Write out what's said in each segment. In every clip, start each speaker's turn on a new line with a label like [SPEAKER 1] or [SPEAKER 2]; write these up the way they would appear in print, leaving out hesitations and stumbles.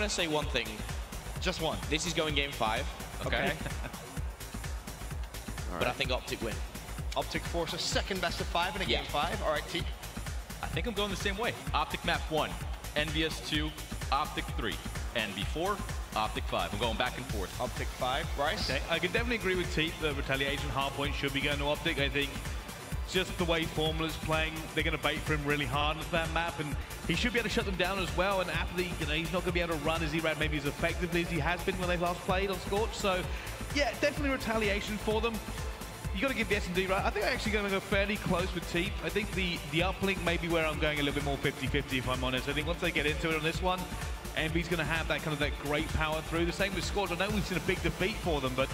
[SPEAKER 1] to say one thing.
[SPEAKER 2] Just one.
[SPEAKER 1] This is going game 5. Okay. But I think Optic win.
[SPEAKER 2] Optic force a second best of 5 in a game 5. All right, T.
[SPEAKER 3] I think I'm going the same way. Optic map 1, EnvyUs 2, Optic 3, Envy 4, Optic 5. I'm going back and forth.
[SPEAKER 2] Optic 5. Bryce?
[SPEAKER 4] Okay, I can definitely agree with Teep. The retaliation hardpoint should be going to Optic. I think just the way Formula's playing, they're going to bait for him really hard on that map, and he should be able to shut them down as well. And after he's not going to be able to run as he ran maybe as effectively as he has been when they last played on Scorch. So, yeah, definitely retaliation for them. You got to give the S&D right. I think I'm actually going to go fairly close with Teep. I think the uplink may be where I'm going a little bit more 50-50 if I'm honest. I think once they get into it on this one, Envy's going to have that kind of that great power through. The same with Scorch. I know we've seen a big defeat for them, but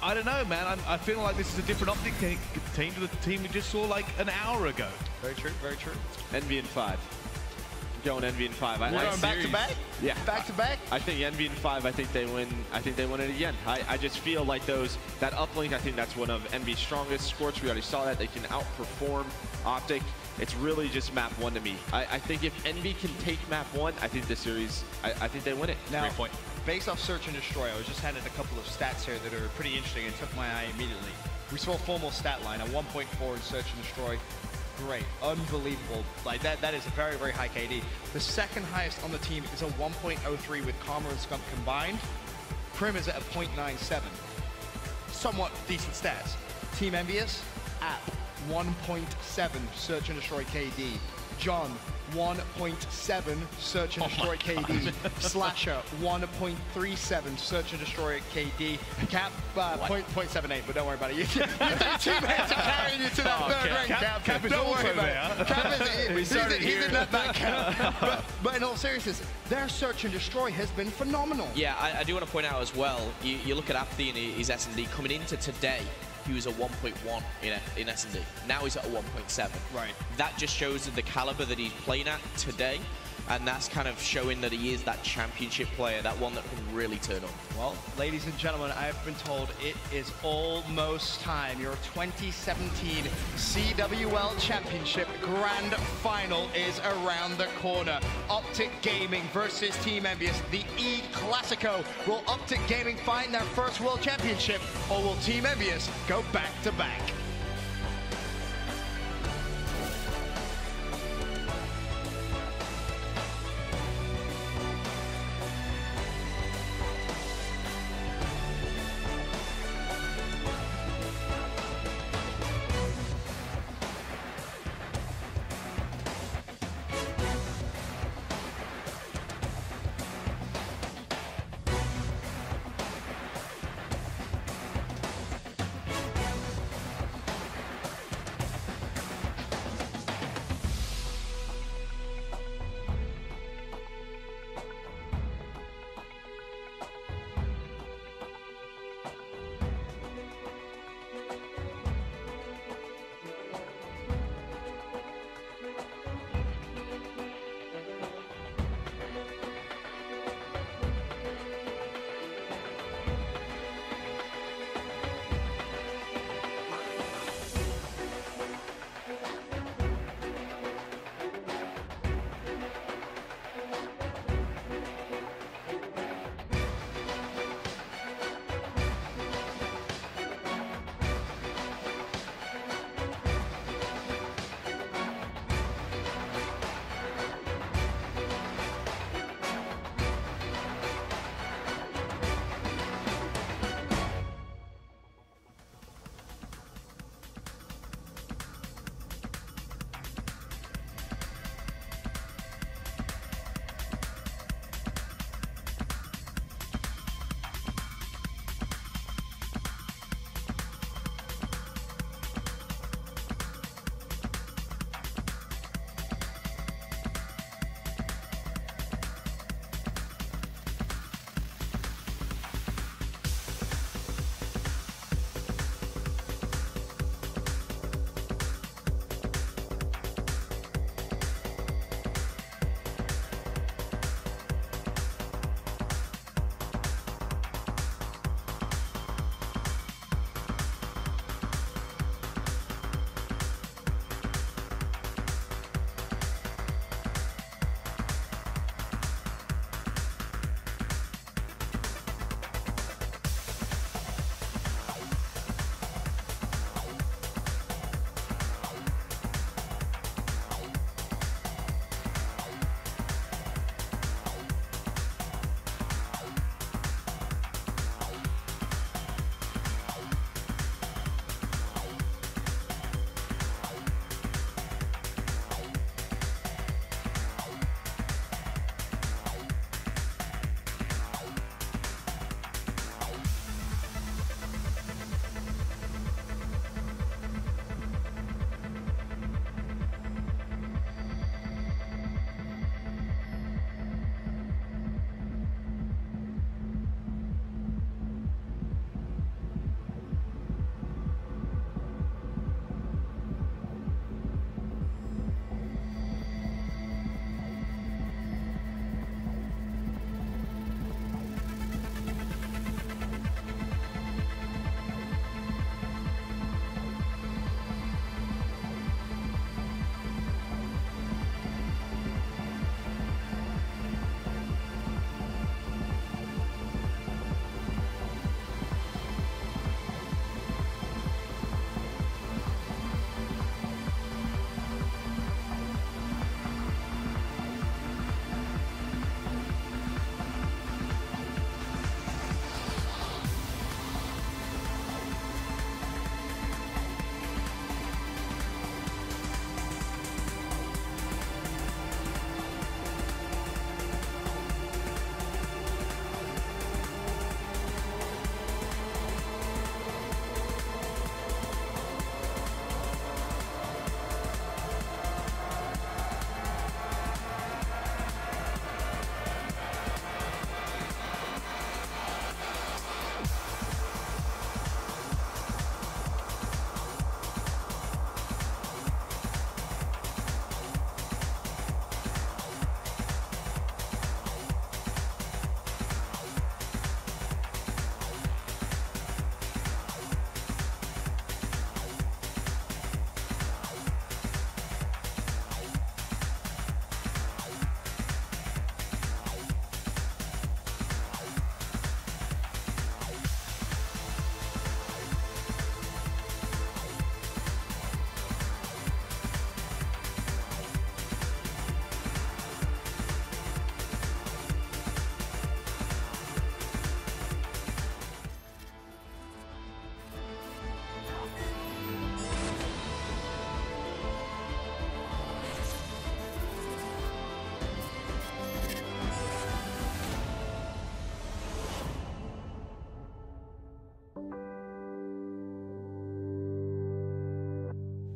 [SPEAKER 4] I don't know, man. I feel like this is a different Optic team to the team we just saw like an hour ago.
[SPEAKER 2] Very true, very true.
[SPEAKER 5] Envy in 5. Going Envy in 5.
[SPEAKER 2] We're going back to back?
[SPEAKER 5] Yeah.
[SPEAKER 2] Back to back?
[SPEAKER 5] I think Envy in 5, I think they win. I think they win it again. I just feel like that uplink, I think that's one of Envy's strongest. Scorch, we already saw that. They can outperform Optic. It's really just map 1 to me. I think if Envy can take map 1, I think the series, I think they win it.
[SPEAKER 2] Now,
[SPEAKER 3] 3 point.
[SPEAKER 2] Based off Search and Destroy, I was just handed a couple of stats here that are pretty interesting and took my eye immediately. We saw a formal stat line, a 1.4 in Search and Destroy. Great, unbelievable. Like that is a very, very high KD. The second highest on the team is a 1.03 with Karma and Skunk combined. Prim is at a 0.97. Somewhat decent stats. Team EnvyUs at 1.7 Search and Destroy KD. John, 1.7 Search and Destroy KD. Slasher, 1.37 Search and Destroy KD. Cap, 0.78, but don't worry about it. Your teammates are carrying you to that third rank, Cap.
[SPEAKER 4] Cap is
[SPEAKER 2] don't
[SPEAKER 4] also
[SPEAKER 2] worry about
[SPEAKER 4] there.
[SPEAKER 2] it. Cap is, he's in that Cap. But in all seriousness, their Search and Destroy has been phenomenal.
[SPEAKER 1] Yeah, I do want to point out as well, you look at Apathy and his S&D coming into today, he was a 1.1 in S&D. Now he's at a 1.7.
[SPEAKER 2] Right.
[SPEAKER 1] That just shows the caliber that he's playing at today, and that's kind of showing that he is that championship player, that one that can really turn on.
[SPEAKER 2] Well, ladies and gentlemen, I have been told it is almost time. Your 2017 CWL Championship Grand Final is around the corner. Optic Gaming versus Team EnvyUs, the E-Clasico. Will Optic Gaming find their first World Championship, or will Team EnvyUs go back to back?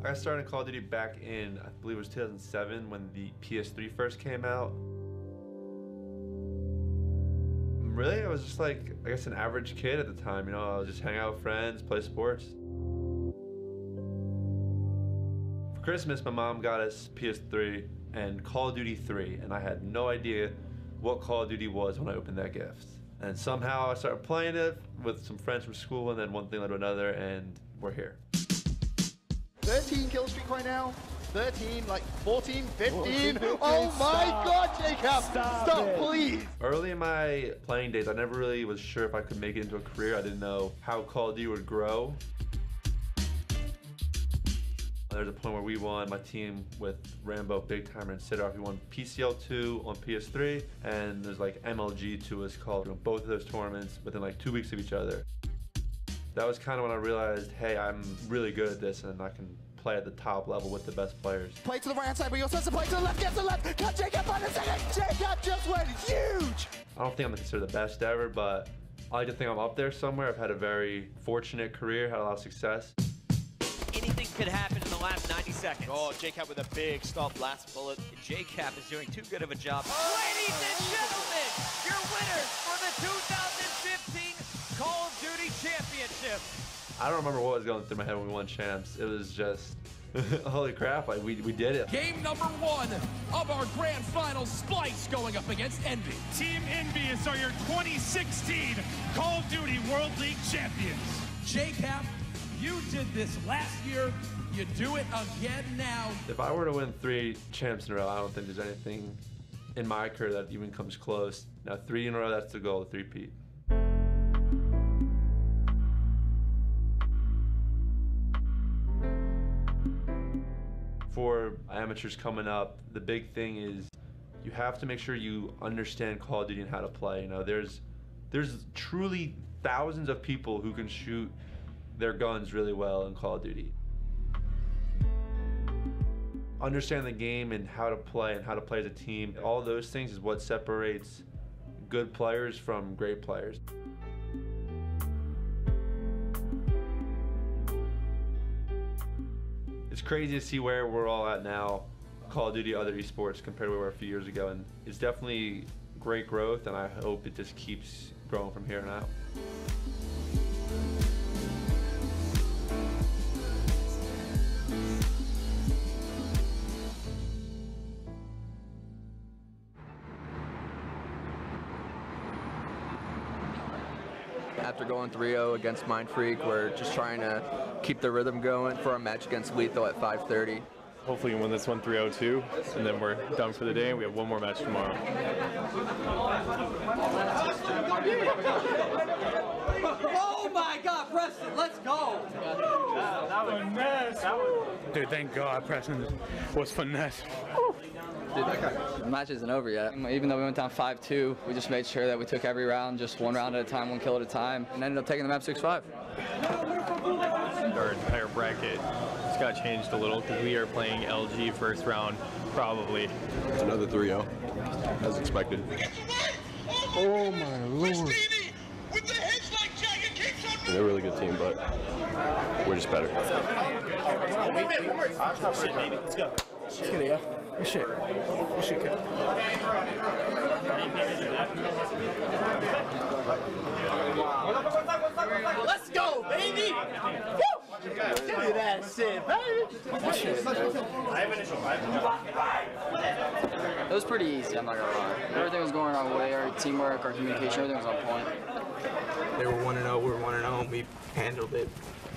[SPEAKER 6] I started Call of Duty back in, I believe it was 2007 when the PS3 first came out. Really, I was just like, I guess, an average kid at the time. You know, I was just hang out with friends, play sports. For Christmas, my mom got us PS3 and Call of Duty 3, and I had no idea what Call of Duty was when I opened that gift. And somehow I started playing it with some friends from school, and then one thing led to another, and we're here.
[SPEAKER 7] 13 kill streak right now. 13, like 14, 15. Oh my God, Jacob! Stop, please!
[SPEAKER 6] Early in my playing days, I never really was sure if I could make it into a career. I didn't know how Call of Duty would grow. There's a point where we won, my team with Rambo, Big Timer, and Sidorf. We won PCL 2 on PS3, and there's like MLG 2 is called. You know, both of those tournaments within like 2 weeks of each other. That was kind of when I realized, hey, I'm really good at this, and I can play at the top level with the best players.
[SPEAKER 7] Play to the right hand side, but you're supposed to play to the left, get to the left. Cut Jacob on a second. Jacob just went huge.
[SPEAKER 6] I don't think I'm considered the best ever, but I like to think I'm up there somewhere. I've had a very fortunate career, had a lot of success.
[SPEAKER 8] Anything could happen in the last 90 seconds.
[SPEAKER 2] Oh, Jacob with a big stop, last bullet.
[SPEAKER 8] JCap is doing too good of a job. Ladies and gentlemen, your winners for the 2015 Call of Duty Championship.
[SPEAKER 6] I don't remember what was going through my head when we won champs. It was just, holy crap, like we did it.
[SPEAKER 9] Game number 1 of our grand final, Splice going up against Envy.
[SPEAKER 10] Team EnvyUs are your 2016 Call of Duty World League champions.
[SPEAKER 9] JCap, you did this last year. You do it again now.
[SPEAKER 6] If I were to win 3 champs in a row, I don't think there's anything in my career that even comes close. Now 3 in a row, that's the goal, 3-peat. For amateurs coming up, the big thing is you have to make sure you understand Call of Duty and how to play. You know, there's truly thousands of people who can shoot their guns really well in Call of Duty. Understand the game and how to play as a team. All those things is what separates good players from great players. It's crazy to see where we're all at now, Call of Duty, other esports, compared to where we were a few years ago. And it's definitely great growth, and I hope it just keeps growing from here on out.
[SPEAKER 11] After going 3-0 against Mind Freak, we're just trying to keep the rhythm going for our match against Lethal at 5:30.
[SPEAKER 12] Hopefully we win this one 3-0 too, and then we're done for the day, and we have one more match tomorrow.
[SPEAKER 8] Oh my God, Preston, let's go!
[SPEAKER 10] That was finesse. Dude, thank God Preston was finesse.
[SPEAKER 11] Dude, the match isn't over yet. Even though we went down 5-2, we just made sure that we took every round, just one round at a time, one kill at a time, and ended up taking the map 6-5.
[SPEAKER 12] Our entire bracket just got changed a little because we are playing LG first round, probably.
[SPEAKER 13] It's another 3-0, as expected.
[SPEAKER 10] Oh my Lord.
[SPEAKER 13] They're a really good team, but we're just better.
[SPEAKER 10] Let's go. Let's get it, yeah. Good shit. Good shit, kid.
[SPEAKER 8] Let's go, baby! Woo! Look at that shit, baby!
[SPEAKER 11] It was pretty easy, I'm not gonna lie. Everything was going our way, our teamwork, our communication, everything was on point.
[SPEAKER 14] They were 1-0, we were 1-0, and we handled it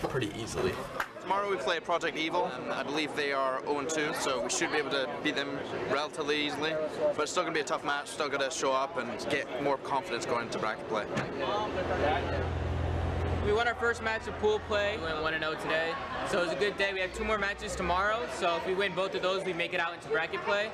[SPEAKER 14] pretty easily.
[SPEAKER 15] Tomorrow we play Project Evil. I believe they are 0-2, so we should be able to beat them relatively easily. But it's still going to be a tough match, still got to show up and get more confidence going into bracket play.
[SPEAKER 16] We won our first match of pool play. We went 1-0 today, so it was a good day. We have 2 more matches tomorrow, so if we win both of those, we make it out into bracket play.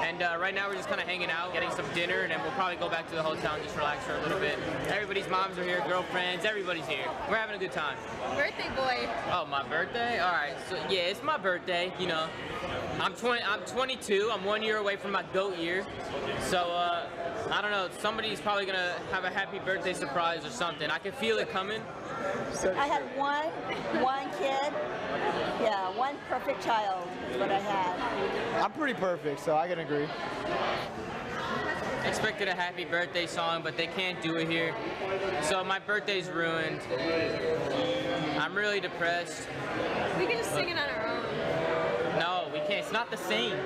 [SPEAKER 16] And right now we're just kind of hanging out, getting some dinner, and then we'll probably go back to the hotel and just relax for a little bit. Everybody's moms are here, girlfriends, everybody's here. We're having a good time.
[SPEAKER 17] Birthday boy.
[SPEAKER 16] Oh, my birthday? All right, so yeah, it's my birthday, you know. I'm 22, I'm 1 year away from my GOAT year. So, I don't know, somebody's probably gonna have a happy birthday surprise or something. I can feel it coming.
[SPEAKER 17] I had one kid. Yeah, one perfect child is what I had.
[SPEAKER 18] I'm pretty perfect, so I can agree.
[SPEAKER 16] Expected a happy birthday song, but they can't do it here. So my birthday's ruined. I'm really depressed.
[SPEAKER 19] We can just sing it on our own.
[SPEAKER 16] No, we can't. It's not the same.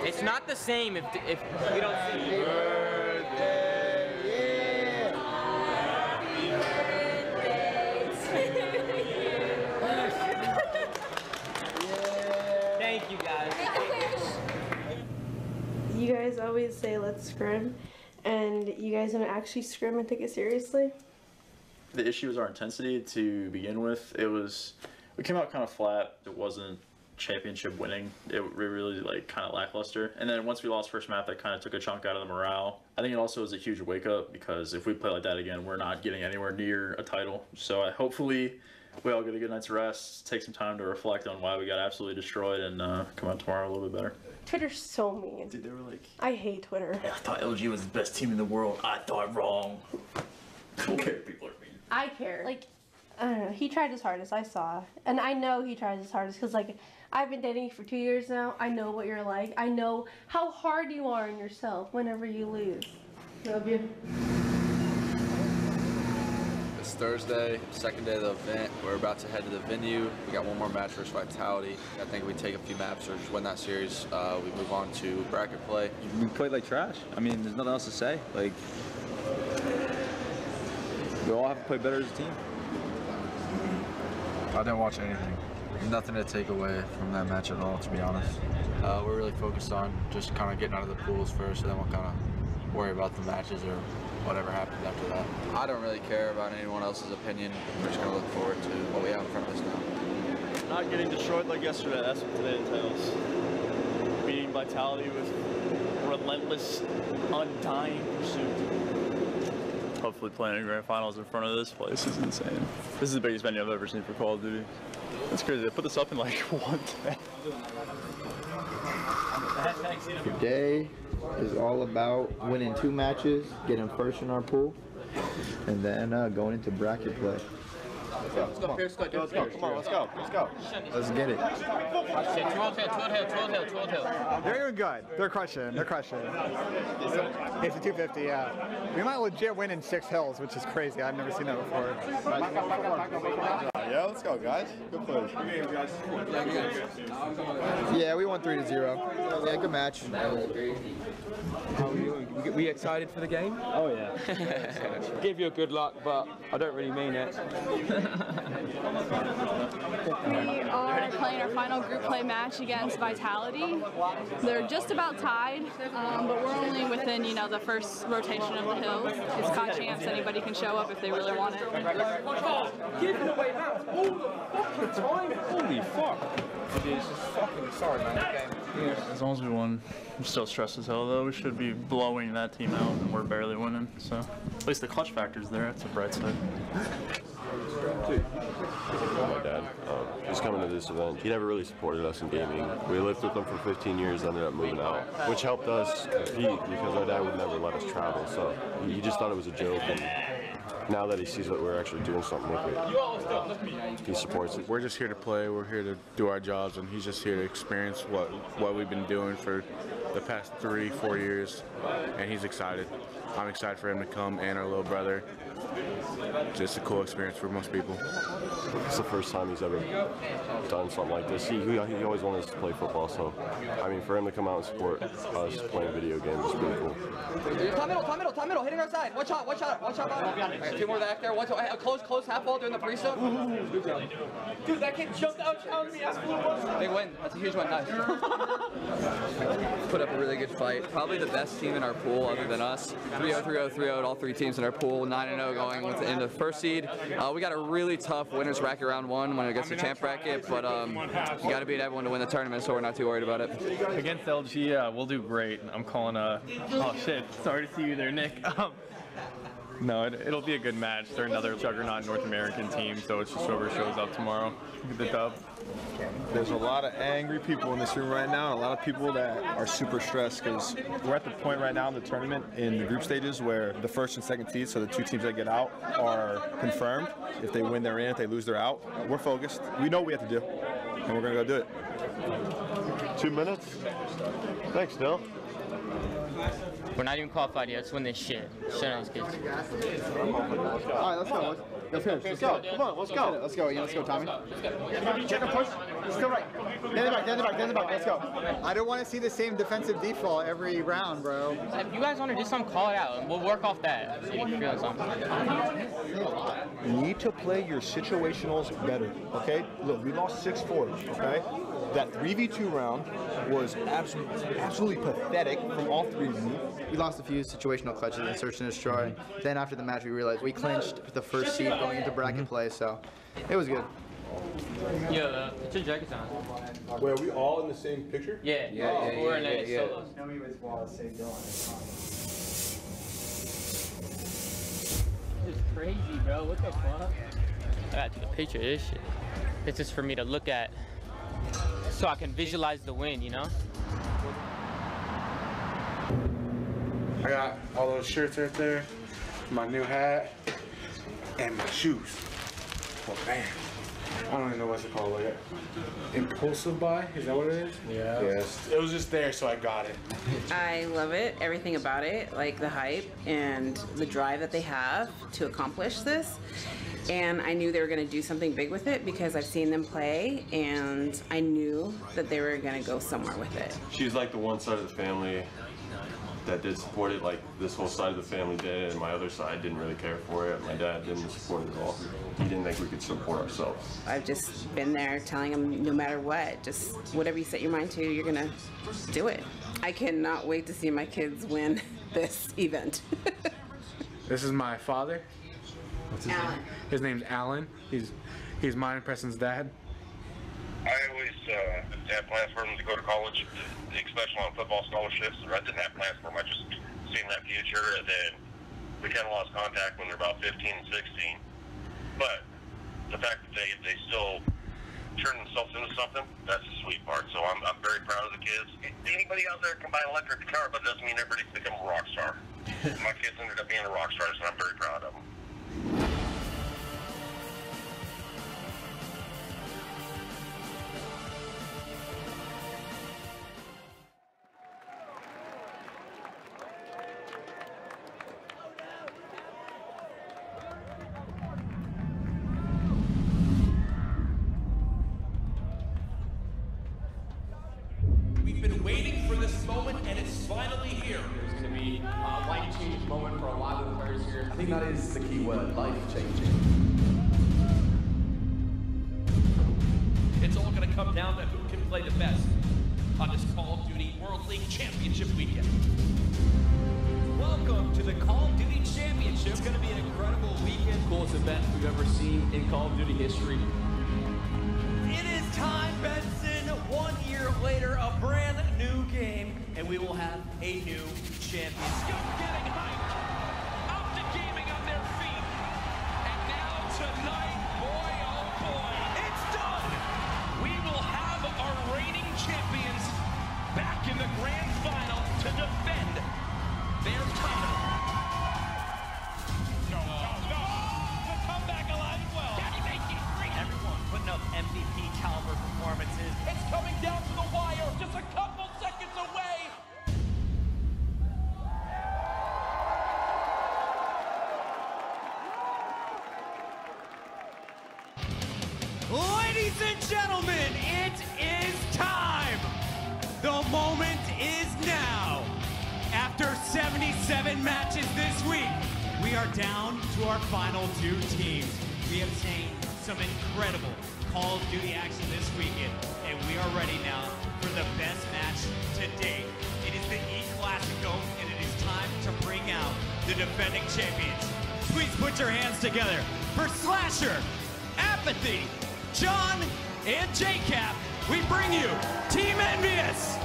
[SPEAKER 16] It's not the same if we don't sing. Thank you, guys.
[SPEAKER 20] You guys always say let's scrim, and you guys don't actually scrim and take it seriously.
[SPEAKER 21] The issue was our intensity to begin with. We came out kind of flat. It wasn't championship winning. It really like kind of lackluster. And then once we lost first map, that kind of took a chunk out of the morale. I think it also was a huge wake up because if we play like that again, we're not getting anywhere near a title. So hopefully we all get a good night's rest, take some time to reflect on why we got absolutely destroyed, and come out tomorrow a little bit better.
[SPEAKER 20] Twitter's so mean.
[SPEAKER 21] Dude, they were like,
[SPEAKER 20] I hate Twitter.
[SPEAKER 21] I thought LG was the best team in the world. I thought wrong. I don't care if people are mean.
[SPEAKER 20] I care. Like, I don't know. He tried his hardest. I saw. And I know he tries his hardest because, like, I've been dating you for 2 years now. I know what you're like. I know how hard you are on yourself whenever you lose. Love you.
[SPEAKER 22] It's Thursday, second day of the event. We're about to head to the venue. We got one more match versus Vitality. I think we take a few maps or just win that series. We move on to bracket play.
[SPEAKER 23] We played like trash. I mean, there's nothing else to say. Like, we all have to play better as a team.
[SPEAKER 24] I didn't watch anything. Nothing to take away from that match at all, to be honest. We're really focused on just kind of getting out of the pools first, and then we'll kind of worry about the matches or whatever happens after that.
[SPEAKER 22] I don't really care about anyone else's opinion. We're just going to look forward to what we have in front of us now.
[SPEAKER 25] Not getting destroyed like yesterday, that's what today entails. Beating Vitality with relentless, undying pursuit.
[SPEAKER 26] Hopefully playing a grand finals in front of this place is insane. This is the biggest venue I've ever seen for Call of Duty. That's crazy. They put this up in like 1 day.
[SPEAKER 18] Today is all about winning 2 matches, getting first in our pool, and then going into bracket play.
[SPEAKER 22] Let's go, Pierce. Let's go. Come on, let's go. Let's go.
[SPEAKER 18] Let's get it.
[SPEAKER 16] 12 hill.
[SPEAKER 27] They're doing good. They're crushing. They're crushing. It's a 250, yeah. We might legit win in 6 hills, which is crazy. I've never seen that before.
[SPEAKER 28] Yeah, let's go, guys. Good plays.
[SPEAKER 18] Yeah, we won 3-0. Yeah, good match.
[SPEAKER 29] How are you? We excited for the game?
[SPEAKER 23] Oh yeah.
[SPEAKER 29] Give you a good luck, but I don't really mean it.
[SPEAKER 19] We are playing our final group play match against Vitality. They're just about tied, but we're only within, you know, the first rotation of the hills. It's COD champs. Anybody can show up if they really want it.
[SPEAKER 29] Give it away now. All the fucking time. Holy fuck.
[SPEAKER 28] It's just fucking sorry, man.
[SPEAKER 26] As long as we won, I'm still stressed as hell though. We should be blowing that team out, and we're barely winning. So at least the clutch factor's there. That's a bright side.
[SPEAKER 13] My dad, he's coming to this event. He never really supported us in gaming. We lived with him for 15 years, ended up moving out, which helped us compete because our dad would never let us travel. So he just thought it was a joke. And now that he sees that we're actually doing something with it, he supports it.
[SPEAKER 30] We're just here to play. We're here to do our jobs, and he's just here to experience what we've been doing for the past 3-4 years, and he's excited. I'm excited for him to come, and our little brother. Just a cool experience for most people.
[SPEAKER 13] It's the first time he's ever done something like this. He always wanted us to play football, so I mean, for him to come out and support us playing video games is pretty cool.
[SPEAKER 11] Top middle, hitting our side. Watch out. Right, 2 more back there. Watch out. Close, half ball during the pre-step.
[SPEAKER 29] Dude, that kid jumped out, challenged me.
[SPEAKER 11] Big win. That's a huge one. Nice. Put up a really good fight. Probably the best team in our pool other than us. 3-0, 3-0, 3-0, all 3 teams in our pool. 9-0 going into the first seed. We got a really tough winners bracket round 1 when it gets the champ bracket, but you got to beat everyone to win the tournament, so we're not too worried about it.
[SPEAKER 12] Against LG, we'll do great. I'm calling oh shit, sorry to see you there, Nick. No, it'll be a good match. They're another juggernaut North American team, so it's just whoever shows up tomorrow. Get the dub.
[SPEAKER 28] There's a lot of angry people in this room right now, and a lot of people that are super stressed because we're at the point right now in the tournament in the group stages where the first and second seeds, so the two teams that get out, are confirmed. If they win, they're in. If they lose, they're out. We're focused. We know what we have to do, and we're going to go do it.
[SPEAKER 13] 2 minutes? Thanks, Dill.
[SPEAKER 16] We're not even qualified yet. Let's win this shit. Shut up, kids.
[SPEAKER 28] All right, let's go. Let's finish. Let's go. Come on, let's go. Let's go. Yeah, let's go, Tommy. Check and push. Still right. Get in the back. Let's go.
[SPEAKER 27] I don't want to see the same defensive default every round, bro.
[SPEAKER 16] If you guys want to do something, call it out, and we'll work off that. See if you're feeling something.
[SPEAKER 28] You need to play your situationals better, okay? Look, we lost 6-4, okay? That 3v2 round was absolutely pathetic from all three of them.
[SPEAKER 1] We lost a few situational clutches in Search and Destroy. Then after the match, we realized we clinched the first seed going into bracket play, so it was good.
[SPEAKER 16] Yeah, put your jackets on.
[SPEAKER 28] Wait, are we all in the same picture?
[SPEAKER 16] Yeah. We're in a solos. This is crazy, bro. What the fuck? I gotta take a picture of this shit. This is for me to look at so I can visualize the win, you know?
[SPEAKER 30] I got all those shirts right there, my new hat, and my shoes. Oh man, I don't even know what to call it. Impulsive buy? Is that what it is? Yeah. Yes. It was just there, so I got it.
[SPEAKER 2] I love it, everything about it, like the hype and the drive that they have to accomplish this. And I knew they were going to do something big with it because I've seen them play, and I knew that they were going to go somewhere with it.
[SPEAKER 13] She's like the one side of the family that did support it, like this whole side of the family did, and my other side didn't really care for it. My dad didn't support it at all. He didn't think we could support ourselves.
[SPEAKER 2] I've just been there telling them no matter what, just whatever you set your mind to, you're going to do it. I cannot wait to see my kids win this event.
[SPEAKER 30] This is my father. What's his name? His name's Alan. He's mine and Preston's dad.
[SPEAKER 3] I always had plans for him to go to college, especially on football scholarships. I didn't have plans for him. I just seen that future, and then we kind of lost contact when they're about 15 and 16. But the fact that they still turn themselves into something, that's the sweet part. So I'm very proud of the kids. Anybody out there can buy an electric guitar, but it doesn't mean everybody can become a rock star. My kids ended up being a rock stars, and I'm very proud of them.
[SPEAKER 4] We've been waiting for this moment, and it's finally here. There's going to be a life-changing moment for a lot of the players here.
[SPEAKER 5] I think that is the key word, life-changing.
[SPEAKER 4] It's all going to come down to who can play the best on this Call of Duty World League Championship weekend.
[SPEAKER 6] Welcome to the Call of Duty Championship. It's going to be an incredible weekend.
[SPEAKER 4] Coolest event we've ever seen in Call of Duty history.
[SPEAKER 6] It is time, Benson. 1 year later, a brand new game, and we will have a new champion.
[SPEAKER 4] Getting hyped. Optic gaming on their feet. And now tonight, boy oh boy, it's done. We will have our reigning champions back in the grand final to defend their title. No. The comeback alive well.
[SPEAKER 6] Everyone putting up MVP caliber performances.
[SPEAKER 4] It's coming down to the wire, just a couple seconds away.
[SPEAKER 6] Ladies and gentlemen, it is time. The moment is now. After 77 matches this week, we are down to our final two teams. We have seen some incredible Call of Duty action this weekend, and we are ready now for the best match to date. It is the E-Classico, and it is time to bring out the defending champions. Please put your hands together for Slasher, Apathy, John, and JCap. We bring you Team EnvyUs.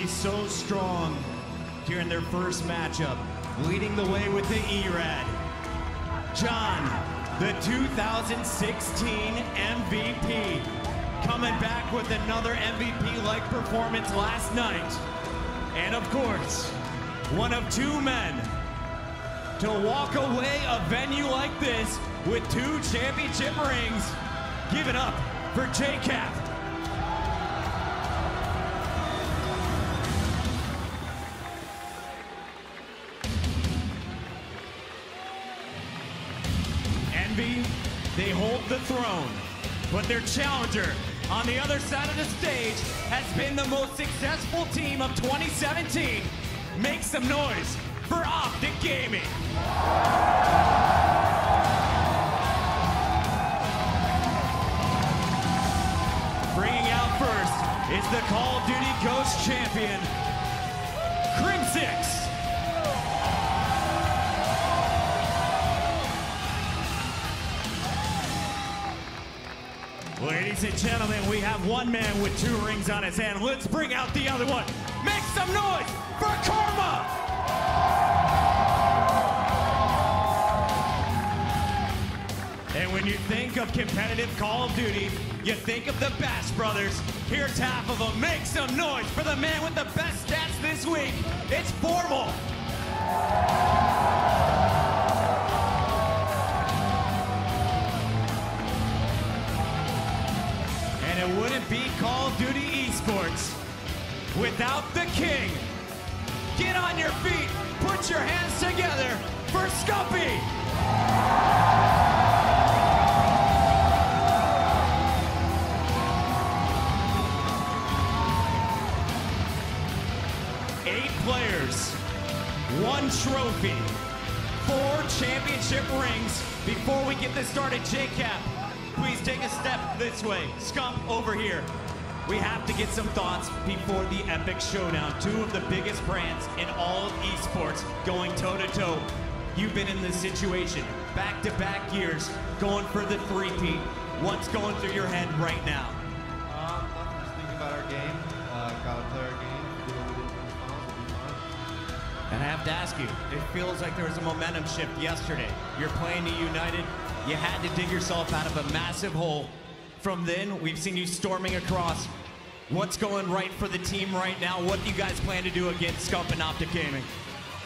[SPEAKER 6] be so strong here in their first matchup. Leading the way with the E-Rad, John, the 2016 MVP, coming back with another MVP-like performance last night. And of course, one of two men to walk away a venue like this with 2 championship rings. Give it up for J-Cap. Envy, they hold the throne, but their challenger on the other side of the stage has been the most successful team of 2017. Make some noise for Optic Gaming. Bringing out first is the Call of Duty Ghost champion, Crimsix. Ladies and gentlemen, we have one man with 2 rings on his hand. Let's bring out the other one. Make some noise for Karma! And when you think of competitive Call of Duty, you think of the Bash Brothers. Here's half of them. Make some noise for the man with the best stats this week. It's Formal. And it wouldn't be Call of Duty Esports without the king. Get on your feet, put your hands together for Scuppy. 8 players, 1 trophy, 4 championship rings. Before we get this started, J-Cap, please take a step this way. Scump, over here. We have to get some thoughts before the epic showdown. 2 of the biggest brands in all of esports going toe-to-toe. You've been in this situation, back-to-back years, going for the three-peat. What's going through your head right now?
[SPEAKER 7] Nothing, just thinking about our game. Gotta play our game. Do what we did in the finals, we'll be fine.
[SPEAKER 6] And I have to ask you, it feels like there was a momentum shift yesterday. You're playing to United. You had to dig yourself out of a massive hole. From then, we've seen you storming across. What's going right for the team right now? What do you guys plan to do against Scump and Optic Gaming?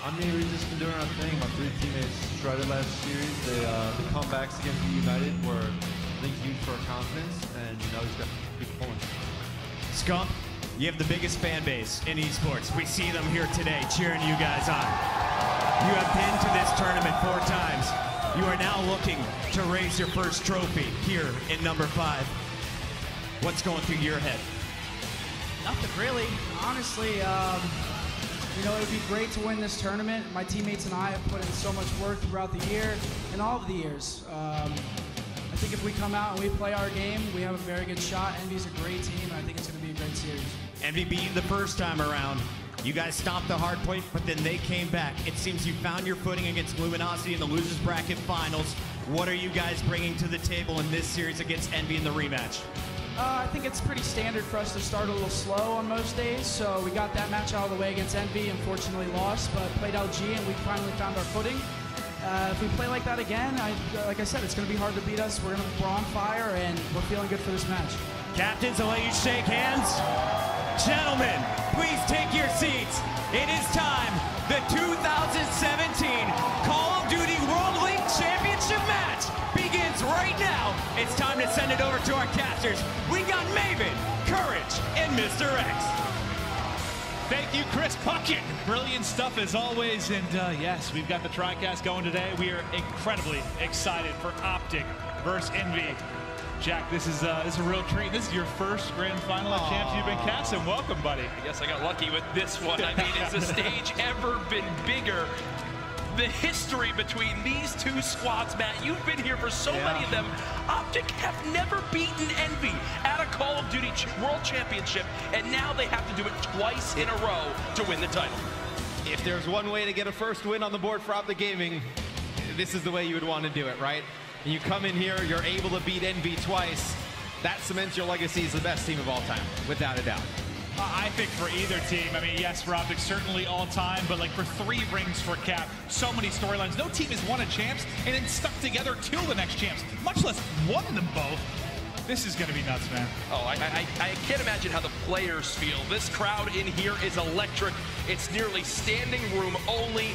[SPEAKER 7] I mean, we've just been doing our thing. My 3 teammates shredded last series. The comebacks against the United were, I think, huge for our confidence, and now we just got to keep pulling.
[SPEAKER 6] Scump, you have the biggest fan base in esports. We see them here today cheering you guys on. You have been to this tournament 4 times. You are now looking to raise your first trophy here in number 5. What's going through your head?
[SPEAKER 8] Nothing really. Honestly, you know, it would be great to win this tournament. My teammates and I have put in so much work throughout the year and all of the years. I think if we come out and we play our game, we have a very good shot. Envy's a great team, and I think it's going to be a great series.
[SPEAKER 6] Envy beat you the first time around. You guys stopped the hard play, but then they came back. It seems you found your footing against Luminosity in the Losers Bracket Finals. What are you guys bringing to the table in this series against Envy in the rematch?
[SPEAKER 8] I think it's pretty standard for us to start a little slow on most days, so we got that match out of the way against Envy, unfortunately lost, but played LG and we finally found our footing. If we play like that again, like I said, it's going to be hard to beat us. We're on fire, and we're feeling good for this match.
[SPEAKER 6] Captains, I'll let you shake hands. Gentlemen, please take your seats. It is time. The 2017 Call of Duty World League Championship match begins right now. It's time to send it over to our casters. We got Maven, Courage, and Mr. X.
[SPEAKER 9] Thank you, Chris Puckett. Brilliant stuff as always. And yes, we've got the TriCast going today. We are incredibly excited for Optic versus Envy. Jack, this is a real treat. This is your first grand final of champs you've been casting. Welcome, buddy.
[SPEAKER 4] I guess I got lucky with this one. I mean, has the stage ever been bigger? The history between these 2 squads, Matt, you've been here for so many of them. Optic have never beaten Envy at a Call of Duty World Championship, and now they have to do it twice in a row to win the title.
[SPEAKER 10] If there's one way to get a first win on the board for Optic Gaming, this is the way you would want to do it, right? You come in here, you're able to beat Envy twice. That cements your legacy as the best team of all time, without a doubt.
[SPEAKER 9] I think for either team, I mean, yes, for Optic, certainly all time, but like for 3 rings for Cap, so many storylines. No team has won a champs and then stuck together till the next champs, much less won them both. This is going to be nuts, man.
[SPEAKER 4] Oh, I can't imagine how the players feel. This crowd in here is electric. It's nearly standing room only.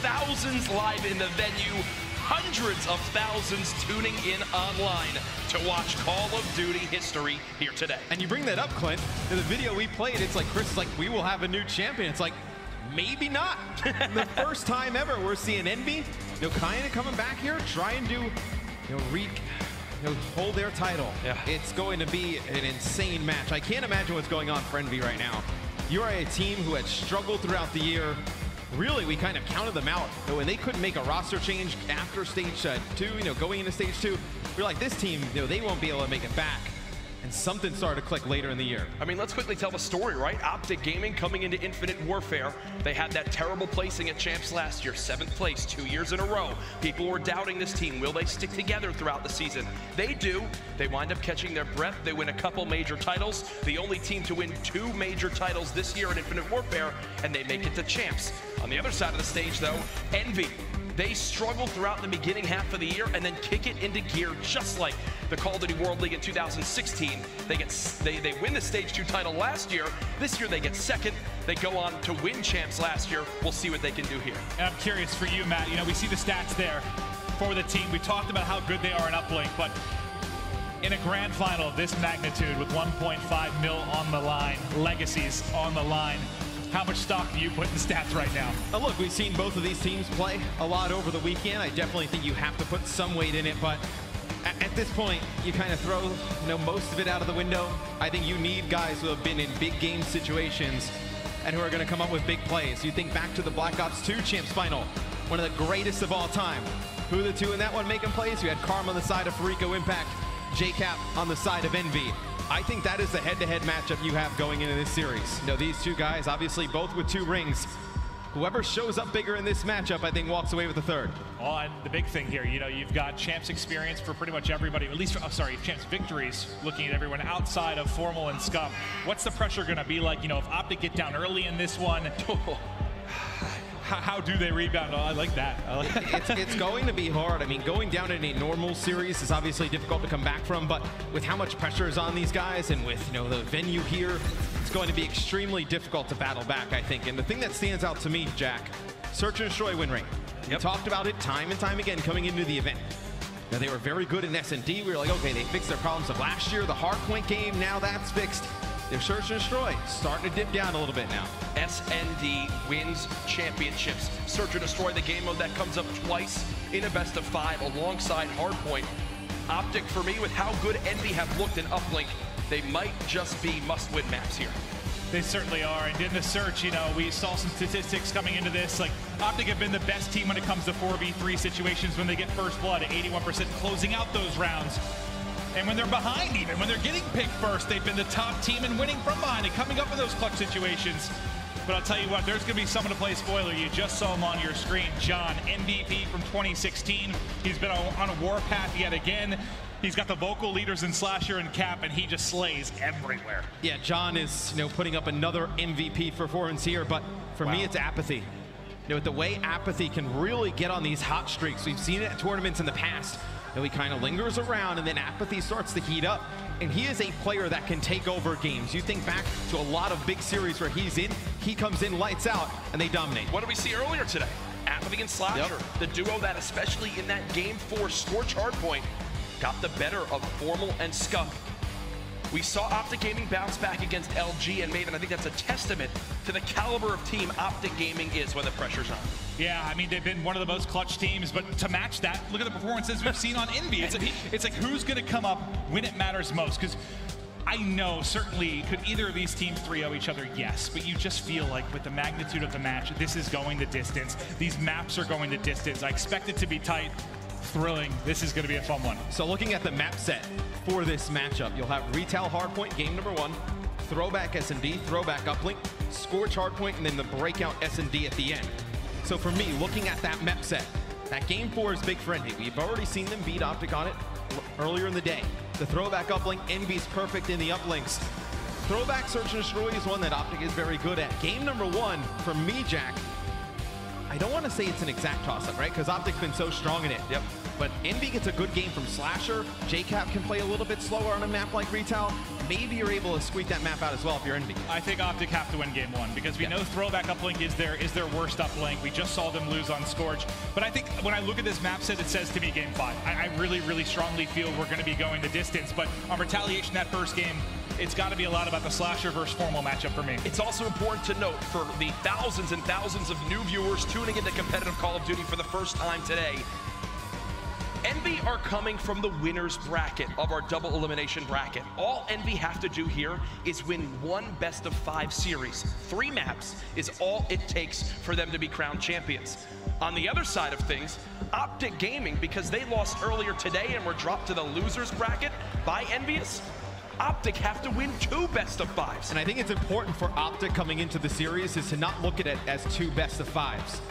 [SPEAKER 4] Thousands live in the venue. Hundreds of thousands tuning in online to watch Call of Duty history here today.
[SPEAKER 10] And you bring that up, Clint. In the video we played, it's like Chris is like, we will have a new champion. It's like, maybe not. The first time ever we're seeing Envy, kind of coming back here, trying to, hold their title. Yeah. It's going to be an insane match. I can't imagine what's going on for Envy right now. You are a team who had struggled throughout the year. Really, we kind of counted them out. When they couldn't make a roster change after stage 2, going into stage 2, we're like, this team, they won't be able to make it back. And something started to click later in the year.
[SPEAKER 4] I mean, let's quickly tell the story, right? Optic Gaming coming into Infinite Warfare. They had that terrible placing at Champs last year, 7th place, 2 years in a row. People were doubting this team. Will they stick together throughout the season? They do. They wind up catching their breath. They win a couple major titles. The only team to win 2 major titles this year in Infinite Warfare, and they make it to Champs. On the other side of the stage, though, Envy. They struggle throughout the beginning half of the year and then kick it into gear, just like the Call of Duty World League in 2016. They win the Stage 2 title last year. This year they get 2nd. They go on to win champs last year. We'll see what they can do here.
[SPEAKER 9] And I'm curious for you, Matt. We see the stats there for the team. We talked about how good they are in uplink, but in a grand final of this magnitude with 1.5 mil on the line, legacies on the line, how much stock do you put in the stats right now?
[SPEAKER 10] Look, we've seen both of these teams play a lot over the weekend. I definitely think you have to put some weight in it, but at this point, you kind of throw most of it out of the window. I think you need guys who have been in big game situations and who are going to come up with big plays. You think back to the Black Ops 2 Champs Final, one of the greatest of all time. Who are the two in that one making plays? You had Karma on the side of Farico Impact, J-Cap on the side of Envy. I think that is the head-to-head matchup you have going into this series. These two guys, obviously both with 2 rings. Whoever shows up bigger in this matchup, I think, walks away with the 3rd.
[SPEAKER 9] Oh, and the big thing here, you've got champs experience for pretty much everybody, at least, champs victories, looking at everyone outside of Formal and Scum. What's the pressure going to be like, if Optic get down early in this one? How do they rebound? Oh, I like that.
[SPEAKER 10] It's going to be hard. I mean, going down in a normal series is obviously difficult to come back from, but with how much pressure is on these guys and with the venue here, it's going to be extremely difficult to battle back, I think. And the thing that stands out to me, Jack, Search and Destroy win rate. We talked about it time and time again coming into the event. They were very good in S&D. We were like, okay, they fixed their problems of last year, the hardpoint game, now that's fixed. Their Search and Destroy starting to dip down a little bit now.
[SPEAKER 4] SND wins championships. Search and Destroy, the game mode that comes up twice in a best of 5 alongside Hardpoint. Optic, for me, with how good Envy have looked in uplink, they might just be must-win maps here.
[SPEAKER 9] They certainly are, and in the Search, we saw some statistics coming into this. Like, Optic have been the best team when it comes to 4v3 situations when they get first blood, 81% closing out those rounds. And when they're behind, even when they're getting picked first, they've been the top team in winning from behind and coming up in those clutch situations. But I'll tell you what, there's going to be someone to play spoiler. You just saw him on your screen, John, MVP from 2016. He's been on a warpath yet again. He's got the vocal leaders in Slasher and Cap, and he just slays everywhere.
[SPEAKER 10] Yeah, John is putting up another MVP performance here, but for me, it's Apathy. The way Apathy can really get on these hot streaks, we've seen it at tournaments in the past. He kind of lingers around, and then Apathy starts to heat up. And he is a player that can take over games. You think back to a lot of big series where he's in, he comes in, lights out, and they dominate.
[SPEAKER 4] What did we see earlier today? Apathy and Slasher, the duo that, especially in that Game 4 Scorch Hardpoint, got the better of Formal and Scum. We saw Optic Gaming bounce back against LG and Maven. I think that's a testament to the caliber of team Optic Gaming is when the pressure's on.
[SPEAKER 9] Yeah, I mean, they've been one of the most clutch teams, but to match that, look at the performances we've seen on Envy. It's like who's going to come up when it matters most? Because I know, certainly, could either of these teams 3-0 each other? Yes, but you just feel like with the magnitude of the match, this is going the distance. These maps are going the distance. I expect it to be tight, thrilling. This is going to be a fun one.
[SPEAKER 10] So looking at the map set for this matchup, you'll have Retail Hardpoint, game number 1, Throwback S&D, Throwback Uplink, Scorch Hardpoint, and then the Breakout S&D at the end. So for me, looking at that map set, that game 4 is big for Envy. We've already seen them beat Optic on it earlier in the day. The Throwback Uplink, Envy's perfect in the uplinks. Throwback Search and Destroy is one that Optic is very good at. Game number 1, for me, Jack, I don't want to say it's an exact toss-up, right? Because Optic's been so strong in it. Yep. But Envy gets a good game from Slasher. JCap can play a little bit slower on a map like Retail. Maybe you're able to squeak that map out as well if you're Envy.
[SPEAKER 9] I think Optic have to win game 1 because we know Throwback uplink is their worst uplink. We just saw them lose on Scorch. But I think when I look at this map set, it says to me game 5. I really, really strongly feel we're going to be going the distance. But on Retaliation, that first game, it's got to be a lot about the Slasher versus Formal matchup for me.
[SPEAKER 14] It's also important to note for the thousands and thousands of new viewers tuning into competitive Call of Duty for the first time today, Envy are coming from the winner's bracket of our double elimination bracket. All Envy have to do here is win 1 best-of-5 series. 3 maps is all it takes for them to be crowned champions. On the other side of things, Optic Gaming, because they lost earlier today and were dropped to the loser's bracket by EnvyUs, Optic have to win 2 best-of-5s.
[SPEAKER 10] And I think it's important for Optic coming into the series is to not look at it as 2 best-of-5s.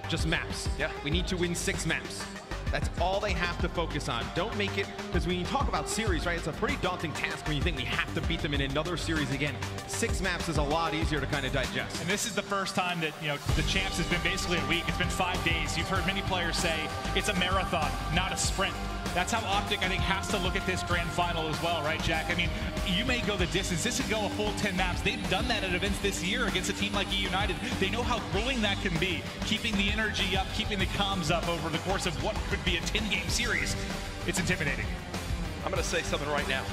[SPEAKER 10] Just maps. Yeah. We need to win 6 maps. That's all they have to focus on. Don't make it, because when you talk about series, right, it's a pretty daunting task when you think we have to beat them in another series again. 6 maps is a lot easier to kind of digest.
[SPEAKER 9] And this is the first time that, you know, the champs has been basically a week. It's been 5 days. You've heard many players say it's a marathon, not a sprint. That's how Optic, I think, has to look at this grand final as well, right, Jack? I mean, you may go the distance. This could go a full 10 maps. They've done that at events this year against a team like EUnited. They know how grueling that can be, keeping the energy up, keeping the comms up over the course of what could be a 10-game series. It's intimidating.
[SPEAKER 14] I'm going to say something right now.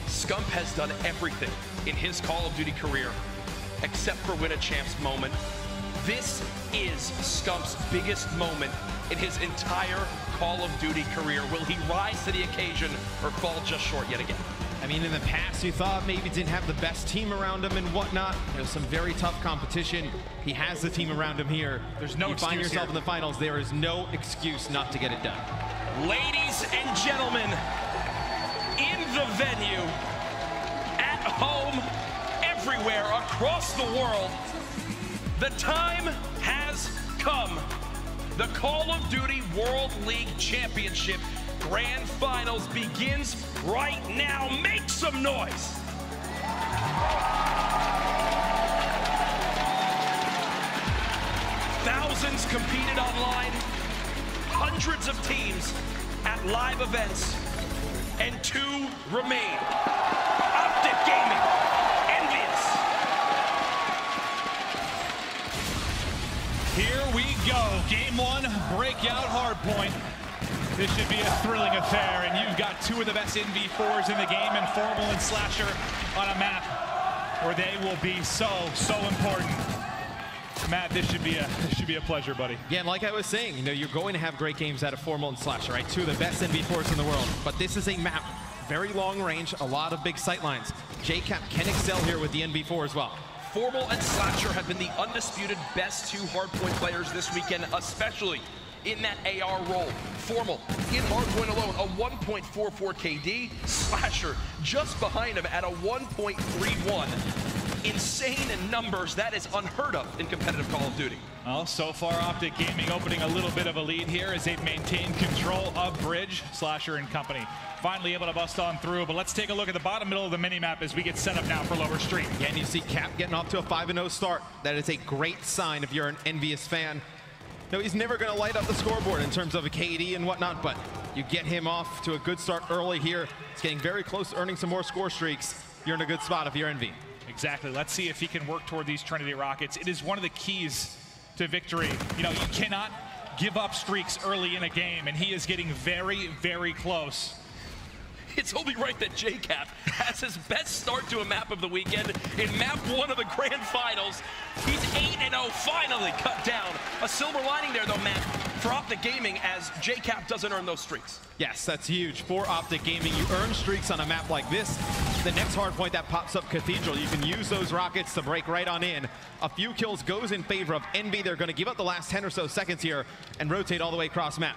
[SPEAKER 14] Scump has done everything in his Call of Duty career except for win a champs moment. This is Scump's biggest moment in his entire Call of Duty career. Will he rise to the occasion or fall just short yet again?
[SPEAKER 10] I mean, in the past, you thought maybe didn't have the best team around him and whatnot. There's some very tough competition. He has the team around him here.
[SPEAKER 9] There's no excuse.
[SPEAKER 10] You find yourself in the finals, there is no excuse not to get it done.
[SPEAKER 14] Ladies and gentlemen, in the venue, at home, everywhere across the world, the time has come. The Call of Duty World League Championship Grand Finals begins right now. Make some noise. Thousands competed online, hundreds of teams at live events, and 2 remain. Optic Gaming, EnvyUs.
[SPEAKER 9] Here we go. Game 1, breakout hardpoint. This should be a thrilling affair, and you've got 2 of the best NV4s in the game, and Formal and Slasher on a map where they will be so important. Matt, this should be a pleasure, buddy.
[SPEAKER 10] Yeah, and like I was saying, you know, you're going to have great games out of Formal and Slasher, right? 2 of the best NV4s in the world. But this is a map, very long range, a lot of big sight lines. JCap can excel here with the NV4 as well.
[SPEAKER 14] Formal and Slasher have been the undisputed best 2 hardpoint players this weekend, especially in that AR role. Formal, in hardpoint alone, a 1.44 KD. Slasher just behind him at a 1.31. Insane in numbers. That is unheard of in competitive Call of Duty.
[SPEAKER 9] Well, so far, Optic Gaming opening a little bit of a lead here as they've maintained control of Bridge. Slasher and company finally able to bust on through, but let's take a look at the bottom middle of the minimap as we get set up now for Lower Street.
[SPEAKER 10] Yeah, and you see Cap getting off to a 5-0 start. That is a great sign if you're an EnvyUs fan. No, he's never going to light up the scoreboard in terms of a KD and whatnot, but you get him off to a good start early here. It's getting very close to earning some more score streaks. You're in a good spot if you're Envy.
[SPEAKER 9] Exactly. Let's see if he can work toward these Trinity Rockets. It is one of the keys to victory. You know, you cannot give up streaks early in a game, and he is getting very, very close.
[SPEAKER 14] It's only right that JCap has his best start to a map of the weekend in map 1 of the Grand Finals. He's 8-0, finally cut down. A silver lining there, though, Matt, for Optic Gaming, as JCap doesn't earn those streaks.
[SPEAKER 10] Yes, that's huge for Optic Gaming. You earn streaks on a map like this. The next hardpoint that pops up, Cathedral, you can use those rockets to break right on in. A few kills goes in favor of Envy. They're going to give up the last 10 or so seconds here and rotate all the way across map.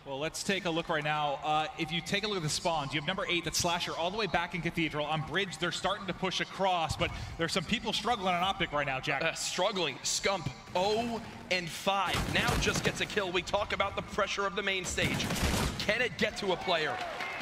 [SPEAKER 9] Well, let's take a look right now. If you take a look at the spawns, you have number 8, that's Slasher, all the way back in Cathedral. On Bridge, they're starting to push across, but there's some people struggling on Optic right now, Jack.
[SPEAKER 14] Struggling. Scump, 0-5. Now just gets a kill. We talk about the pressure of the main stage. Can it get to a player?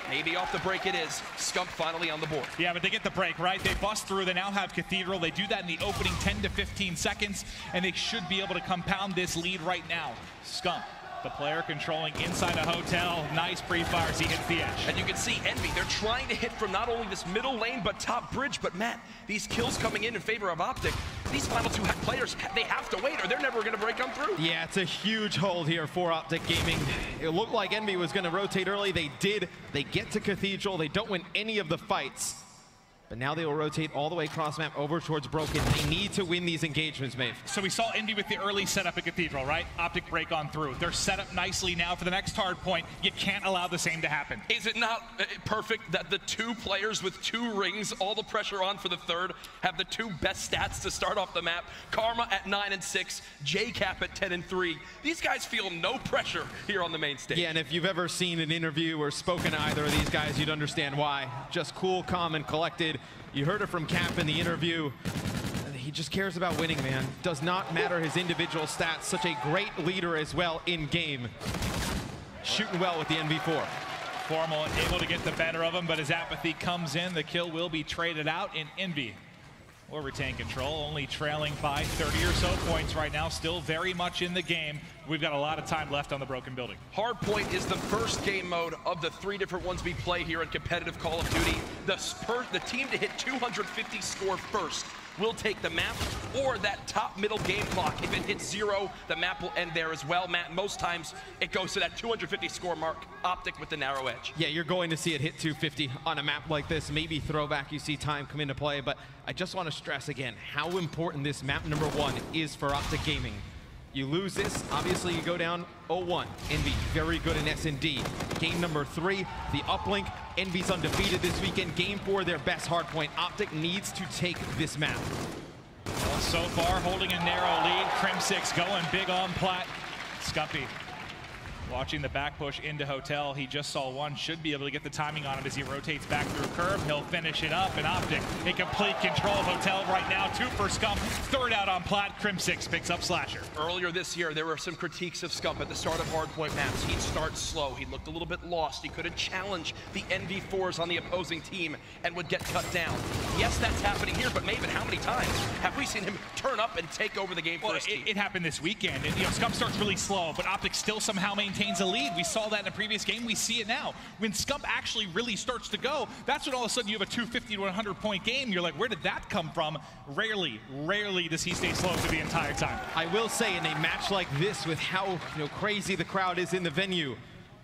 [SPEAKER 14] Maybe off the break it is. Scump finally on the board.
[SPEAKER 9] Yeah, but they get the break, right? They bust through. They now have Cathedral. They do that in the opening 10 to 15 seconds, and they should be able to compound this lead right now. Scump, the player controlling inside a hotel. Nice pre-fire as he hits the edge.
[SPEAKER 14] And you can see Envy, they're trying to hit from not only this middle lane, but top bridge. But Matt, these kills coming in favor of Optic, these final two players, they have to wait or they're never going to break on through.
[SPEAKER 10] Yeah, it's a huge hold here for Optic Gaming. It looked like Envy was going to rotate early. They did. They get to Cathedral. They don't win any of the fights. But now they will rotate all the way across map over towards Broken. They need to win these engagements, Maeve.
[SPEAKER 9] So we saw Envy with the early setup at Cathedral, right? Optic break on through. They're set up nicely now for the next hard point. You can't allow the same to happen.
[SPEAKER 14] Is it not perfect that the two players with 2 rings, all the pressure on for the third, have the 2 best stats to start off the map? Karma at 9 and 6, JCap at 10 and 3. These guys feel no pressure here on the main stage.
[SPEAKER 10] Yeah, and if you've ever seen an interview or spoken to either of these guys, you'd understand why. Just cool, calm, and collected. You heard it from Cap in the interview. He just cares about winning, man. Does not matter his individual stats. Such a great leader as well in game. Shooting well with the NV4.
[SPEAKER 9] Formal able to get the better of him, but as Apathy comes in, the kill will be traded out, and Envy will retain control, only trailing by 30 or so points right now, still very much in the game. We've got a lot of time left on the Broken Building.
[SPEAKER 14] Hardpoint is the first game mode of the 3 different ones we play here in competitive Call of Duty. The team to hit 250 score first will take the map, or that top middle game clock. If it hits 0, the map will end there as well. Matt, most times it goes to that 250 score mark. Optic with the narrow edge.
[SPEAKER 10] Yeah, you're going to see it hit 250 on a map like this. Maybe throwback, you see time come into play, but I just want to stress again how important this map number 1 is for Optic Gaming. You lose this, obviously you go down 0-1. Envy very good in S&D. Game number 3, the uplink. Envy's undefeated this weekend. Game 4, their best hardpoint. Optic needs to take this map.
[SPEAKER 9] Well, so far, holding a narrow lead. Crim6 going big on plat. Scumpy watching the back push into Hotel. He just saw one. Should be able to get the timing on it as he rotates back through curve. He'll finish it up, and Optic in complete control of Hotel right now. 2 for Scump. Third out on plat. Crim6 picks up Slasher.
[SPEAKER 14] Earlier this year, there were some critiques of Scump at the start of hardpoint maps. He'd start slow. He looked a little bit lost. He couldn't challenge the NV4s on the opposing team and would get cut down. Yes, that's happening here, but Maven, how many times have we seen him turn up and take over the game for his team?
[SPEAKER 9] It happened this weekend. And, Scump starts really slow, but Optic still somehow maintains a lead. We saw that in a previous game. We see it now. When Scump actually really starts to go, that's when all of a sudden you have a 250 to 100 point game. You're like, where did that come from? Rarely does he stay slow for the entire time.
[SPEAKER 10] I will say, in a match like this, with how crazy the crowd is in the venue,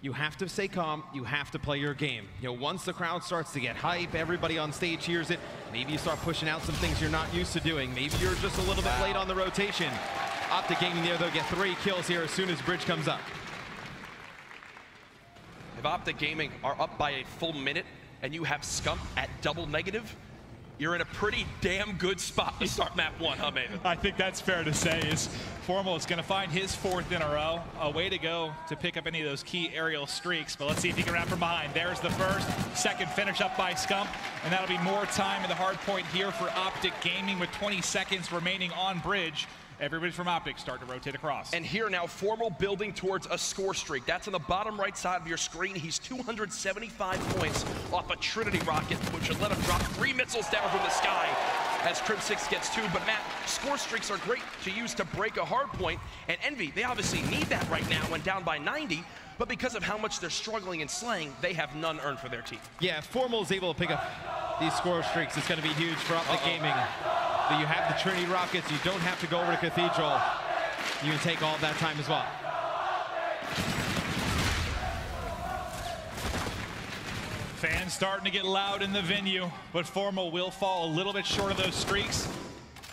[SPEAKER 10] you have to stay calm, you have to play your game. Once the crowd starts to get hype, everybody on stage hears it, maybe you start pushing out some things you're not used to doing. Maybe you're just a little bit late on the rotation. Optic Gaming there, they'll get 3 kills here as soon as bridge comes up.
[SPEAKER 14] If Optic Gaming are up by a full minute and you have Scump at double negative, you're in a pretty damn good spot to start map 1, huh, Maven?
[SPEAKER 9] I think that's fair to say. Is Formal is going to find his 4th in a row. A way to go to pick up any of those key aerial streaks, but let's see if he can wrap from behind. There's the first. Second finish up by Scump, and that'll be more time in the hard point here for Optic Gaming with 20 seconds remaining on bridge. Everybody from Optic start to rotate across.
[SPEAKER 14] And here now, Formal building towards a score streak. That's on the bottom right side of your screen. He's 275 points off a Trinity rocket, which should let him drop 3 missiles down from the sky as Crim6 gets 2. But Matt, score streaks are great to use to break a hard point. And Envy, they obviously need that right now when down by 90. But because of how much they're struggling in slaying, they have none earned for their team.
[SPEAKER 10] Yeah, if Formal is able to pick up these score streaks, it's going to be huge for Optic Gaming. But you have the Trinity rockets, you don't have to go over to Cathedral. You can take all of that time as well.
[SPEAKER 9] Fans starting to get loud in the venue, but Formal will fall a little bit short of those streaks.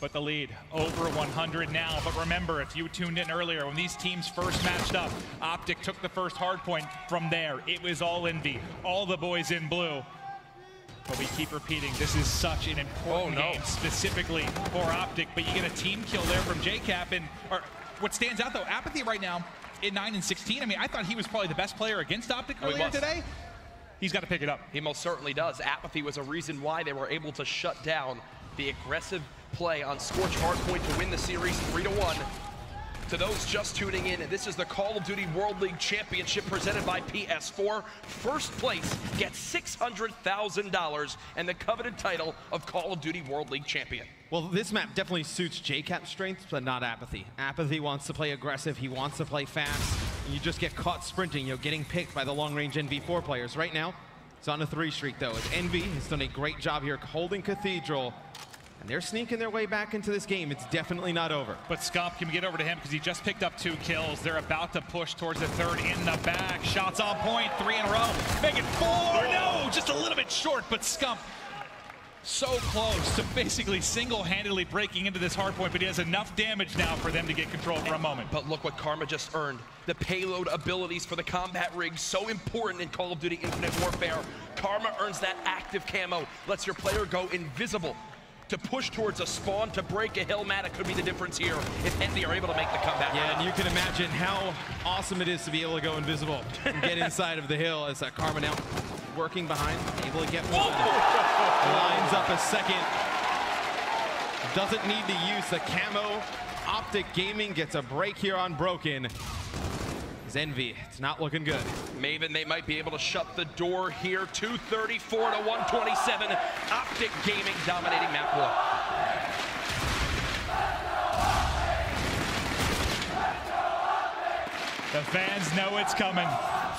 [SPEAKER 9] But the lead over 100 now. But remember, if you tuned in earlier, when these teams first matched up, Optic took the first hard point. From there, it was all Envy, all the boys in blue. But we keep repeating, this is such an important game, specifically for Optic. But you get a team kill there from JCap. And what stands out, though, Apathy right now in 9 and 16. I mean, I thought he was probably the best player against Optic earlier today. He's got to pick it up.
[SPEAKER 14] He most certainly does. Apathy was a reason why they were able to shut down the aggressive play on Scorch Hardpoint to win the series 3-1. To those just tuning in, this is the Call of Duty World League Championship presented by PS4. First place gets $600,000 and the coveted title of Call of Duty World League Champion.
[SPEAKER 10] Well, this map definitely suits JCap's strengths, but not Apathy. Apathy wants to play aggressive, he wants to play fast, and you just get caught sprinting, getting picked by the long-range NV4 players. Right now, it's on a 3 streak though, as Envy has done a great job here holding Cathedral, and they're sneaking their way back into this game. It's definitely not over.
[SPEAKER 9] But Scump can get over to him because he just picked up 2 kills. They're about to push towards the 3rd in the back. Shots on point, 3 in a row. Make it 4, no, just a little bit short, but Scump so close to basically single-handedly breaking into this hard point, but he has enough damage now for them to get control for a moment.
[SPEAKER 14] But look what Karma just earned. The payload abilities for the combat rig, so important in Call of Duty Infinite Warfare. Karma earns that active camo, lets your player go invisible to push towards a spawn, to break a hill. Matt, it could be the difference here if Envy are able to make the comeback.
[SPEAKER 10] Yeah, and you can imagine how awesome it is to be able to go invisible and get inside of the hill as Karma now working behind, able to get one. Lines up a second. Doesn't need to use the camo. Optic Gaming gets a break here on Broken. Envy, it's not looking good.
[SPEAKER 14] Maven, they might be able to shut the door here. 234 to 127. Optic Gaming dominating map 1.
[SPEAKER 9] The fans know it's coming.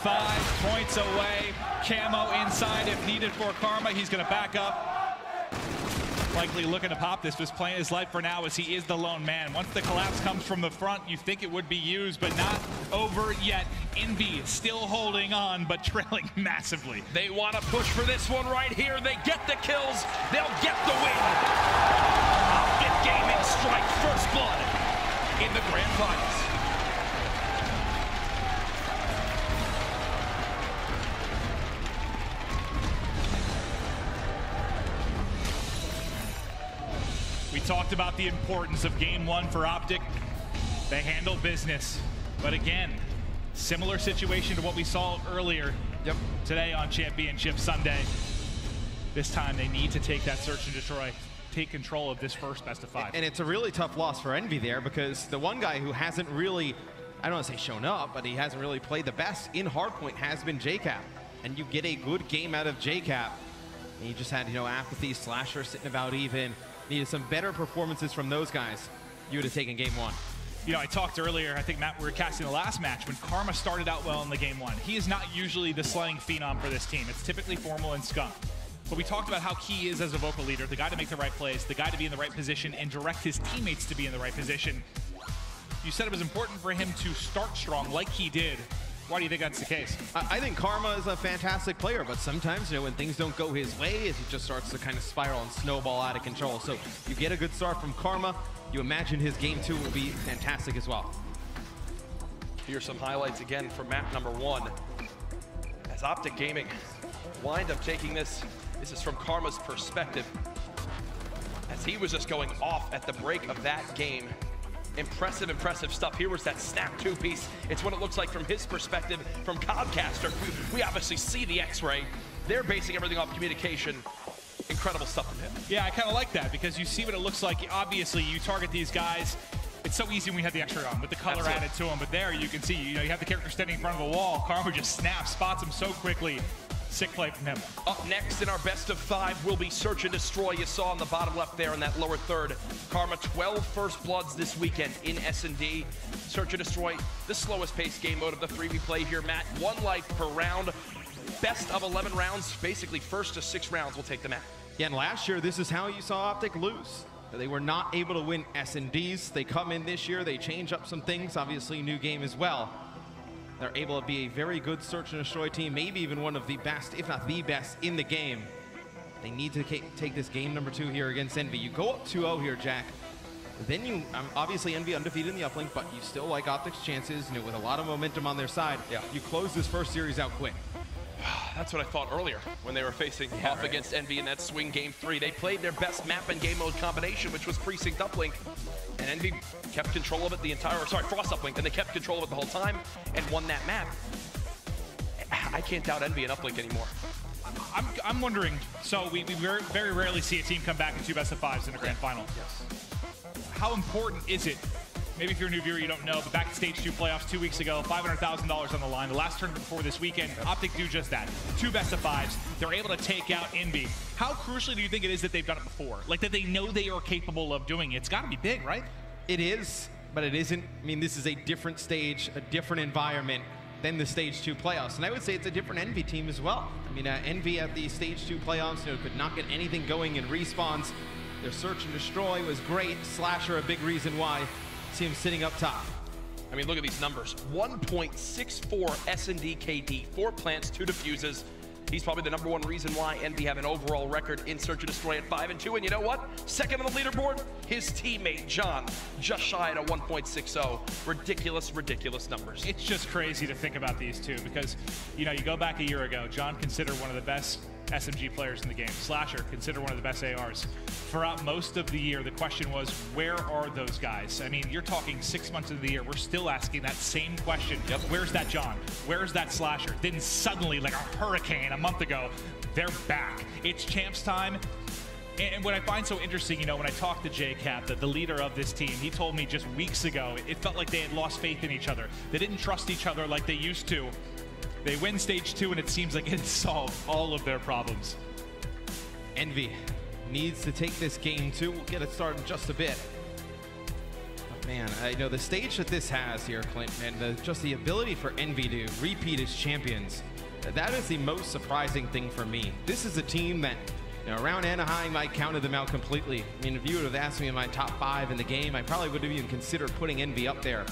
[SPEAKER 9] 5 points away. Camo inside if needed for Karma. He's going to back up. Likely looking to pop this, just playing his life for now as he is the lone man. Once the collapse comes from the front, you think it would be used, but not over yet. Envy still holding on, but trailing massively.
[SPEAKER 14] They want to push for this one right here. They get the kills. They'll get the win. Optic Gaming strike first blood in the grand finals.
[SPEAKER 9] We talked about the importance of game 1 for Optic. They handle business, but again, similar situation to what we saw earlier today on Championship Sunday. This time they need to take that search and destroy, take control of this first best of 5.
[SPEAKER 10] And it's a really tough loss for Envy there because the one guy who hasn't really, I don't want to say shown up, but he hasn't really played the best in Hardpoint has been JCap. And you get a good game out of JCap. And you just had, Apathy, Slasher sitting about even. Needed some better performances from those guys. You would have taken game 1.
[SPEAKER 9] I talked earlier, I think, Matt, we were casting the last match when Karma started out well in the game 1. He is not usually the slaying phenom for this team. It's typically Formal and Skunk. But we talked about how he is as a vocal leader, the guy to make the right plays, the guy to be in the right position and direct his teammates to be in the right position. You said it was important for him to start strong like he did. Why do you think that's the case?
[SPEAKER 10] I think Karma is a fantastic player, but sometimes, when things don't go his way, he just starts to kind of spiral and snowball out of control. So you get a good start from Karma. You imagine his game 2 will be fantastic as well.
[SPEAKER 14] Here's some highlights again from map number 1. As Optic Gaming wind up taking this is from Karma's perspective. As he was just going off at the break of that game. Impressive stuff. Here was that snap 2-piece. It's what it looks like from his perspective, from Codcaster. We obviously see the X-ray. They're basing everything off communication. Incredible stuff from him.
[SPEAKER 9] Yeah, I kind of like that because you see what it looks like. Obviously, you target these guys. It's so easy when we have the X-ray on with the color added to them. But there you can see, you have the character standing in front of a wall. Karma just snaps, spots him so quickly. Sick play from him.
[SPEAKER 14] Up next in our best of 5 will be Search and Destroy. You saw on the bottom left there in that lower third. Karma 12 first bloods this weekend in S&D. Search and Destroy, the slowest paced game mode of the 3 we play here, Matt. 1 life per round. Best of 11 rounds, basically first to 6 rounds will take the map.
[SPEAKER 10] Yeah, and last year, this is how you saw Optic lose. They were not able to win S&Ds. They come in this year, they change up some things, obviously new game as well. They're able to be a very good Search and Destroy team, maybe even one of the best, if not the best, in the game. They need to take this game number 2 here against Envy. You go up 2-0 here, Jack. Then you, obviously Envy undefeated in the uplink, but you still like Optic's chances, with a lot of momentum on their side. Yeah. You close this first series out quick.
[SPEAKER 14] That's what I thought earlier when they were facing off against Envy in that swing game 3. They played their best map and game mode combination, which was Precinct Uplink, and Envy kept control of it the entire, Frost Uplink, and they kept control of it the whole time and won that map. I can't doubt Envy and Uplink anymore.
[SPEAKER 9] I'm wondering, so we very rarely see a team come back in 2 best of 5s in a grand final.
[SPEAKER 14] Yes.
[SPEAKER 9] How important is it maybe if you're a new viewer, you don't know, but back at Stage 2 playoffs 2 weeks ago, $500,000 on the line. The last tournament before this weekend, Optic do just that. 2 best-of-5s. They're able to take out Envy. How crucially do you think it is that they've done it before? Like, that they know they are capable of doing it? It's got to be big, right?
[SPEAKER 10] It is, but it isn't. I mean, this is a different stage, a different environment than the Stage 2 playoffs. And I would say it's a different Envy team as well. I mean, Envy at the Stage 2 playoffs, could not get anything going in respawns. Their search and destroy was great. Slasher, a big reason why. See him sitting up top.
[SPEAKER 14] I mean, look at these numbers. 1.64 S&D KD, 4 plants, 2 diffuses. He's probably the #1 reason why Envy have an overall record in search and destroy at 5-2. And you know what? Second on the leaderboard, his teammate John, just shy at a 1.60. Ridiculous, ridiculous numbers.
[SPEAKER 9] It's just crazy to think about these two because, you go back a year ago, John considered one of the best SMG players in the game. Slasher, considered one of the best ARs. Throughout most of the year, the question was, where are those guys? I mean, you're talking 6 months into the year, we're still asking that same question. Yep. Where's that John? Where's that Slasher? Then suddenly, like a hurricane a month ago, they're back. It's champs time. And what I find so interesting, when I talked to JCap, the leader of this team, he told me just weeks ago, it felt like they had lost faith in each other. They didn't trust each other like they used to. They win Stage 2, and it seems like it solved all of their problems.
[SPEAKER 10] Envy needs to take this game, too. We'll get it started in just a bit. But man, I know the stage that this has here, Clinton, and just the ability for Envy to repeat as champions, that is the most surprising thing for me. This is a team that, around Anaheim, I counted them out completely. I mean, if you would have asked me in my top 5 in the game, I probably would have even considered putting Envy up there.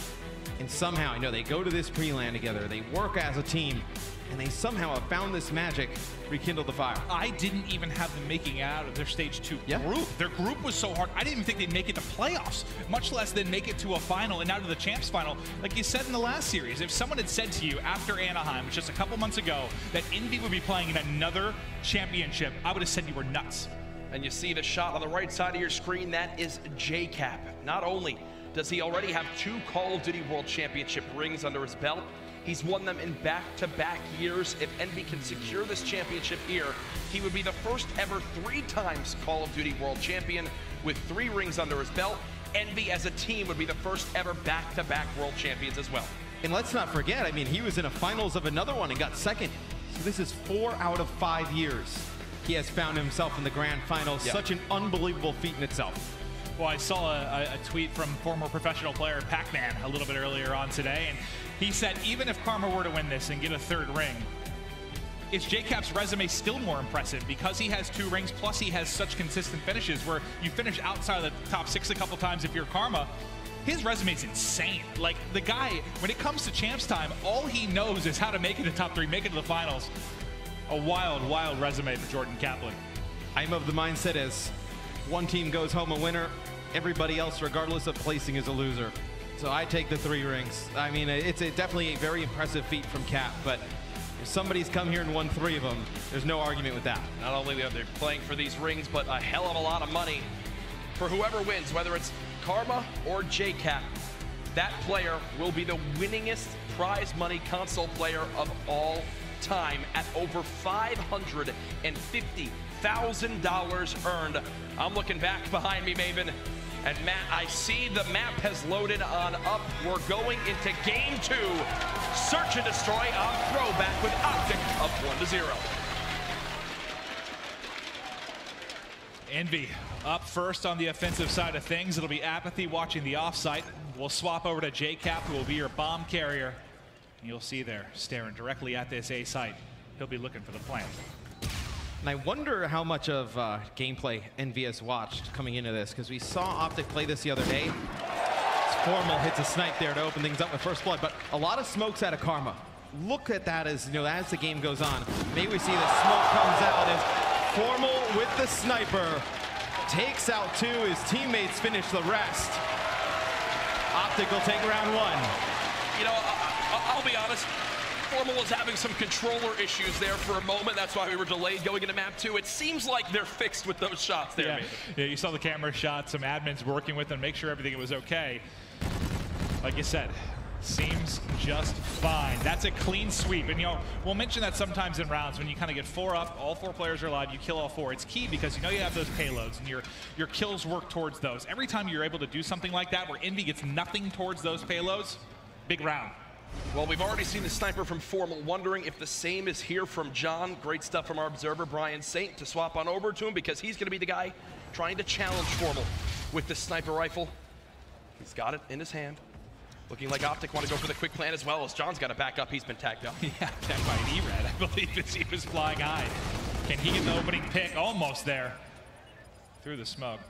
[SPEAKER 10] And somehow, they go to this pre-land together, they work as a team, and they somehow have found this magic, rekindle the fire.
[SPEAKER 9] I didn't even have them making out of their Stage 2 group. Their group was so hard, I didn't even think they'd make it to playoffs, much less then make it to a final and now to the champs final. Like you said in the last series, if someone had said to you after Anaheim, just a couple months ago, that Envy would be playing in another championship, I would have said you were nuts.
[SPEAKER 14] And you see the shot on the right side of your screen, that is JCap. Not only does he already have 2 Call of Duty World Championship rings under his belt, he's won them in back-to-back years. If Envy can secure this championship here, he would be the first ever 3 times Call of Duty World Champion with 3 rings under his belt. Envy as a team would be the first ever back-to-back World Champions as well.
[SPEAKER 10] And let's not forget, I mean, he was in a finals of another one and got second. So this is 4 out of 5 years he has found himself in the grand finals.
[SPEAKER 9] Yeah.
[SPEAKER 10] Such an unbelievable feat in itself.
[SPEAKER 9] Well, I saw a tweet from former professional player Pac-Man a little bit earlier on today, and he said even if Karma were to win this and get a 3rd ring, is JCap's resume still more impressive because he has 2 rings, plus he has such consistent finishes where you finish outside of the top 6 a couple times if you're Karma. His resume is insane. Like, the guy, when it comes to champs time, all he knows is how to make it to top 3, make it to the finals. A wild, wild resume for Jordan Kaplan.
[SPEAKER 10] I'm of the mindset as one team goes home a winner, everybody else, regardless of placing, is a loser. So I take the 3 rings. I mean, it's definitely a very impressive feat from Cap, but if somebody's come here and won 3 of them, there's no argument with that.
[SPEAKER 14] Not only are they playing for these rings, but a hell of a lot of money for whoever wins, whether it's Karma or JCap. That player will be the winningest prize money console player of all time at over $550,000 earned. I'm looking back behind me, Maven, and Matt, I see the map has loaded on up. We're going into game 2. Search and destroy on throwback with Optic up 1-0.
[SPEAKER 9] Envy up first on the offensive side of things. It'll be Apathy watching the offsite. We'll swap over to JCap, who will be your bomb carrier. You'll see there, staring directly at this A site. He'll be looking for the plant.
[SPEAKER 10] And I wonder how much of gameplay EnvyUs watched coming into this, because we saw Optic play this the other day. Formal hits a snipe there to open things up with first blood, but a lot of smokes out of Karma. Look at that as the game goes on. Maybe we see the smoke comes out as Formal with the sniper takes out 2. His teammates finish the rest. Optic will take round 1.
[SPEAKER 14] I'll be honest, Formal was having some controller issues there for a moment. That's why we were delayed going into map 2. It seems like they're fixed with those shots there.
[SPEAKER 9] Yeah, you saw the camera shot, some admins working with them, make sure everything was okay. Like you said, seems just fine. That's a clean sweep. And, you know, we'll mention that sometimes in rounds when you kind of get 4 up, all 4 players are alive, you kill all 4. It's key because you know you have those payloads and your kills work towards those. Every time you're able to do something like that where Envy gets nothing towards those payloads, big round.
[SPEAKER 14] Well, we've already seen the sniper from Formal, wondering if the same is here from John. Great stuff from our observer, Brian Saint, to swap on over to him because he's going to be the guy trying to challenge Formal with the sniper rifle. He's got it in his hand. Looking like Optic want to go for the quick plan as well as John's got to back up. He's been tagged up.
[SPEAKER 9] Yeah, tagged by an E-Red, I believe, as he was flying high. Can he get the opening pick? Almost there. Through the smoke.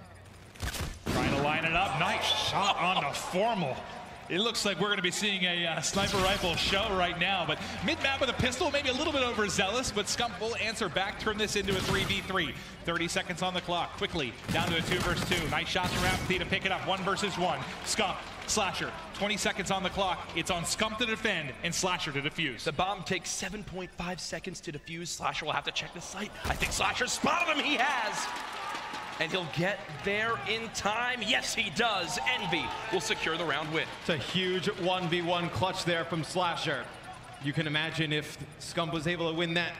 [SPEAKER 9] Trying to line it up. Nice shot on the Formal. It looks like we're going to be seeing a sniper rifle show right now, but mid-map with a pistol, maybe a little bit overzealous, but Scump will answer back, turn this into a 3v3. 30 seconds on the clock, quickly, down to a 2 versus 2. Nice shots from Apathy to pick it up, 1 versus 1. Scump, Slasher, 20 seconds on the clock. It's on Scump to defend and Slasher to defuse.
[SPEAKER 14] The bomb takes 7.5 seconds to defuse. Slasher will have to check the site. I think Slasher spotted him, he has. And he'll get there in time. Yes, he does. Envy will secure the round win.
[SPEAKER 10] It's a huge 1v1 clutch there from Slasher. You can imagine if Scump was able to win that,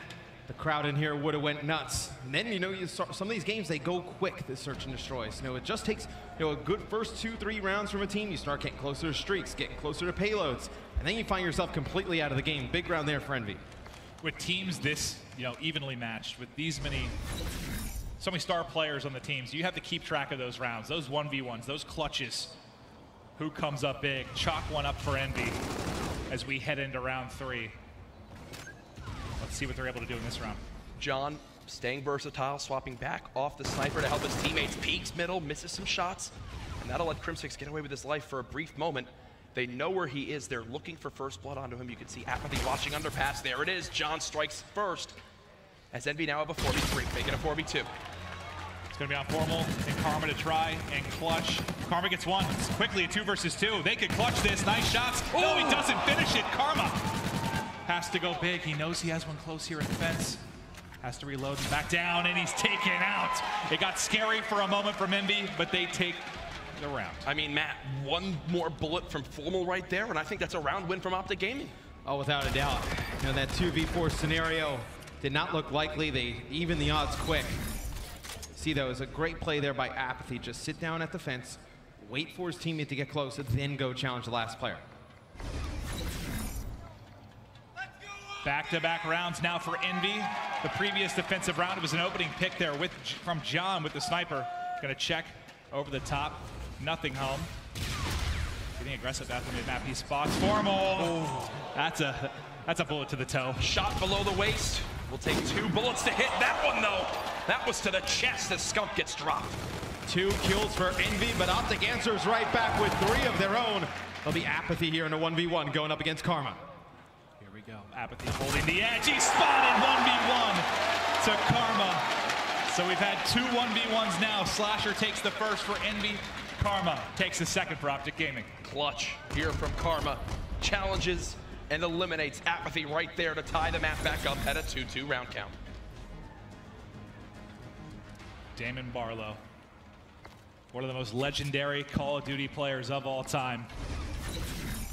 [SPEAKER 10] the crowd in here would have went nuts. And then, you know, some of these games, they go quick, the search and destroys. You know, it just takes, you know, a good first 2-3 rounds from a team. You start getting closer to streaks, getting closer to payloads, and then you find yourself completely out of the game. Big round there for Envy.
[SPEAKER 9] With teams this, you know, evenly matched, with these many, so many star players on the teams, you have to keep track of those rounds, those 1v1s, those clutches. Who comes up big? Chalk one up for Envy as we head into round 3. Let's see what they're able to do in this round.
[SPEAKER 14] John staying versatile, swapping back off the sniper to help his teammates. Peeks middle, misses some shots, and that'll let Crimsix get away with his life for a brief moment. They know where he is. They're looking for first blood onto him. You can see Apathy watching underpass. There it is. John strikes first as Envy now have a 4v3, making a 4v2.
[SPEAKER 9] It's going to be on Formal and Karma to try and clutch. Karma gets 1. It's quickly a 2 versus 2. They could clutch this. Nice shots. Ooh. No, he doesn't finish it. Karma has to go big. He knows he has one close here at the fence. Has to reload and back down, and he's taken out. It got scary for a moment from Envy, but they take the round.
[SPEAKER 14] I mean, Matt, one more bullet from Formal right there, and I think that's a round win from Optic Gaming.
[SPEAKER 10] Oh, without a doubt. You know, that 2v4 scenario did not look likely. They even the odds quick. See, though, it was a great play there by Apathy. Just sit down at the fence, wait for his teammate to get close, and then go challenge the last player.
[SPEAKER 9] Back-to-back rounds now for Envy. The previous defensive round, it was an opening pick there from John with the sniper. Gonna check over the top. Nothing home. Getting aggressive at the mid-map. He spots Formal. Oh. That's a bullet to the toe.
[SPEAKER 14] Shot below the waist. Will take 2 bullets to hit that one, though. That was to the chest as Scump gets dropped.
[SPEAKER 10] 2 kills for Envy, but Optic answers right back with 3 of their own. There'll be Apathy here in a 1v1 going up against Karma.
[SPEAKER 9] Here we go. Apathy holding the edge. He's spotted 1v1 to Karma. So we've had 2 1v1s now. Slasher takes the first for Envy. Karma takes the second for Optic Gaming.
[SPEAKER 14] Clutch here from Karma. Challenges and eliminates Apathy right there to tie the map back up at a 2-2 round count.
[SPEAKER 9] Damon Barlow, one of the most legendary Call of Duty players of all time.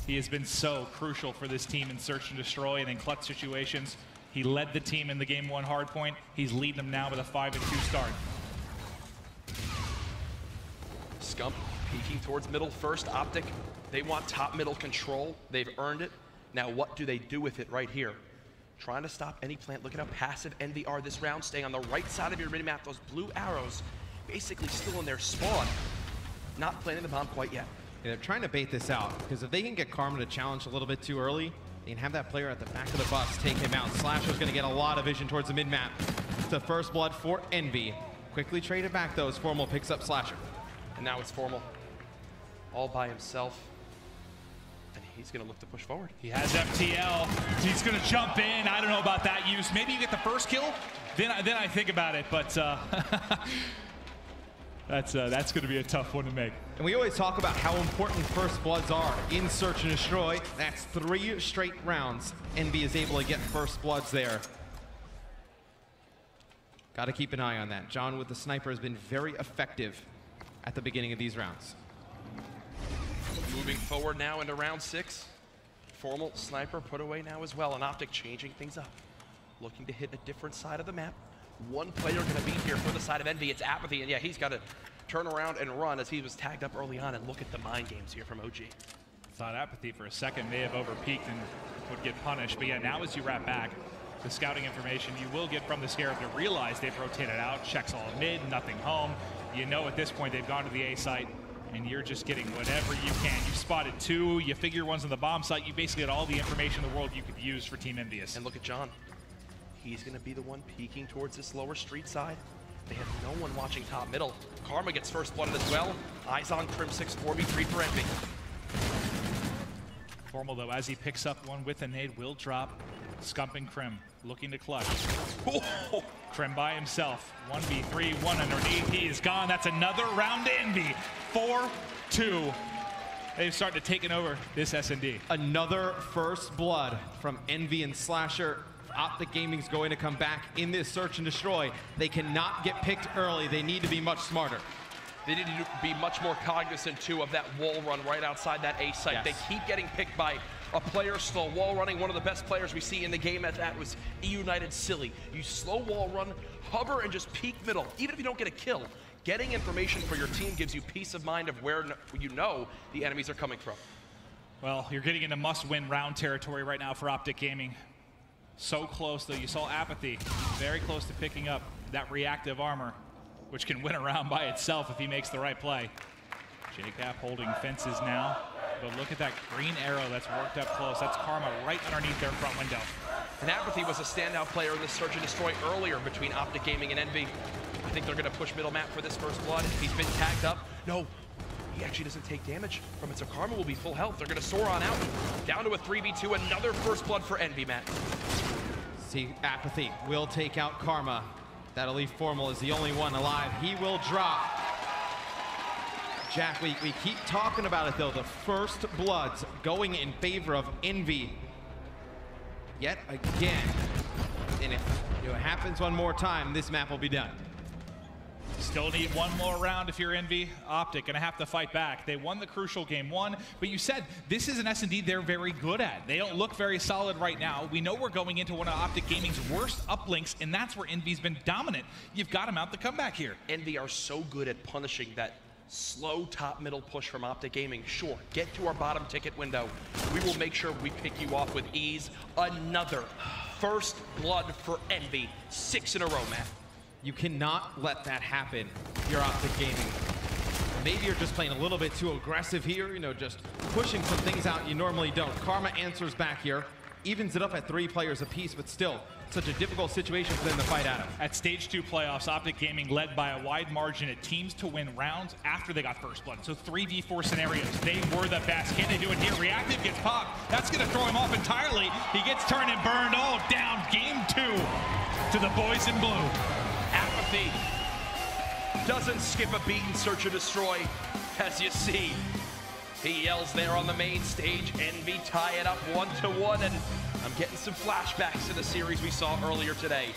[SPEAKER 9] He has been so crucial for this team in search and destroy and in clutch situations. He led the team in the game 1 hardpoint. He's leading them now with a 5-2 start.
[SPEAKER 14] Scump peeking towards middle first. Optic, they want top middle control. They've earned it. Now what do they do with it right here? Trying to stop any plant. Look at how passive Envy are this round, staying on the right side of your mini-map. Those blue arrows basically still in their spawn. Not planting the bomb quite yet.
[SPEAKER 10] Yeah, they're trying to bait this out, because if they can get Karma to challenge a little bit too early, they can have that player at the back of the bus take him out. Slasher's going to get a lot of vision towards the mid-map. It's the first blood for Envy. Quickly traded back, though, as Formal picks up Slasher.
[SPEAKER 14] And now it's Formal all by himself. And he's going to look to push forward.
[SPEAKER 9] He has FTL. He's going to jump in. I don't know about that use. Maybe you get the first kill, then I think about it. But that's going to be a tough one to make.
[SPEAKER 10] And we always talk about how important first bloods are in search and destroy. That's 3 straight rounds. Envy is able to get first bloods there. Got to keep an eye on that. John with the sniper has been very effective at the beginning of these rounds.
[SPEAKER 14] Moving forward now into round 6. Formal sniper put away now as well, and Optic changing things up. Looking to hit a different side of the map. One player gonna be here for the side of Envy, it's Apathy, and yeah, he's gotta turn around and run as he was tagged up early on, and look at the mind games here from OG.
[SPEAKER 9] Thought Apathy for a second may have overpeaked and would get punished, but yeah, now as you wrap back, the scouting information you will get from the Scarab to realize they've rotated out, checks all mid, nothing home. You know at this point they've gone to the A site, and you're just getting whatever you can. You've spotted 2, you figure one's on the bomb site, you basically had all the information in the world you could use for Team EnvyUs.
[SPEAKER 14] And look at John. He's gonna be the one peeking towards this lower street side. They have no one watching top middle. Karma gets first blooded as well. Eyes on Crim 6, 4v3 for Envy.
[SPEAKER 9] Formal though, as he picks up one with a nade, will drop. Scumping Crim, looking to clutch.
[SPEAKER 14] Oh.
[SPEAKER 9] Crim by himself, 1v3, one underneath, he is gone. That's another round to Envy, 4-2. They've started taking over this S&D.
[SPEAKER 10] Another first blood from Envy and Slasher. Optic Gaming's going to come back in this search and destroy. They cannot get picked early. They need to be much smarter.
[SPEAKER 14] They need to be much more cognizant, too, of that wall run right outside that A site. Yes. They keep getting picked by a player slow wall running. One of the best players we see in the game at that was E-United Silly. You slow wall run, hover, and just peek middle. Even if you don't get a kill, getting information for your team gives you peace of mind of where you know the enemies are coming from.
[SPEAKER 9] Well, you're getting into must-win round territory right now for Optic Gaming. So close, though. You saw Apathy very close to picking up that reactive armor, which can win a round by itself if he makes the right play. JCap holding fences now, but look at that green arrow that's worked up close. That's Karma right underneath their front window.
[SPEAKER 14] And Apathy was a standout player in this search and destroy earlier between Optic Gaming and Envy. I think they're going to push middle map for this first blood. He's been tagged up. No, he actually doesn't take damage from it, so Karma will be full health. They're going to soar on out. Down to a 3v2, another first blood for Envy, Matt.
[SPEAKER 10] See, Apathy will take out Karma. That'll leave Formal as the only one alive. He will drop. Jack, we keep talking about it though. The first bloods going in favor of Envy. Yet again. And if it happens one more time, this map will be done.
[SPEAKER 9] Still need one more round if you're Envy. Optic gonna have to fight back. They won the crucial game 1, but you said this is an S&D they're very good at. They don't look very solid right now. We know we're going into one of Optic Gaming's worst uplinks, and that's where Envy's been dominant. You've got to mount the comeback here.
[SPEAKER 14] Envy are so good at punishing that slow top middle push from Optic Gaming. Sure, get to our bottom ticket window. We will make sure we pick you off with ease. Another first blood for Envy. 6 in a row, Matt.
[SPEAKER 10] You cannot let that happen. You're Optic Gaming. Maybe you're just playing a little bit too aggressive here, you know, just pushing some things out you normally don't. Karma answers back here, evens it up at 3 players apiece, but still, such a difficult situation for them to fight out of.
[SPEAKER 9] At Stage 2 playoffs, Optic Gaming led by a wide margin at teams to win rounds after they got first blood. So 3v4 scenarios, they were the best. Can they do it here? Reactive gets popped. That's gonna throw him off entirely. He gets turned and burned. Oh, down game 2 to the boys in blue.
[SPEAKER 14] Apathy doesn't skip a beat in search and destroy, as you see. He yells there on the main stage. Envy tie it up 1-1, and I'm getting some flashbacks to the series we saw earlier today.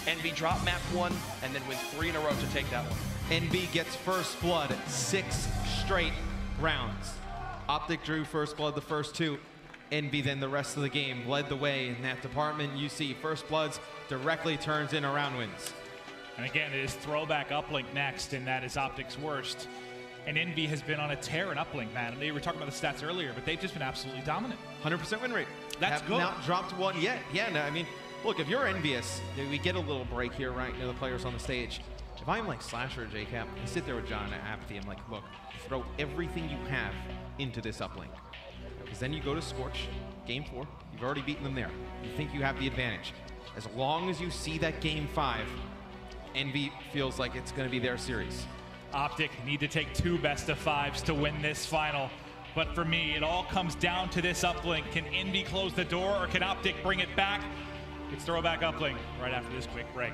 [SPEAKER 14] Envy drop map 1 and then win 3 in a row to take that one.
[SPEAKER 10] Envy gets first blood 6 straight rounds. Optic drew first blood the first 2. Envy then the rest of the game led the way in that department. You see first bloods directly turns in around wins.
[SPEAKER 9] And again, it is throwback uplink next, and that is Optic's worst. And Envy has been on a tear in uplink, man. We were talking about the stats earlier, but they've just been absolutely dominant.
[SPEAKER 10] 100% win rate.
[SPEAKER 9] That's
[SPEAKER 10] have
[SPEAKER 9] good.
[SPEAKER 10] Not dropped one yet. Yeah, no, I mean, look, if you're envious, we get a little break here, right? You know, the players on the stage. If I'm like Slasher or JCap, I sit there with John and Apathy. I'm like, look, throw everything you have into this uplink. Because then you go to Scorch, game 4. You've already beaten them there. You think you have the advantage. As long as you see that game 5, Envy feels like it's going to be their series.
[SPEAKER 9] Optic need to take 2 best-of-5s to win this final. But for me, it all comes down to this uplink. Can Envy close the door, or can Optic bring it back? It's throwback uplink right after this quick break.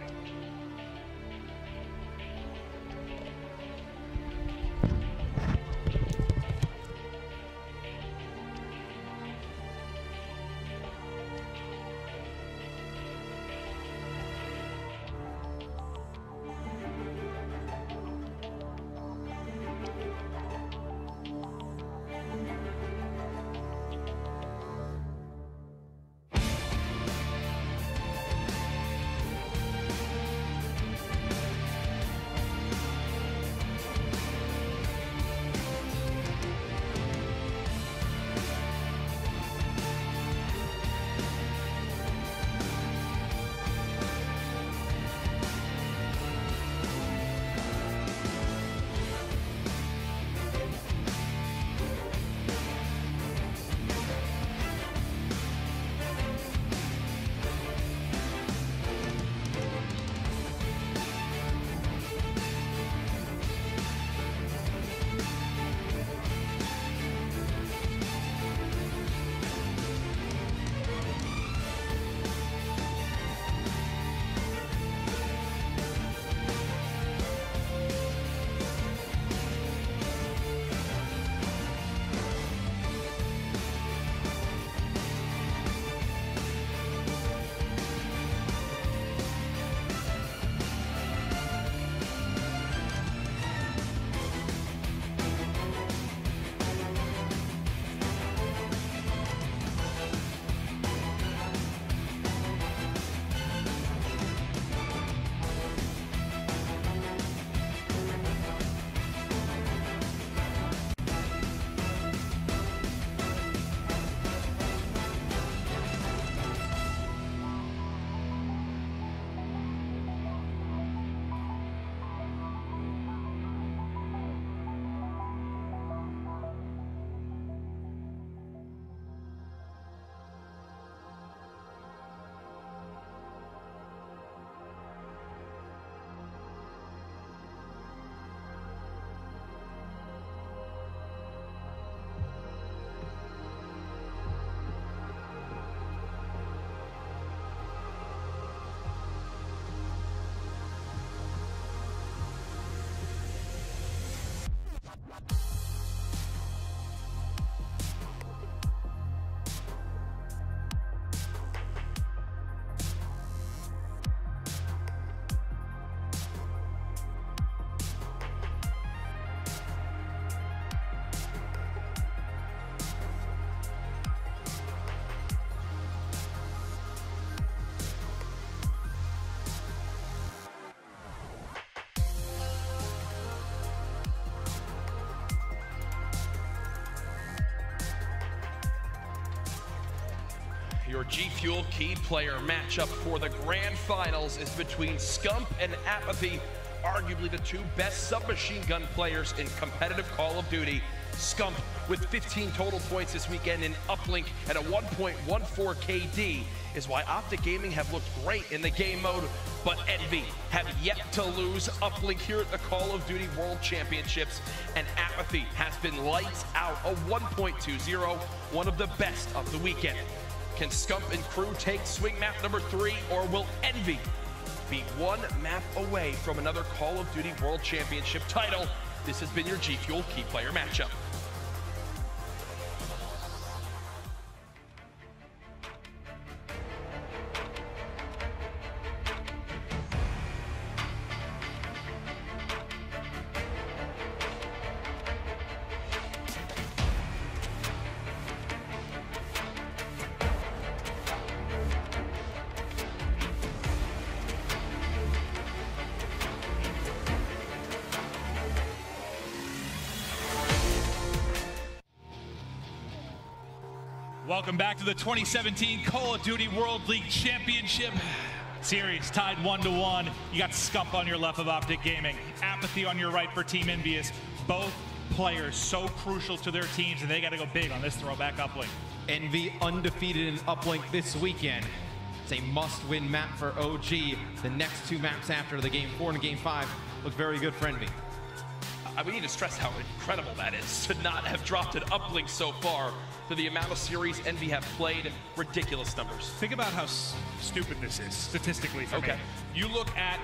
[SPEAKER 14] your G Fuel key player matchup for the grand finals is between Scump and Apathy, arguably the two best submachine gun players in competitive Call of Duty. Scump with 15 total points this weekend in Uplink at a 1.14 KD is why Optic Gaming have looked great in the game mode, but Envy have yet to lose Uplink here at the Call of Duty World Championships, and Apathy has been lights out, a 1.20, one of the best of the weekend. Can Scump and crew take swing map number 3, or will Envy be one map away from another Call of Duty World Championship title? This has been your G Fuel key player matchup.
[SPEAKER 9] Welcome back to the 2017 Call of Duty World League Championship series, tied 1-1. You got Scump on your left of Optic Gaming, Apathy on your right for Team EnvyUs. Both players so crucial to their teams, and they got to go big on this throwback uplink.
[SPEAKER 10] Envy undefeated in uplink this weekend. It's a must-win map for OG. The next two maps after the Game 4 and Game 5 look very good for Envy.
[SPEAKER 14] We need to stress how incredible that is to not have dropped an uplink so far. To the amount of series Envy have played, ridiculous numbers.
[SPEAKER 9] Think about how stupid this is statistically for me. You look at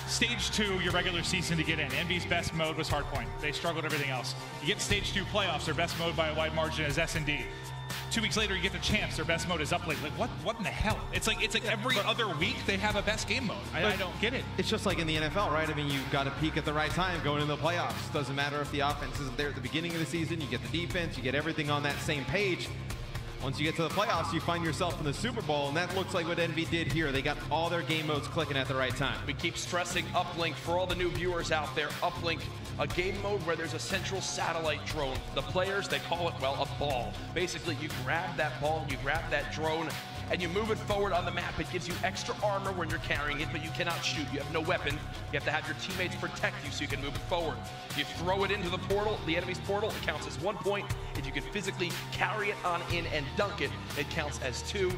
[SPEAKER 9] Stage 2, your regular season to get in. Envy's best mode was Hardpoint. They struggled everything else. You get Stage 2 playoffs, their best mode by a wide margin is S&D. 2 weeks later, you get the champs. Their best mode is uplink. Like, what in the hell? It's like every other week they have a best game mode. I don't get it.
[SPEAKER 10] It's just like in the NFL, right? I mean, you've got to peak at the right time going into the playoffs. Doesn't matter if the offense isn't there at the beginning of the season. You get the defense. You get everything on that same page. Once you get to the playoffs, you find yourself in the Super Bowl, and that looks like what Envy did here. They got all their game modes clicking at the right time.
[SPEAKER 14] We keep stressing uplink for all the new viewers out there. Uplink, a game mode where there's a central satellite drone. The players, they call it, well, a ball. Basically, you grab that ball, you grab that drone, and you move it forward on the map. It gives you extra armor when you're carrying it, but you cannot shoot. You have no weapon. You have to have your teammates protect you so you can move it forward. You throw it into the portal, the enemy's portal, it counts as 1 point. If you can physically carry it on in and dunk it, it counts as 2.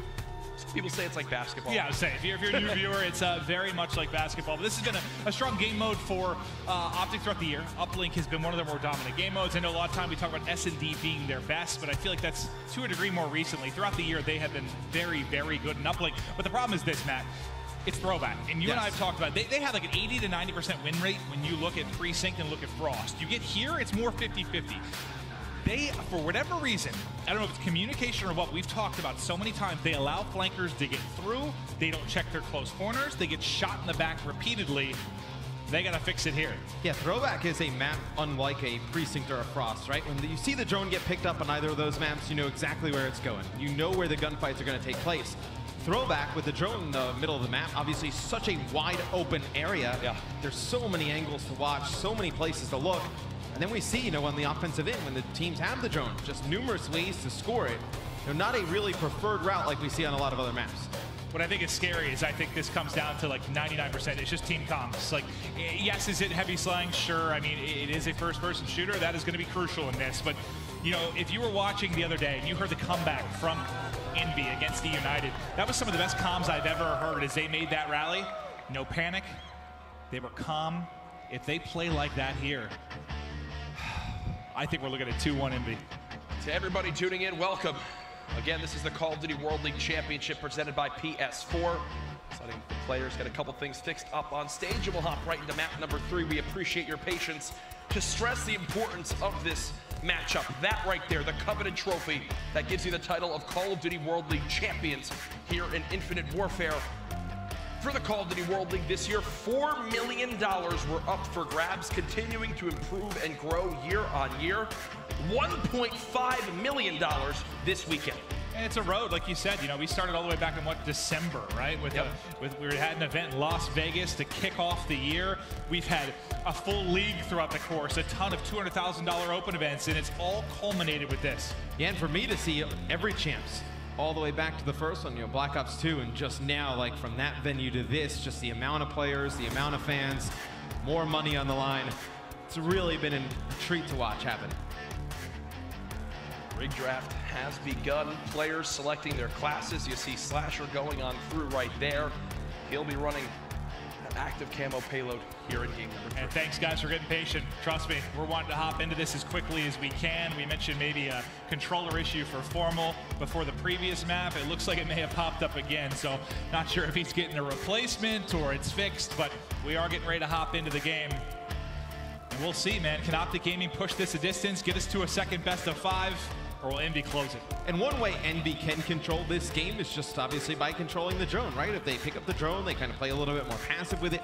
[SPEAKER 14] Some people say it's like basketball.
[SPEAKER 9] Yeah, I would say, if you're a new viewer, it's very much like basketball. But this has been a strong game mode for Optic throughout the year. Uplink has been one of their more dominant game modes. I know a lot of time we talk about S&D being their best, but I feel like that's to a degree more recently. Throughout the year, they have been very, very good in Uplink. But the problem is this, Matt. It's throwback. And you and I have talked about it. They have like an 80 to 90% win rate when you look at Precinct and look at Frost. You get here, it's more 50-50. They, for whatever reason, I don't know if it's communication or what, we've talked about so many times, they allow flankers to get through, they don't check their close corners, they get shot in the back repeatedly. They gotta fix it here.
[SPEAKER 10] Yeah, Throwback is a map unlike a Precinct or a Frost, right? When you see the drone get picked up on either of those maps, you know exactly where it's going. You know where the gunfights are gonna take place. Throwback with the drone in the middle of the map, obviously such a wide open area. Yeah. There's so many angles to watch, so many places to look. And then we see, you know, on the offensive end, when the teams have the drone, just numerous ways to score it. You know, not a really preferred route like we see on a lot of other maps.
[SPEAKER 9] What I think is scary is I think this comes down to like 99%. It's just team comms. Like, yes, is it heavy slang? Sure. I mean, it is a first-person shooter. That is going to be crucial in this. But, you know, if you were watching the other day and you heard the comeback from Envy against the United, that was some of the best comms I've ever heard as they made that rally. No panic. They were calm. If they play like that here, I think we're looking at 2-1 Envy.
[SPEAKER 14] To everybody tuning in, welcome. Again, this is the Call of Duty World League Championship presented by PS4. Letting the players get a couple things fixed up on stage, and we'll hop right into map number 3. We appreciate your patience. To stress the importance of this matchup, that right there, the coveted trophy that gives you the title of Call of Duty World League Champions here in Infinite Warfare. For the Call of Duty World League this year, $4 million were up for grabs, continuing to improve and grow year on year. $1.5 million this weekend.
[SPEAKER 9] And it's a road, like you said. You know, we started all the way back in December, right? We had an event in Las Vegas to kick off the year. We've had a full league throughout the course, a ton of $200,000 open events, and it's all culminated with this.
[SPEAKER 10] Yeah, and for me to see every champs all the way back to the first one, you know, Black Ops 2, and just now, like from that venue to this, just the amount of players, the amount of fans, more money on the line. It's really been a treat to watch happen.
[SPEAKER 14] Rig draft has begun. Players selecting their classes. You see Slasher going on through right there. He'll be running an active camo payload here in game number 3.
[SPEAKER 9] And thanks, guys, for getting patient. Trust me, we're wanting to hop into this as quickly as we can. We mentioned maybe a controller issue for Formal before the previous map. It looks like it may have popped up again, so not sure if he's getting a replacement or it's fixed, but we are getting ready to hop into the game. And we'll see, man. Can Optic Gaming push this a distance, get us to a second best of 5? Or will Envy close it?
[SPEAKER 10] And one way Envy can control this game is just obviously by controlling the drone, right? If they pick up the drone, they kind of play a little bit more passive with it.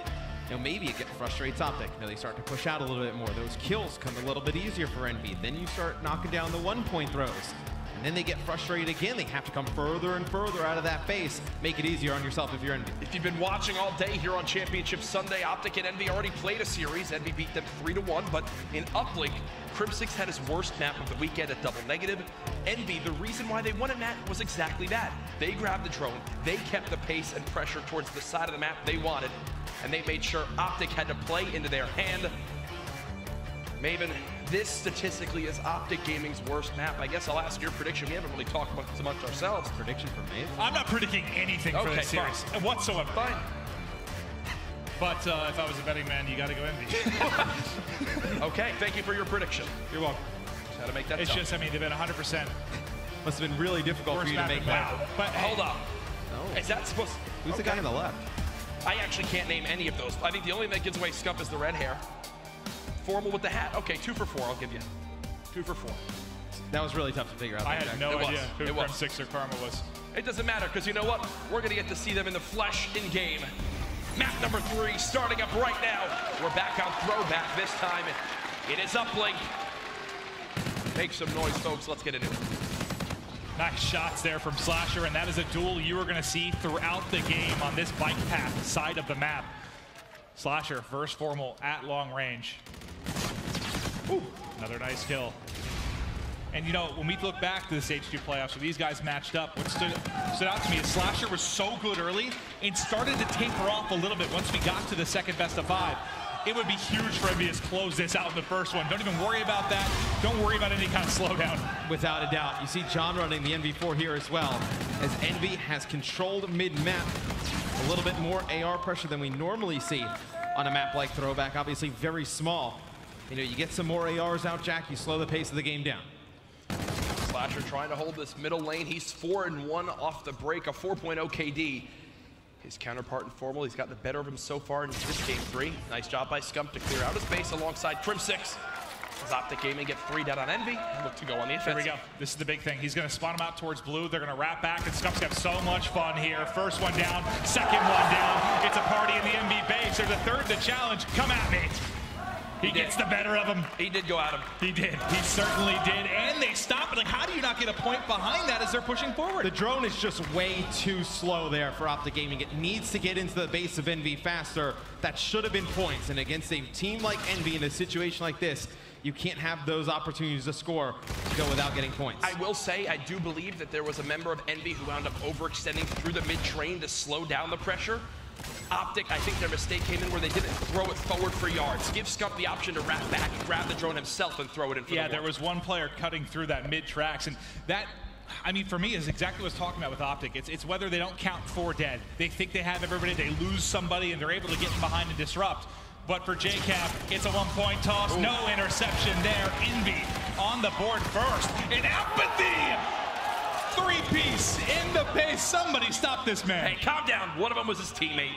[SPEAKER 10] You know, maybe it frustrates Optic. You know, they start to push out a little bit more. Those kills come a little bit easier for Envy. Then you start knocking down the 1-point throws. And then they get frustrated again. They have to come further and further out of that base. Make it easier on yourself if you're Envy.
[SPEAKER 14] If you've been watching all day here on Championship Sunday, Optic and Envy already played a series. Envy beat them 3-1, but in Uplink, Crimsix had his worst map of the weekend at Double Negative. Envy, the reason why they won in that was exactly that. They grabbed the drone, they kept the pace and pressure towards the side of the map they wanted, and they made sure Optic had to play into their hand. Maven, this statistically is Optic Gaming's worst map. I guess I'll ask your prediction. We haven't really talked about so much ourselves.
[SPEAKER 10] Prediction for Maven?
[SPEAKER 9] I'm not predicting anything for this series whatsoever.
[SPEAKER 14] Fine.
[SPEAKER 9] But if I was a betting man, you got to go Envy.
[SPEAKER 14] Okay, thank you for your prediction.
[SPEAKER 9] You're welcome.
[SPEAKER 14] Just had to make that
[SPEAKER 9] It's
[SPEAKER 14] tough.
[SPEAKER 9] just, I mean, they've been 100%.
[SPEAKER 10] Must have been really difficult for you to make that.
[SPEAKER 14] But hold on.
[SPEAKER 10] Oh.
[SPEAKER 14] Is that supposed?
[SPEAKER 10] Who's the guy on the left?
[SPEAKER 14] I actually can't name any of those. I think the only thing that gives away Scump is the red hair. Formal with the hat. Okay, 2 for 4. I'll give you 2 for 4.
[SPEAKER 10] That was really tough to figure out.
[SPEAKER 9] I had no idea who
[SPEAKER 14] It was.
[SPEAKER 9] Crimsix or Karma was.
[SPEAKER 14] It doesn't matter, because you know what? We're going to get to see them in the flesh in game. Map number 3 starting up right now. We're back on Throwback this time. It is Uplink. Make some noise, folks. Let's get into it.
[SPEAKER 9] Nice shots there from Slasher, and that is a duel you are going to see throughout the game on this bike path side of the map. Slasher versus Formal at long range. Ooh, another nice kill. And you know, when we look back to this H2 playoffs, where these guys matched up, what stood out to me is Slasher was so good early and started to taper off a little bit once we got to the second best of 5. It would be huge for EnvyUs to close this out in the first one. Don't even worry about that. Don't worry about any kind of slowdown.
[SPEAKER 10] Without a doubt. You see John running the NV4 here as well, as Envy has controlled mid-map. A little bit more AR pressure than we normally see on a map like Throwback. Obviously very small. You know, you get some more ARs out, Jack, you slow the pace of the game down.
[SPEAKER 14] Slasher trying to hold this middle lane. He's 4-1 off the break, a 4.0 KD. His counterpart in Formal, he's got the better of him so far in this game 3. Nice job by Scump to clear out his base alongside Crimsix. As Optic Gaming get 3 down on Envy and look to go on the offensive.
[SPEAKER 9] Here we go. This is the big thing. He's going to spawn him out towards blue. They're going to wrap back, and Scump's got so much fun here. First one down, second one down. It's a party in the NV base. There's a third to challenge. Come at me. He gets the better of him.
[SPEAKER 14] He did go at him.
[SPEAKER 9] He did. He certainly did. And they stop it. Like, how do you not get a point behind that as they're pushing forward?
[SPEAKER 10] The drone is just way too slow there for Optic Gaming. It needs to get into the base of Envy faster. That should have been points. And against a team like Envy in a situation like this, you can't have those opportunities to score go without getting points.
[SPEAKER 14] I will say, I do believe that there was a member of Envy who wound up overextending through the mid-train to slow down the pressure. Optic, I think their mistake came in where they didn't throw it forward for yards. Give Scump the option to wrap back, grab the drone himself, and throw it in for the
[SPEAKER 9] Yeah, there was one player cutting through that mid-tracks, and that, I mean, for me, is exactly what I was talking about with Optic. It's whether they don't count 4 dead. They think they have everybody, they lose somebody, and they're able to get in behind and disrupt. But for JCap, it's a 1-point toss, no interception there. Envy on the board first, and Apathy! 3-piece in the base. Somebody stop this man.
[SPEAKER 14] Hey, calm down. One of them was his teammate.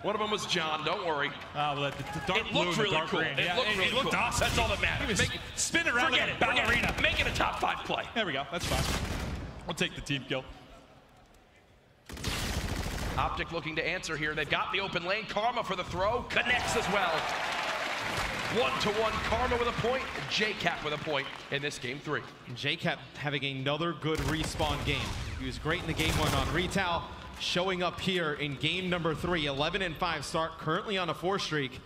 [SPEAKER 14] One of them was John. Don't worry.
[SPEAKER 9] The dark
[SPEAKER 14] it looked really cool.
[SPEAKER 9] Green.
[SPEAKER 14] It looked awesome. That's all that matters.
[SPEAKER 9] Spin around like a ballerina.
[SPEAKER 14] Make it a top 5 play.
[SPEAKER 9] There we go. That's fine. We'll take the team kill.
[SPEAKER 14] Optic looking to answer here. They've got the open lane. Karma for the throw. Connects as well. 1-to-1, Karma with a point, JCap with a point in this game 3.
[SPEAKER 10] JCap having another good respawn game. He was great in the game 1 on Retail, showing up here in game number 3, 11-5 start, currently on a 4 streak.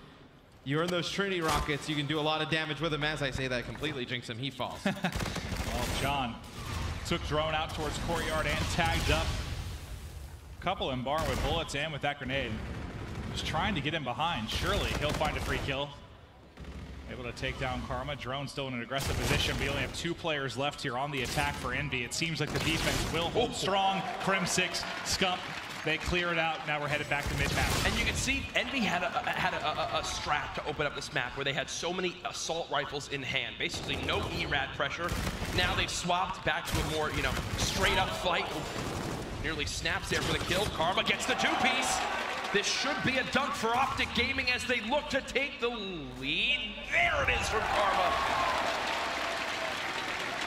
[SPEAKER 10] You're in those Trinity rockets, you can do a lot of damage with him. As I say that, completely jinx him, he falls.
[SPEAKER 9] Well, John, took drone out towards courtyard and tagged up. A couple in bar with bullets and with that grenade. Just trying to get him behind. Surely he'll find a free kill. Able to take down Karma. Drone still in an aggressive position. We only have 2 players left here on the attack for Envy. It seems like the defense will hold strong. Crim 6, Scump, they clear it out. Now we're headed back to mid-map.
[SPEAKER 14] And you can see Envy had a strat to open up this map where they had so many assault rifles in hand. Basically no ERAD pressure. Now they've swapped back to a more, straight up fight. Nearly snaps there for the kill. Karma gets the 2-piece. This should be a dunk for Optic Gaming as they look to take the lead. There it is from Karma.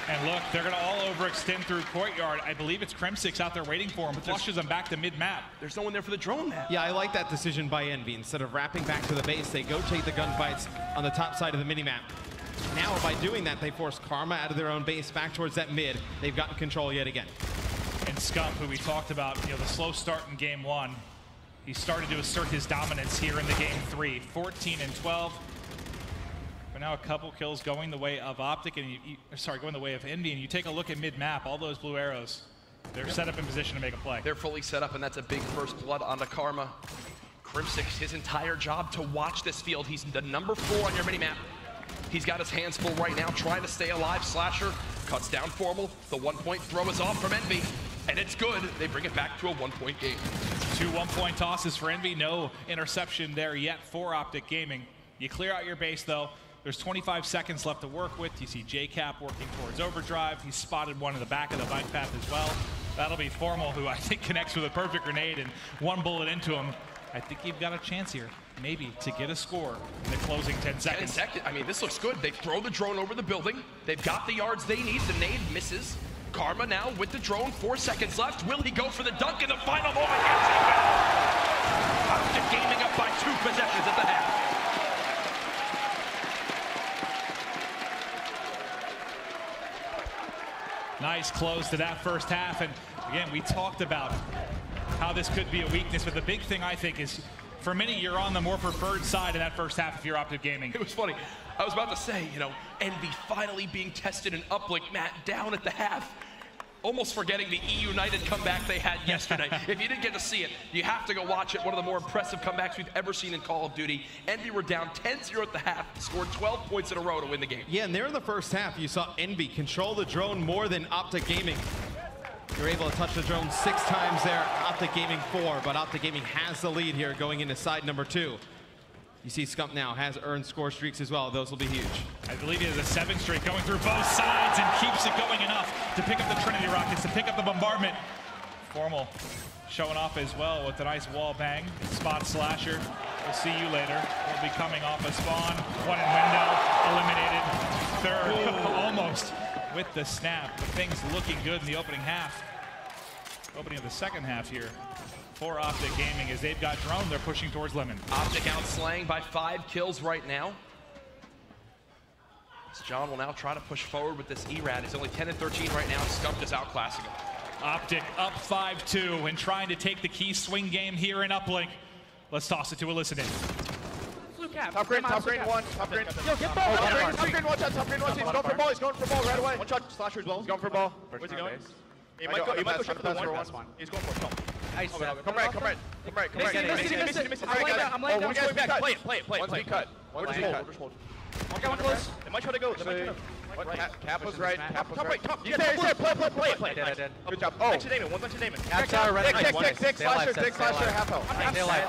[SPEAKER 9] And look, they're going to all overextend through courtyard. I believe it's Crim 6 out there waiting for him. Flushes them back to mid-map.
[SPEAKER 14] There's no one there for the drone map.
[SPEAKER 10] Yeah, I like that decision by Envy. Instead of wrapping back to the base, they go take the gunfights on the top side of the mini-map. Now, by doing that, they force Karma out of their own base back towards that mid. They've gotten control yet again.
[SPEAKER 9] And Scump, who we talked about, the slow start in game 1. He started to assert his dominance here in the game 3, 14 and 12. But now a couple kills going the way of Optic, and going the way of Envy. And you take a look at mid-map, all those blue arrows, they're set up in position to make a play.
[SPEAKER 14] They're fully set up, and that's a big first blood onto Karma. Crim 6, his entire job to watch this field. He's the number 4 on your minimap. He's got his hands full right now, trying to stay alive. Slasher cuts down Formal. The 1-point throw is off from Envy. And it's good. They bring it back to a 1-point game.
[SPEAKER 9] 2 1-point tosses for Envy. No interception there yet for Optic Gaming. You clear out your base, though. There's 25 seconds left to work with. You see JCap working towards overdrive. He's spotted one in the back of the bike path as well. That'll be Formal, who I think connects with a perfect grenade and 1 bullet into him. I think you've got a chance here, maybe, to get a score in the closing 10 seconds.
[SPEAKER 14] 10 seconds. I mean, this looks good. They throw the drone over the building. They've got the yards they need. The nade misses. Karma now with the drone, 4 seconds left. Will he go for the dunk in the final moment? Yes, he will. Optic Gaming up by 2 possessions at the half.
[SPEAKER 9] Nice close to that first half. And again, we talked about how this could be a weakness, but the big thing I think is, for many, you're on the more preferred side in that first half if you're Optic Gaming.
[SPEAKER 14] It was funny. I was about to say, Envy finally being tested in uplink, Matt, down at the half. Almost forgetting the E United comeback they had yesterday. If you didn't get to see it, you have to go watch it. One of the more impressive comebacks we've ever seen in Call of Duty. Envy were down 10-0 at the half, scored 12 points in a row to win the game.
[SPEAKER 10] Yeah, and there in the first half, you saw Envy control the drone more than Optic Gaming. You're able to touch the drone 6 times there, Optic Gaming 4, but Optic Gaming has the lead here going into side number 2. You see Scump now has earned score streaks as well. Those will be huge.
[SPEAKER 9] I believe he has a 7th streak going through both sides and keeps it going enough to pick up the Trinity Rockets, to pick up the bombardment. Formal showing off as well with a nice wall bang. Spot Slasher. We'll see you later. We'll be coming off a spawn. 1 in window, eliminated. 3rd, almost with the snap. But things looking good in the opening half. Opening of the second half here for Optic Gaming. As they've got drone, they're pushing towards Lemon.
[SPEAKER 14] Optic out slaying by 5 kills right now. As John will now try to push forward with this ERAD. He's only 10 and 13 right now. Scump is outclassing him.
[SPEAKER 9] Optic up 5-2 and trying to take the key swing game here in uplink. Let's toss it to Elicit in.
[SPEAKER 29] Top green 1. Top green. Yo, get ball. Top green 1 shot. Top green 1 shot. He's going for ball. He's going for ball right away. 1 shot. Slasher as well. He's going for ball. Where's he going? He might go shot for the 1. He's going for it. Nice. Come right. Miss it. I'm laying down. Going back. Play it. One's being cut. We're just hold. One close. They might try to go. Cap was right. Top. He's there. Play it. Good job. Oh. Next to Damon. One's next to Damon. Dick. Slasher. Half health.
[SPEAKER 15] Stay alive.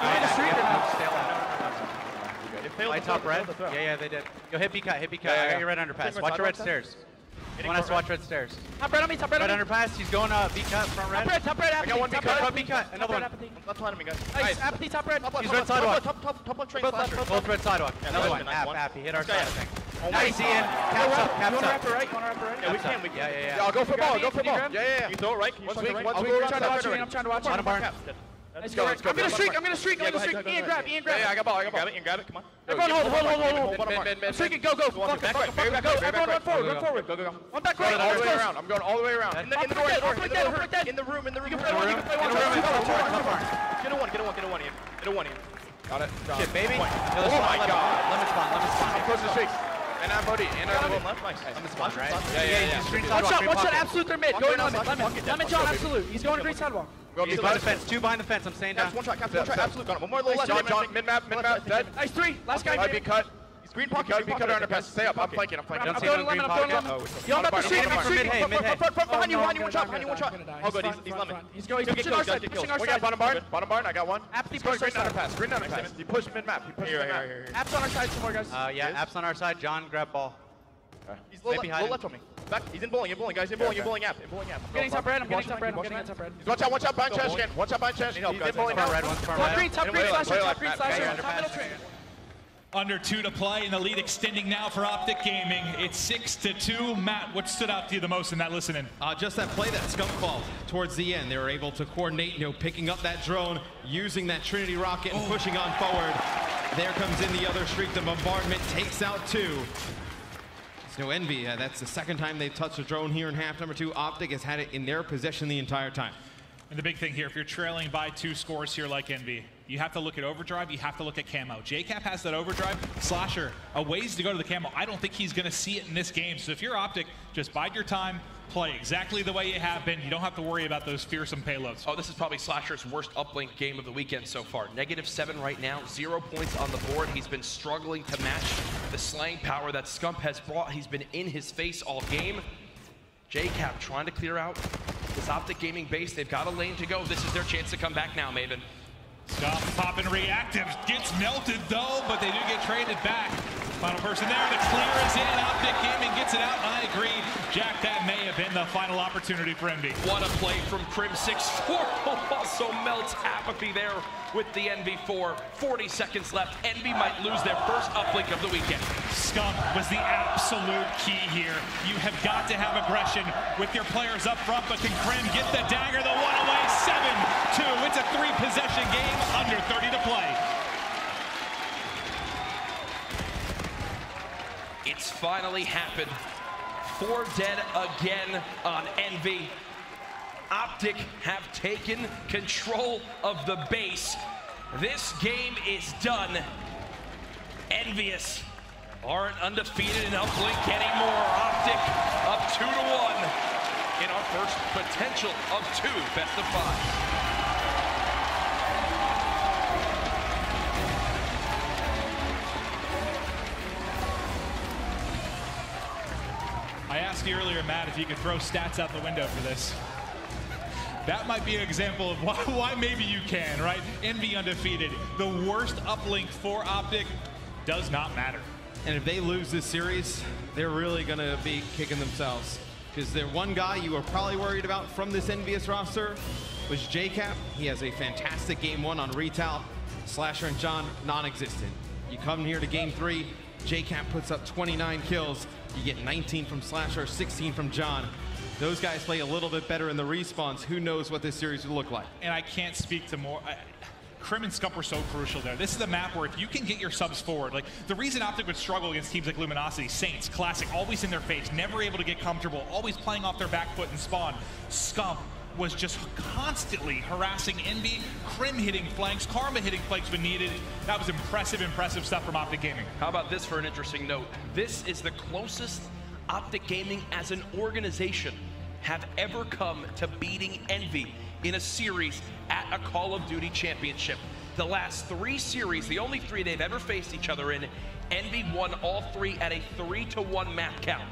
[SPEAKER 15] Light top red. Yeah, they did. Go hit B cut. I got your red underpass. Watch your red stairs. One has to watch red stairs. Top red on me. Red underpass. He's going B cut front red.
[SPEAKER 29] Top red.
[SPEAKER 15] I got one B cut. Another one.
[SPEAKER 29] Left line of me, guys.
[SPEAKER 15] Nice.
[SPEAKER 29] Apathy, top red.
[SPEAKER 15] He's red sidewalk.
[SPEAKER 29] Top left train. Both
[SPEAKER 15] red sidewalk. Another one. App. He hit our side, I think. Nice, Ian. Caps up.
[SPEAKER 29] You want to wrap it right? Yeah, we can.
[SPEAKER 15] Yeah.
[SPEAKER 29] I'll go for ball. Yeah. You throw it right. Once we I'm trying to watch it. Let's go. I'm gonna streak. Ian, grab. Yeah, I got ball. Ian, grab it. Come on. Everyone hold. I'm streaking. Go. Everyone run forward. Go. One back right. All the way around. I'm going all the way around. In the door. In the room. You can play one. Get a one, Ian. Got it.
[SPEAKER 15] Shit, baby.
[SPEAKER 29] Oh my god.
[SPEAKER 15] Lemon spawn.
[SPEAKER 29] I'm close to the streak. And I'm Bodie. And I'm left. Nice.
[SPEAKER 15] I'm the spawn, right?
[SPEAKER 29] Yeah.
[SPEAKER 8] Watch out, Absolute, they're mid. Going Lemon John, Absolute. He's going to green sidewalk.
[SPEAKER 15] He's behind the fence. 2 behind the fence. I'm staying down.
[SPEAKER 29] One shot. Absolute. Got him. One more little left. John. Mid map. Dead.
[SPEAKER 8] Nice 3. Last guy.
[SPEAKER 29] Might be cut. Green pocket. Be cut underpass. Stay up. I'm flanking.
[SPEAKER 8] I'm throwing Lemon. Yo, I'm about to shoot him.
[SPEAKER 29] Behind you. One shot. Oh, good. He's Lemon.
[SPEAKER 8] He's pushing our side.
[SPEAKER 29] We got bottom barn. I got one.
[SPEAKER 8] He's
[SPEAKER 29] going green underpass. He pushed mid map.
[SPEAKER 8] Here. App's on our side some more, guys.
[SPEAKER 15] Yeah, App's on our side. John, grab ball.
[SPEAKER 29] He's a little left on me. Back. He's in bowling, guys. In bowling app.
[SPEAKER 8] I'm getting top red. I'm getting top red.
[SPEAKER 29] Watch out behind chest again. Watch out behind chest. He's in bowling now.
[SPEAKER 8] Top green slasher. Top middle train.
[SPEAKER 9] Under 2 to play, and the lead extending now for Optic Gaming. It's 6-2. Matt, what stood out to you the most in that listening?
[SPEAKER 10] Just that play, that skunk ball towards the end. They were able to coordinate, picking up that drone, using that Trinity rocket and pushing on forward. There comes in the other streak. The bombardment takes out 2. It's no Envy. That's the second time they've touched a drone here in half number 2. Optic has had it in their possession the entire time.
[SPEAKER 9] And the big thing here, if you're trailing by 2 scores here like Envy, you have to look at overdrive, you have to look at camo. JCap has that overdrive. Slasher, a ways to go to the camo. I don't think he's going to see it in this game. So if you're Optic, just bide your time, play exactly the way you have been. You don't have to worry about those fearsome payloads.
[SPEAKER 14] Oh, this is probably Slasher's worst uplink game of the weekend so far. -7 right now, 0 points on the board. He's been struggling to match the slaying power that Scump has brought. He's been in his face all game. JCap trying to clear out this Optic Gaming base. They've got a lane to go. This is their chance to come back now, Maven.
[SPEAKER 9] Scump popping reactive, gets melted though, but they do get traded back. Final person there, the clear is in, Optic Gaming gets it out, and I agree. Jack, that may have been the final opportunity for Envy.
[SPEAKER 14] What a play from Crim 6-4, also melts apathy there with the NV4. 40 seconds left, Envy might lose their first uplink of the weekend.
[SPEAKER 9] Scump was the absolute key here. You have got to have aggression with your players up front, but can Crim get the dagger, the one away, 7-2. It's a 3-possession game, under 30 to play.
[SPEAKER 14] It's finally happened. 4 dead again on Envy. Optic have taken control of the base. This game is done. EnvyUs aren't undefeated in uplink anymore. Optic up 2-1 in our first potential of 2 best of 5.
[SPEAKER 9] I asked you earlier, Matt, if you could throw stats out the window for this. That might be an example of why maybe you can, right? Envy undefeated. The worst uplink for Optic does not matter.
[SPEAKER 10] And if they lose this series, they're really going to be kicking themselves. Because the one guy you were probably worried about from this EnvyUs roster was JCap. He has a fantastic game 1 on Retail. Slasher and John, non-existent. You come here to game 3, JCap puts up 29 kills. You get 19 from Slasher, 16 from John. Those guys play a little bit better in the respawns. Who knows what this series will look like?
[SPEAKER 9] And I can't speak to more. Crim and Scump were so crucial there. This is a map where if you can get your subs forward, like the reason Optic would struggle against teams like Luminosity, Saints, Classic, always in their face, never able to get comfortable, always playing off their back foot and spawn. Scump was just constantly harassing Envy, Crim hitting flanks, Karma hitting flanks when needed. That was impressive stuff from Optic Gaming.
[SPEAKER 14] How about this for an interesting note? This is the closest Optic Gaming as an organization have ever come to beating Envy in a series at a Call of Duty championship. The last 3 series, the only 3 they've ever faced each other in, Envy won all 3 at a 3-1 map count.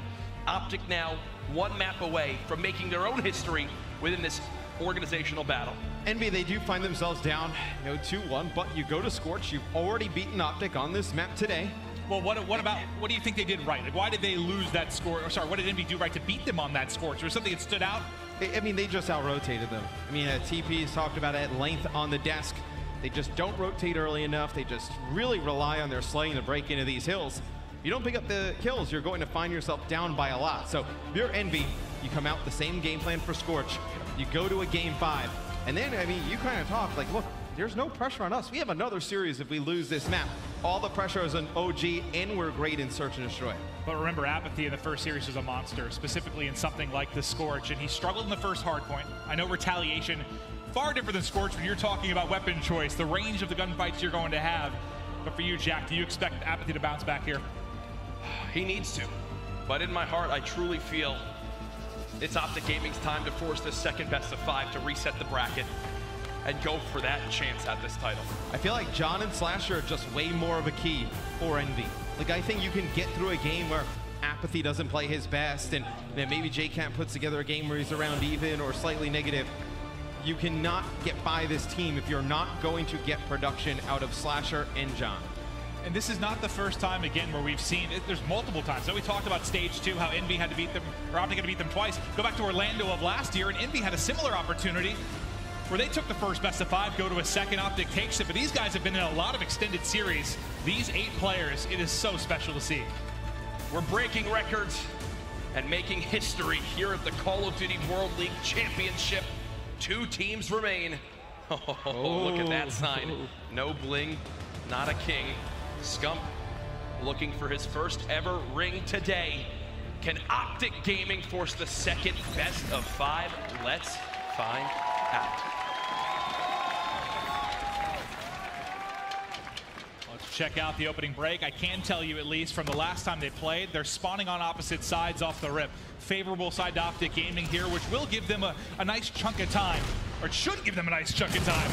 [SPEAKER 14] Optic now 1 map away from making their own history within this organizational battle.
[SPEAKER 10] Envy, they do find themselves down, 2-1, but you go to Scorch. You've already beaten Optic on this map today.
[SPEAKER 9] Well, what do you think they did right? Like, why did they lose that score? Or sorry, what did Envy do right to beat them on that score? Was something that stood out?
[SPEAKER 10] I mean, they just out-rotated them. I mean, TP's talked about it at length on the desk. They just don't rotate early enough. They just really rely on their slaying to break into these hills. If you don't pick up the kills, you're going to find yourself down by a lot. So if you're Envy, you come out the same game plan for Scorch. You go to a game 5. And then, I mean, you kind of talk like, look, there's no pressure on us. We have another series if we lose this map. All the pressure is on OG, and we're great in search and destroy.
[SPEAKER 9] But remember, Apathy in the first series was a monster, specifically in something like the Scorch, and he struggled in the first hardpoint. I know Retaliation, far different than Scorch when you're talking about weapon choice, the range of the gunfights you're going to have. But for you, Jack, do you expect Apathy to bounce back here?
[SPEAKER 14] He needs to. But in my heart, I truly feel it's Optic Gaming's time to force this second best of 5 to reset the bracket and go for that chance at this title.
[SPEAKER 10] I feel like John and Slasher are just way more of a key for Envy. Like, I think you can get through a game where Apathy doesn't play his best, and then maybe JCamp puts together a game where he's around even or slightly negative. You cannot get by this team if you're not going to get production out of Slasher and John.
[SPEAKER 9] And this is not the first time, again, where we've seen it. There's multiple times. So we talked about stage 2, how Envy had to beat them, or Optic had to beat them twice. Go back to Orlando of last year, and Envy had a similar opportunity where they took the first best of 5, go to a second, Optic takes it. But these guys have been in a lot of extended series. These 8 players, it is so special to see.
[SPEAKER 14] We're breaking records and making history here at the Call of Duty World League Championship. 2 teams remain. Oh, look at that sign. No bling, not a king. Scump looking for his first ever ring today. Can Optic Gaming force the second best of 5? Let's find out.
[SPEAKER 9] Let's check out the opening break. I can tell you, at least from the last time they played, they're spawning on opposite sides off the rip. Favorable side to Optic Gaming here, which will give them a nice chunk of time, or it should give them a nice chunk of time,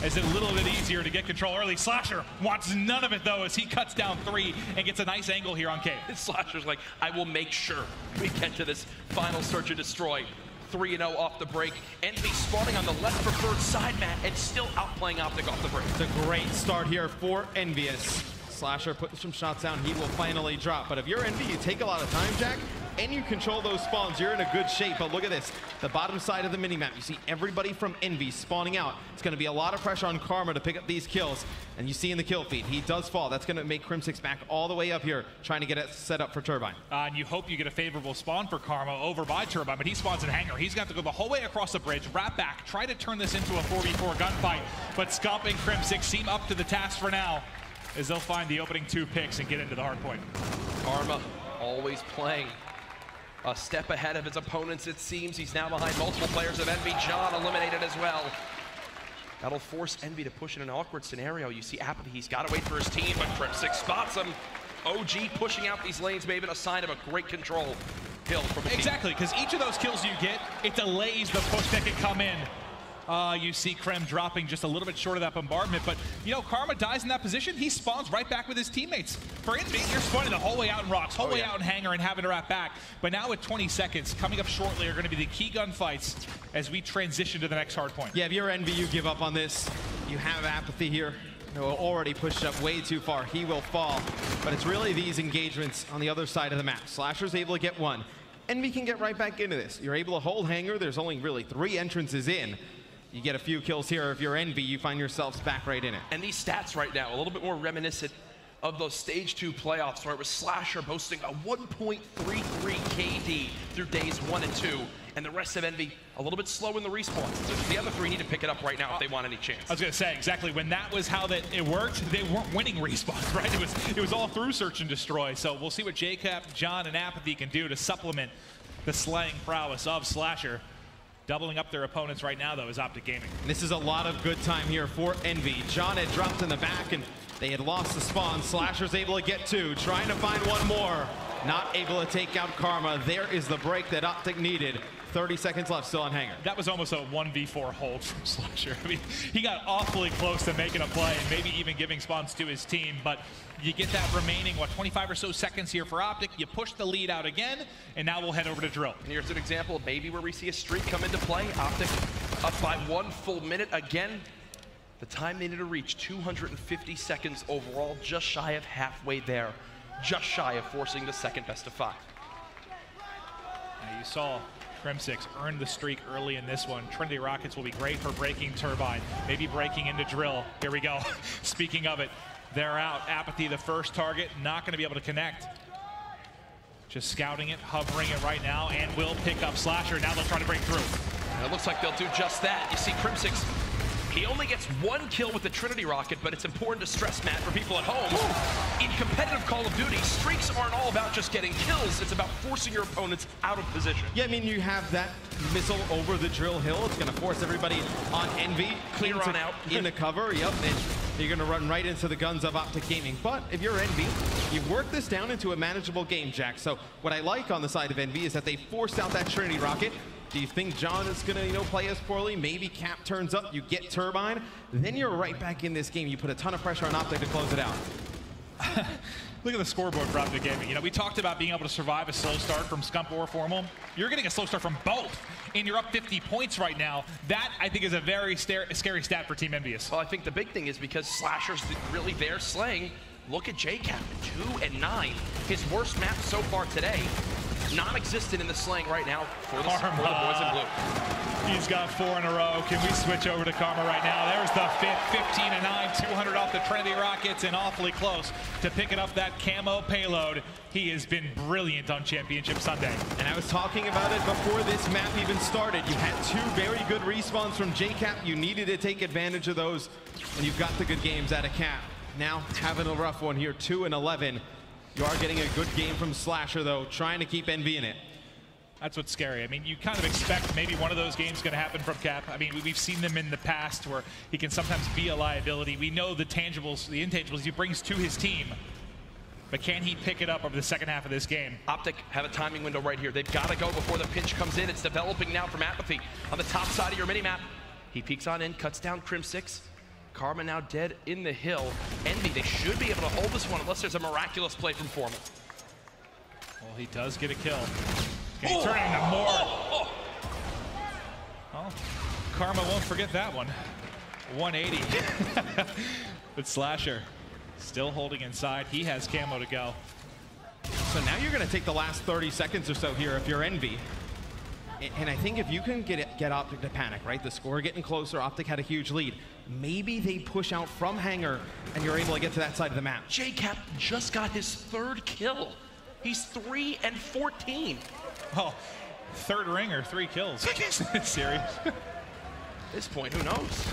[SPEAKER 9] as it's a little bit easier to get control early. Slasher wants none of it, though, as he cuts down 3 and gets a nice angle here on Cave.
[SPEAKER 14] Slasher's like, I will make sure we get to this final search and destroy. 3-0 off the break. Envy spawning on the less preferred side, Matt, and still outplaying Optic off the break.
[SPEAKER 10] It's a great start here for EnvyUs. Slasher putting some shots down, he will finally drop. But if you're Envy, you take a lot of time, Jack, and you control those spawns, you're in a good shape. But look at this, the bottom side of the minimap, you see everybody from Envy spawning out. It's going to be a lot of pressure on Karma to pick up these kills. And you see in the kill feed, he does fall. That's going to make Crimsix back all the way up here, trying to get it set up for Turbine.
[SPEAKER 9] And you hope you get a favorable spawn for Karma over by Turbine, but he spawns in Hangar. He's got to go the whole way across the bridge, wrap back, try to turn this into a 4v4 gunfight. But Scump and Crimsix seem up to the task for now, as they'll find the opening 2 picks and get into the hard point.
[SPEAKER 14] Karma always playing a step ahead of his opponents, it seems. He's now behind multiple players of Envy. John eliminated as well. That'll force Envy to push in an awkward scenario. You see Apathy, he's got to wait for his team, but Crimsix spots him. OG pushing out these lanes may have been a sign of a great control kill from the team.
[SPEAKER 9] Exactly, because each of those kills you get, it delays the push that can come in. You see Krem dropping just a little bit short of that bombardment, but you know, Karma dies in that position, he spawns right back with his teammates. For Envy, you're spawning the whole way out in Rocks, whole way out in Hangar, and having to wrap back. But now with 20 seconds, coming up shortly are going to be the key gunfights as we transition to the next hard point.
[SPEAKER 10] Yeah, if you're Envy, you give up on this. You have Apathy here. who already pushed up way too far. He will fall. But it's really these engagements on the other side of the map. Slasher's able to get one. Envy can get right back into this. You're able to hold Hangar. There's only really 3 entrances in. You get a few kills here. If you're Envy, you find yourselves back right in it.
[SPEAKER 14] And these stats right now, a little bit more reminiscent of those Stage 2 playoffs where it was Slasher boasting a 1.33 KD through days 1 and 2. And the rest of Envy a little bit slow in the respawns. So the other 3 need to pick it up right now if they want any chance.
[SPEAKER 9] I was going to say, exactly, when that was how it worked, they weren't winning respawns, right? It was all through search and destroy. So we'll see what Jacob, John, and Apathy can do to supplement the slaying prowess of Slasher. Doubling up their opponents right now, though, is Optic Gaming.
[SPEAKER 10] This is a lot of good time here for Envy. John had dropped in the back, and they had lost the spawn. Slasher's able to get 2, trying to find one more. Not able to take out Karma. There is the break that Optic needed. 30 seconds left, still on Hangar.
[SPEAKER 9] That was almost a 1v4 hold from Slasher. I mean, he got awfully close to making a play and maybe even giving spawns to his team, but you get that remaining, 25 or so seconds here for Optic. You push the lead out again, and now we'll head over to Drill.
[SPEAKER 14] And here's an example of maybe where we see a streak come into play. Optic up by 1 full minute again. The time they need to reach, 250 seconds overall, just shy of halfway there. Just shy of forcing the second best of 5.
[SPEAKER 9] Now you saw Crimsix earned the streak early in this one. Trinity Rockets will be great for breaking Turbine, maybe breaking into Drill. Here we go. Speaking of it, they're out. Apathy, the first target, not going to be able to connect. Just scouting it, hovering it right now, and will pick up Slasher. Now they'll try to break through.
[SPEAKER 14] And it looks like they'll do just that. You see Crimsix, he only gets 1 kill with the Trinity Rocket, but it's important to stress, Matt, for people at home. In competitive Call of Duty, streaks aren't all about just getting kills. It's about forcing your opponents out of position.
[SPEAKER 10] Yeah, I mean, you have that missile over the Drill Hill. It's going to force everybody on Envy.
[SPEAKER 14] Clear on out.
[SPEAKER 10] In the cover, yep. And you're going to run right into the guns of Optic Gaming. But if you're Envy, you've worked this down into a manageable game, Jack. So what I like on the side of Envy is that they forced out that Trinity rocket. Do you think John is going to, play as poorly? Maybe Cap turns up, you get Turbine, then you're right back in this game. You put a ton of pressure on Optic to close it out.
[SPEAKER 9] Look at the scoreboard for Optic Gaming. We talked about being able to survive a slow start from Scump or Formal. You're getting a slow start from both, and you're up 50 points right now. That, I think, is a very scary stat for Team EnvyUs.
[SPEAKER 14] Well, I think the big thing is because Slasher's really there slaying. Look at JCap, 2 and 9. His worst map so far today. Non-existent in the slaying right now for the boys in blue.
[SPEAKER 9] He's got 4 in a row. Can we switch over to Karma right now? There's the 5th, 15 and 9, 200 off the Trinity Rockets, and awfully close to picking up that camo payload. He has been brilliant on Championship Sunday.
[SPEAKER 10] And I was talking about it before this map even started. You had 2 very good respawns from JCap. You needed to take advantage of those, and you've got the good games out of Cap. Now having a rough one here, 2 and 11. You are getting a good game from Slasher, though, trying to keep Envy in it.
[SPEAKER 9] That's what's scary. I mean, you kind of expect maybe one of those games going to happen from Cap. I mean, we've seen them in the past where he can sometimes be a liability. We know the tangibles, the intangibles he brings to his team. But can he pick it up over the second half of this game?
[SPEAKER 14] Optic have a timing window right here. They've got to go before the pinch comes in. It's developing now from Apathy on the top side of your mini-map. He peeks on in, cuts down Crim 6. Karma now dead in the hill. Envy, they should be able to hold this one unless there's a miraculous play from Formal.
[SPEAKER 9] Well, he does get a kill. Can he turn it into more? Oh, Karma won't forget that one. 180. But Slasher still holding inside. He has camo to go.
[SPEAKER 10] So now you're going to take the last 30 seconds or so here if you're Envy. And I think if you can get Optic to panic, right? The score getting closer, Optic had a huge lead. Maybe they push out from Hangar and you're able to get to that side of the map.
[SPEAKER 14] JCap just got his 3rd kill. He's 3 and 14.
[SPEAKER 9] Oh, 3rd ringer, 3 kills. Serious?
[SPEAKER 14] At this point, who knows?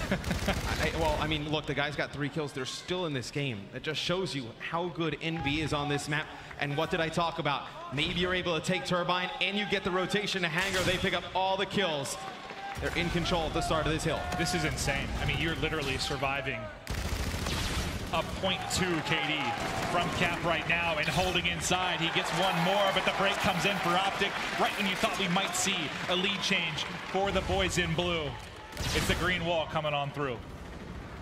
[SPEAKER 10] Well, I mean, look, the guy's got 3 kills. They're still in this game. It just shows you how good Envy is on this map. And what did I talk about? Maybe you're able to take Turbine and you get the rotation to Hangar. They pick up all the kills. They're in control at the start of this hill.
[SPEAKER 9] This is insane. I mean, you're literally surviving a 0.2 KD from Cap right now and holding inside. He gets one more, but the break comes in for Optic right when you thought we might see a lead change for the boys in blue. It's the green wall coming on through.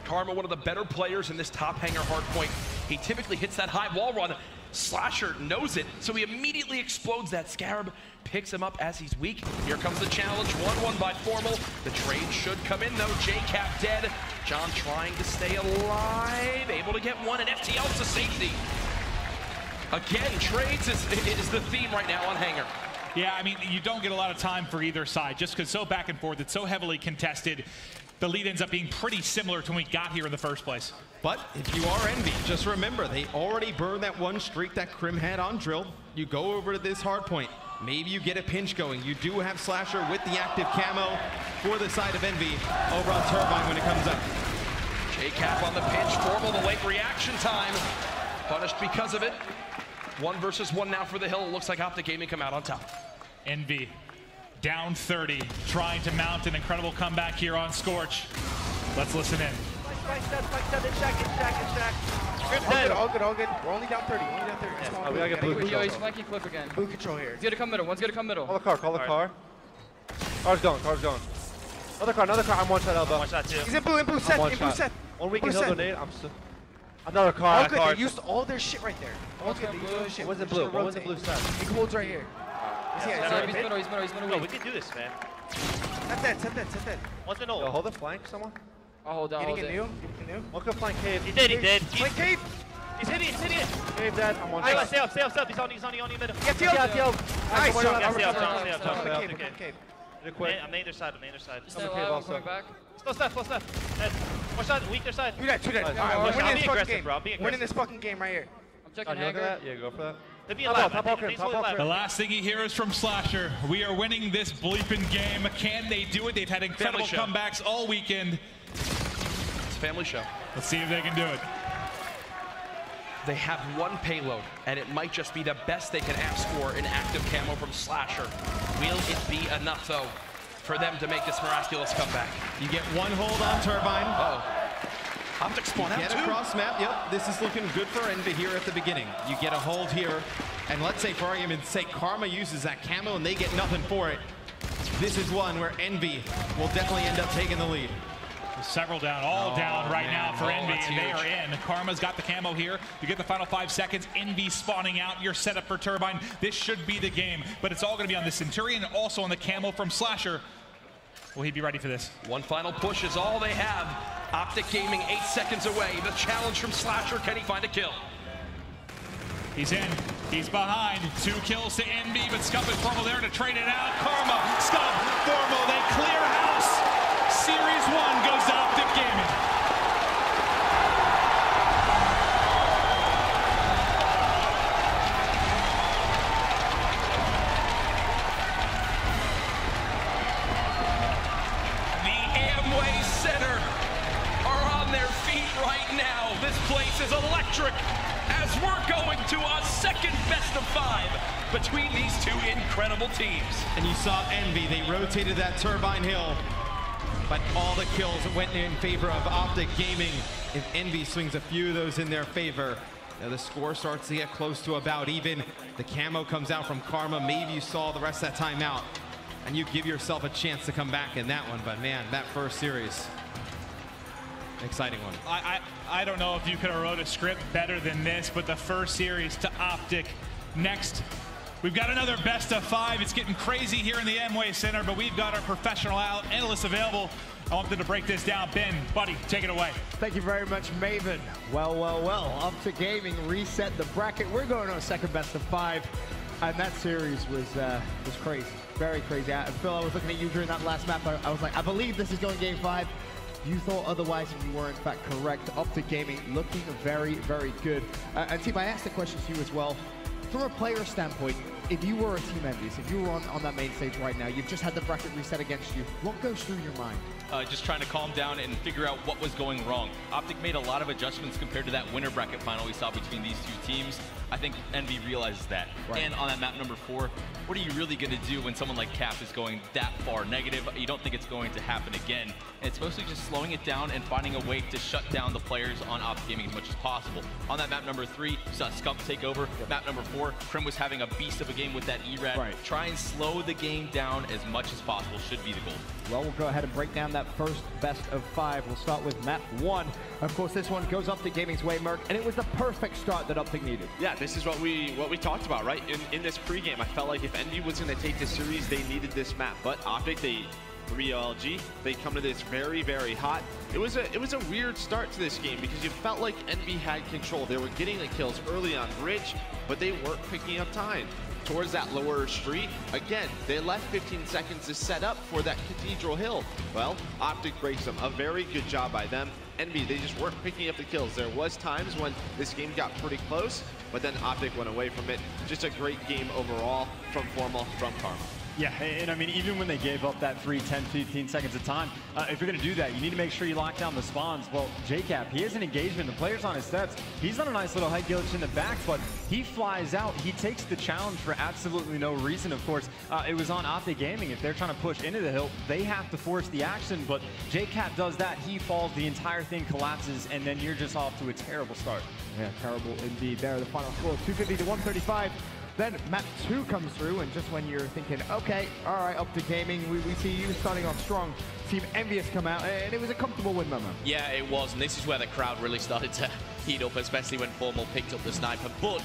[SPEAKER 14] Karma, one of the better players in this top Hangar hardpoint. He typically hits that high wall run. Slasher knows it, so he immediately explodes that Scarab, picks him up as he's weak. Here comes the challenge, 1-1 by Formal. The trade should come in though, JCap dead. John trying to stay alive, able to get one, and FTL to safety. Again, trades is the theme right now on Hangar.
[SPEAKER 9] Yeah, I mean, you don't get a lot of time for either side, just because so back and forth, it's so heavily contested. The lead ends up being pretty similar to when we got here in the first place.
[SPEAKER 10] But if you are Envy, just remember, they already burned that one streak that Crim had on Drill. You go over to this hard point. Maybe you get a pinch going. You do have Slasher with the active camo for the side of Envy over on Turbine when it comes up.
[SPEAKER 14] JCap on the pinch, Formal, the late reaction time. Punished because of it. 1 versus 1 now for the hill. It looks like Optic Gaming come out on top.
[SPEAKER 9] Envy down 30, trying to mount an incredible comeback here on Scorch. Let's listen in.
[SPEAKER 17] All good. We're only down 30.
[SPEAKER 15] We gotta get blue control.
[SPEAKER 16] Yo, he's flanking Cliff again.
[SPEAKER 17] Blue control here.
[SPEAKER 16] He's gonna come middle. One's gonna come middle.
[SPEAKER 15] Call the car. Car's going. Another car. I'm one shot elbow.
[SPEAKER 17] One shot too. He's in blue set.
[SPEAKER 15] One weak and he'll donate. I'm still. Another car.
[SPEAKER 17] All good. They used all their shit right there. All good. They used all their shit.
[SPEAKER 15] What's the blue? What was the blue side?
[SPEAKER 17] He holds right here.
[SPEAKER 16] He's middle.
[SPEAKER 29] No, we can do this, man.
[SPEAKER 17] Set that.
[SPEAKER 29] One's in old.
[SPEAKER 15] Yo, hold the flank, someone.
[SPEAKER 16] I'll hold down.
[SPEAKER 17] Getting a new.
[SPEAKER 15] One could flank cave.
[SPEAKER 29] He did.
[SPEAKER 17] Flank cave.
[SPEAKER 29] He's hitting it.
[SPEAKER 15] Cave dead. I'm one shot.
[SPEAKER 29] Stay up. He's on you middle.
[SPEAKER 17] Get Theo. Nice.
[SPEAKER 29] Stay up.
[SPEAKER 17] Cave.
[SPEAKER 29] I'm the other side.
[SPEAKER 16] Stay alive, I'm coming back.
[SPEAKER 29] Slow step. One shot, weak their side.
[SPEAKER 17] Do that. All right, we're winning this fucking game right here.
[SPEAKER 16] I'm checking Hangar.
[SPEAKER 15] Yeah, go for that.
[SPEAKER 9] The last thing you hear is from Slasher. We are winning this bleeping game. Can they do it? They've had incredible comebacks all weekend.
[SPEAKER 14] It's a family show.
[SPEAKER 9] Let's see if they can do it.
[SPEAKER 14] They have 1 payload, and it might just be the best they can ask for in active camo from Slasher. Will it be enough, though, for them to make this miraculous comeback?
[SPEAKER 10] You get 1 hold on Turbine.
[SPEAKER 14] Optic spawn out
[SPEAKER 10] Get
[SPEAKER 14] too.
[SPEAKER 10] across map. Yep, this is looking good for Envy here at the beginning. You get a hold here, and let's say for argument's sake, Karma uses that camo and they get nothing for it. This is one where Envy will definitely end up taking the lead.
[SPEAKER 9] Several down, all down right now for Envy, and they
[SPEAKER 10] huge.
[SPEAKER 9] are in. Karma's got the camo here. You get the final 5 seconds. Envy spawning out. You're set up for Turbine. This should be the game, but it's all going to be on the Centurion and also on the camo from Slasher. Will he be ready for this?
[SPEAKER 14] One final push is all they have. Optic Gaming 8 seconds away. The challenge from Slasher. Can he find a kill?
[SPEAKER 9] He's in. He's behind. 2 kills to Envy, but Scub and Formal there to trade it out. Karma, Scub, Formal, they clear house. Series 1 goes to Optic Gaming.
[SPEAKER 14] The Amway Center are on their feet right now. This place is electric as we're going to a second best of 5 between these 2 incredible teams.
[SPEAKER 10] And you saw Envy, they rotated that Turbine Hill, but all the kills went in favor of Optic Gaming. If Envy swings a few of those in their favor, now the score starts to get close to about even. The camo comes out from Karma. Maybe you saw the rest of that timeout, and you give yourself a chance to come back in that one. But man, that first series, exciting one.
[SPEAKER 9] I don't know if you could have wrote a script better than this, but the first series to Optic. Next, we've got another best of 5. It's getting crazy here in the Amway Center, but we've got our professional analysts available. I want them to break this down. Ben, buddy, take it away.
[SPEAKER 11] Thank you very much, Maven. Well. Optic Gaming reset the bracket. We're going on a second best of 5, and that series was crazy, very crazy. Phil, I was looking at you during that last map. I was like, I believe this is going game 5. You thought otherwise, and you were in fact correct. Optic Gaming looking very, very good. And team, I asked the question to you as well. From a player standpoint, if you were a Team EnvyUs, if you were on that main stage right now, you've just had the bracket reset against you, what goes through your mind?
[SPEAKER 18] Just trying to calm down and figure out what was going wrong. Optic made a lot of adjustments compared to that winner bracket final we saw between these 2 teams. I think Envy realizes that. Right. And on that map number 4, what are you really going to do when someone like Cap is going that far negative? You don't think it's going to happen again. And it's mostly just slowing it down and finding a way to shut down the players on Optic Gaming as much as possible. On that map number 3, you saw Scump take over. Yep. Map number 4, Krim was having a beast of a game with that E-Rad. Right. Try and slow the game down as much as possible should be the goal.
[SPEAKER 11] Well, we'll go ahead and break down that first best of 5. We'll start with map 1. Of course, this one goes Optic Gaming's way, Merc, and it was the perfect start that Optic needed.
[SPEAKER 19] Yeah, this is what we talked about, right? In this pregame, I felt like if Envy was going to take this series, they needed this map. But Optic, they 3LG, they come to this very, very hot. It was a weird start to this game because you felt like Envy had control. They were getting the kills early on Bridge, but they weren't picking up time. Towards that lower street, again, they left 15 seconds to set up for that Cathedral Hill. Well, Optic breaks them. A very good job by them. Envy, they just weren't picking up the kills. There was times when this game got pretty close, but then Optic went away from it. Just a great game overall from Formal, from Karma.
[SPEAKER 20] Yeah, and I mean, even when they gave up that 3, 10, 15 seconds of time, if you're going to do that, you need to make sure you lock down the spawns. Well, JCap, he has an engagement. The player's on his steps. He's on a nice little head glitch in the back, but he flies out. He takes the challenge for absolutely no reason, of course. It was on Optic Gaming. If they're trying to push into the hill, they have to force the action, but JCap does that. He falls, the entire thing collapses, and then you're just off to a terrible start.
[SPEAKER 11] Yeah, terrible indeed. There, the final score, 250 to 135. Then map 2 comes through, and just when you're thinking, okay, all right, Optic Gaming, we see you starting off strong. Team EnvyUs come out, and it was a comfortable win, Momo.
[SPEAKER 21] Yeah, it was, and this is where the crowd really started to heat up, especially when Formal picked up the sniper. But,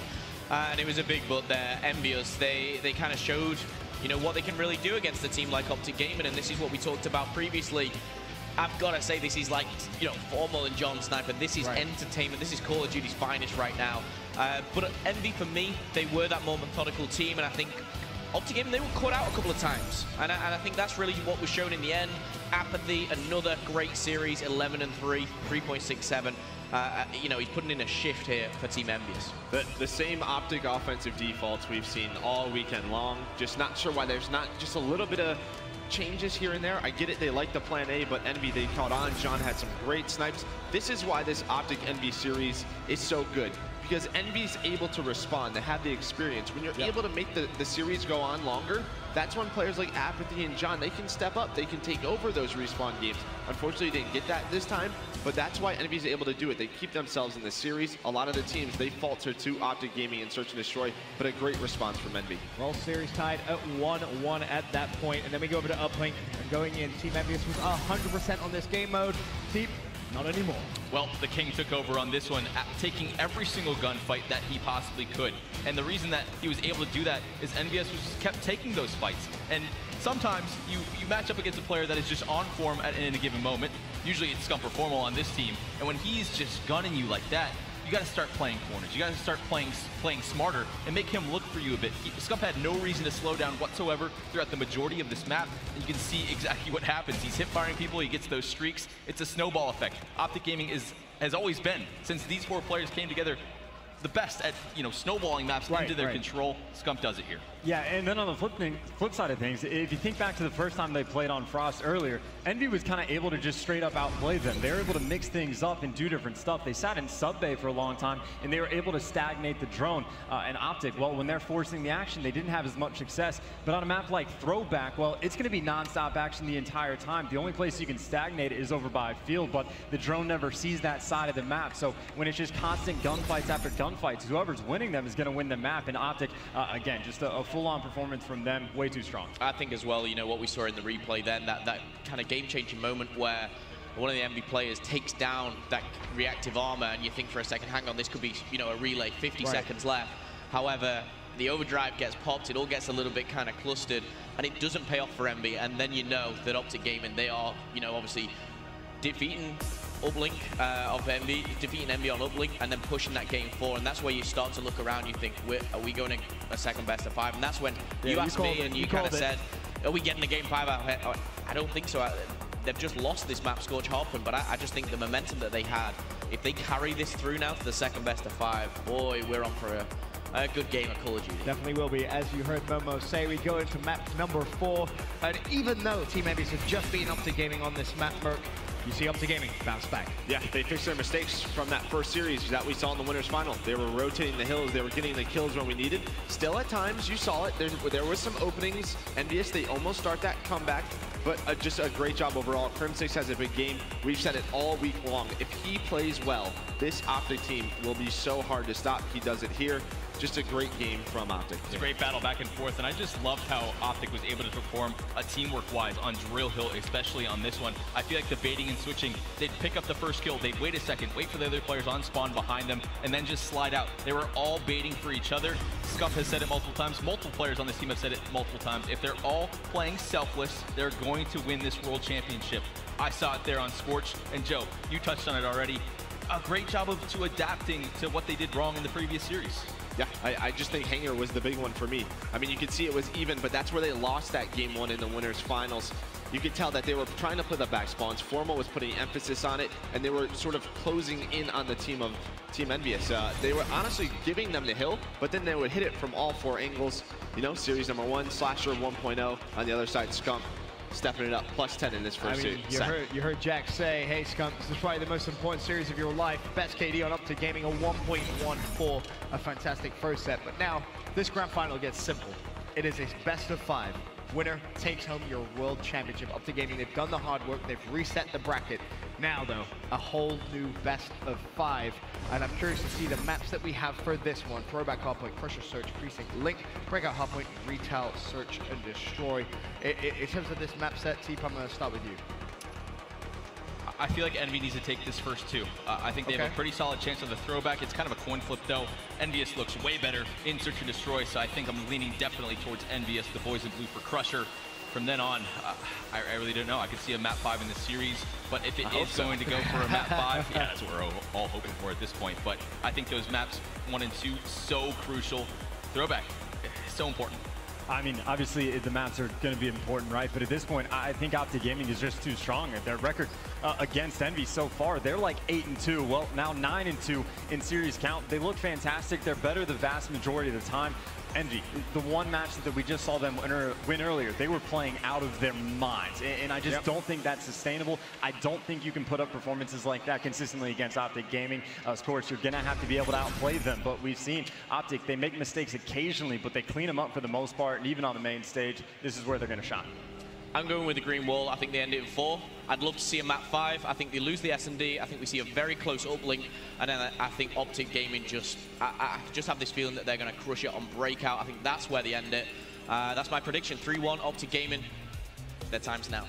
[SPEAKER 21] and it was a big but there, EnvyUs, they kind of showed, you know, what they can really do against a team like Optic Gaming, and this is what we talked about previously. I've got to say, this is like, you know, Formal and John Sniper. This is entertainment. This is Call of Duty's finest right now. But Envy, for me, they were that more methodical team, and I think Optic Gaming, they were caught out a couple of times. And I think that's really what was shown in the end. Apathy, another great series, 11-3, 3.67. You know, he's putting in a shift here for Team EnvyUs.
[SPEAKER 19] The same Optic offensive defaults we've seen all weekend long. Just not sure why there's not just a little bit of changes here and there. I get it, they like the plan A, but Envy, they caught on. John had some great snipes. This is why this Optic Envy series is so good, because Envy's able to respond. They have the experience. When you're able to make the series go on longer, that's when players like Apathy and John, they can step up, they can take over those respawn games. Unfortunately, they didn't get that this time, but that's why Envy is able to do it. They keep themselves in the series. A lot of the teams, they falter to Optic Gaming and Search and Destroy, but a great response from Envy.
[SPEAKER 11] Well, series tied at 1-1 at that point, and then we go over to Uplink. Going in, Team EnvyUs was 100% on this game mode. Team, not anymore.
[SPEAKER 18] Well, the King took over on this one, taking every single gunfight that he possibly could. And the reason that he was able to do that is EnvyUs kept taking those fights. And sometimes you match up against a player that is just on form in a given moment. Usually it's Scump or Formal on this team. And when he's just gunning you like that, you got to start playing corners. You got to start playing smarter and make him look for you a bit. Scump had no reason to slow down whatsoever throughout the majority of this map, and you can see exactly what happens. He's hip firing people, he gets those streaks. It's a snowball effect. Optic Gaming has always been, since these 4 players came together, the best at snowballing maps into their control. Scump does it here.
[SPEAKER 20] Yeah, and then on the flip side of things, if you think back to the first time they played on Frost earlier, Envy was kind of able to just straight up outplay them. They were able to mix things up and do different stuff. They sat in sub bay for a long time, and they were able to stagnate the drone. And Optic, well, when they're forcing the action, they didn't have as much success. But on a map like Throwback, well, it's going to be non-stop action the entire time. The only place you can stagnate is over by field, but the drone never sees that side of the map. So when it's just constant gunfights after gunfights, whoever's winning them is going to win the map. And Optic, again, just a full-on performance from them, way too strong.
[SPEAKER 21] I think as well, what we saw in the replay then, that kind of game-changing moment where one of the Envy players takes down that reactive armor, and you think for a second, hang on, this could be, a relay, 50 seconds left. However, the overdrive gets popped, it all gets a little bit kind of clustered, and it doesn't pay off for Envy, and then you know that Optic Gaming, they are, obviously defeating uplink of Envy, defeating Envy on uplink, and then pushing that game forward. And that's where you start to look around. You think, are we going to a second best of 5? And that's when you asked me, and you kind of said, are we getting a game 5 out? I don't think so. They've just lost this map, Scorch Harpoon, but I just think the momentum that they had, if they carry this through now to the second best of 5, boy, we're on for a good game of Call of Duty.
[SPEAKER 11] Definitely will be. As you heard Momo say, we go into map number 4, and even though Team EnvyUs have just been Optic Gaming on this map, Merc, you see Optic Gaming bounce back.
[SPEAKER 19] Yeah, they fixed their mistakes from that first series that we saw in the winners final. They were rotating the hills, they were getting the kills when we needed. Still at times, you saw it, there was some openings. EnvyUs, they almost start that comeback, but just a great job overall. Crim6 has a big game. We've said it all week long. If he plays well, this Optic team will be so hard to stop. He does it here. Just a great game from Optic.
[SPEAKER 18] It's a great battle back and forth, and I just loved how Optic was able to perform teamwork-wise on Drill Hill, especially on this one. I feel like the baiting and switching, they'd pick up the first kill, they'd wait a second, wait for the other players on spawn behind them, and then just slide out. They were all baiting for each other. Scump has said it multiple times, multiple players on this team have said it multiple times. If they're all playing selfless, they're going to win this World Championship. I saw it there on Scorch, and Joe, you touched on it already. A great job of adapting to what they did wrong in the previous series.
[SPEAKER 19] Yeah, I just think Hanger was the big one for me. I mean, you could see it was even, but that's where they lost that game 1 in the winners finals. You could tell that they were trying to play the back spawns. Formal was putting emphasis on it, and they were sort of closing in on the team of Team EnvyUs. They were honestly giving them the hill, but then they would hit it from all 4 angles. Series number 1, Slasher 1.0. On the other side, Scump stepping it up, +10 in this first series.
[SPEAKER 11] You heard Jack say, hey Scump, this is probably the most important series of your life. Best KD on Optic Gaming, a 1.14, a fantastic first set. But now, this grand final gets simple. It is a best of 5. Winner takes home your World Championship. Optic Gaming, they've done the hard work, they've reset the bracket. Now though, a whole new best of 5. And I'm curious to see the maps that we have for this one. Throwback Hardpoint, Crusher Search, Precinct Link, Breakout Hardpoint, Retail, Search and Destroy. In terms of this map set, Teep, I'm gonna start with you.
[SPEAKER 18] I feel like Envy needs to take this first 2. I think they have a pretty solid chance of the throwback. It's kind of a coin flip though. EnvyUs looks way better in Search and Destroy, so I think I'm leaning definitely towards EnvyUs, the boys in blue for Crusher. From then on, I really don't know. I could see a map 5 in this series, but if it is going to go for a map 5, yeah, that's what we're all hoping for at this point. But I think those maps 1 and 2, so crucial. Throwback, so important.
[SPEAKER 20] I mean, obviously the maps are going to be important, right? But at this point, I think Optic Gaming is just too strong. Their record against Envy so far, they're like 8-2. Well, now 9-2 in series count. They look fantastic. They're better the vast majority of the time. Envy, the one match that we just saw them win earlier, they were playing out of their minds. And I just don't think that's sustainable. I don't think you can put up performances like that consistently against Optic Gaming. Of course, you're going to have to be able to outplay them. But we've seen Optic, they make mistakes occasionally, but they clean them up for the most part. And even on the main stage, this is where they're going to shine.
[SPEAKER 21] I'm going with the green wall. I think they end it in 4. I'd love to see a map 5. I think they lose the S&D. I think we see a very close uplink. And then I think Optic Gaming I just have this feeling that they're going to crush it on breakout. I think that's where they end it. That's my prediction. 3-1 Optic Gaming. Their time's now.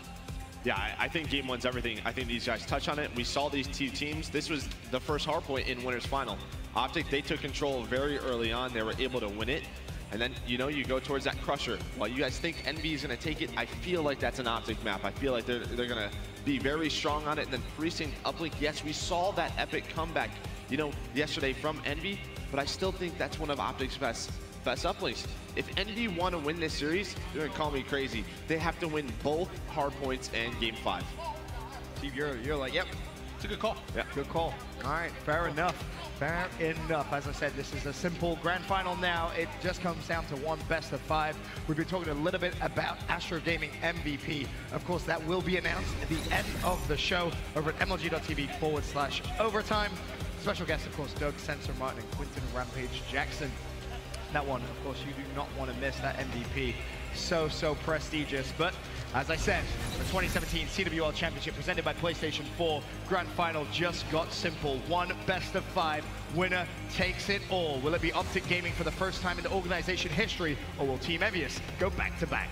[SPEAKER 19] Yeah, I think game 1's everything. I think these guys touch on it. We saw these two teams. This was the first hard point in Winners Final. Optic, they took control very early on. They were able to win it. And then, you know, you go towards that crusher. While you guys think Envy is going to take it, I feel like that's an Optic map. I feel like they're going to be very strong on it. And then precinct uplink, yes, we saw that epic comeback, you know, yesterday from Envy, but I still think that's one of Optic's best uplinks. If Envy want to win this series, they're going to call me crazy. They have to win both hard points and game 5.
[SPEAKER 11] Steve, you're like, yep.
[SPEAKER 14] It's a good call.
[SPEAKER 11] Yeah, good call. All right, fair enough. Fair enough. As I said, this is a simple grand final now. It just comes down to one best of 5. We've been talking a little bit about Astro Gaming MVP. Of course, that will be announced at the end of the show over at mlg.tv/overtime. Special guests, of course, Doug, Sensor Martin, and Quinton Rampage Jackson. That one, of course, you do not want to miss that MVP. So prestigious. But as I said, the 2017 CWL Championship presented by PlayStation 4 Grand Final just got simple. One best of 5 winner takes it all. Will it be Optic Gaming for the first time in the organization history, or will Team EnvyUs go back to back?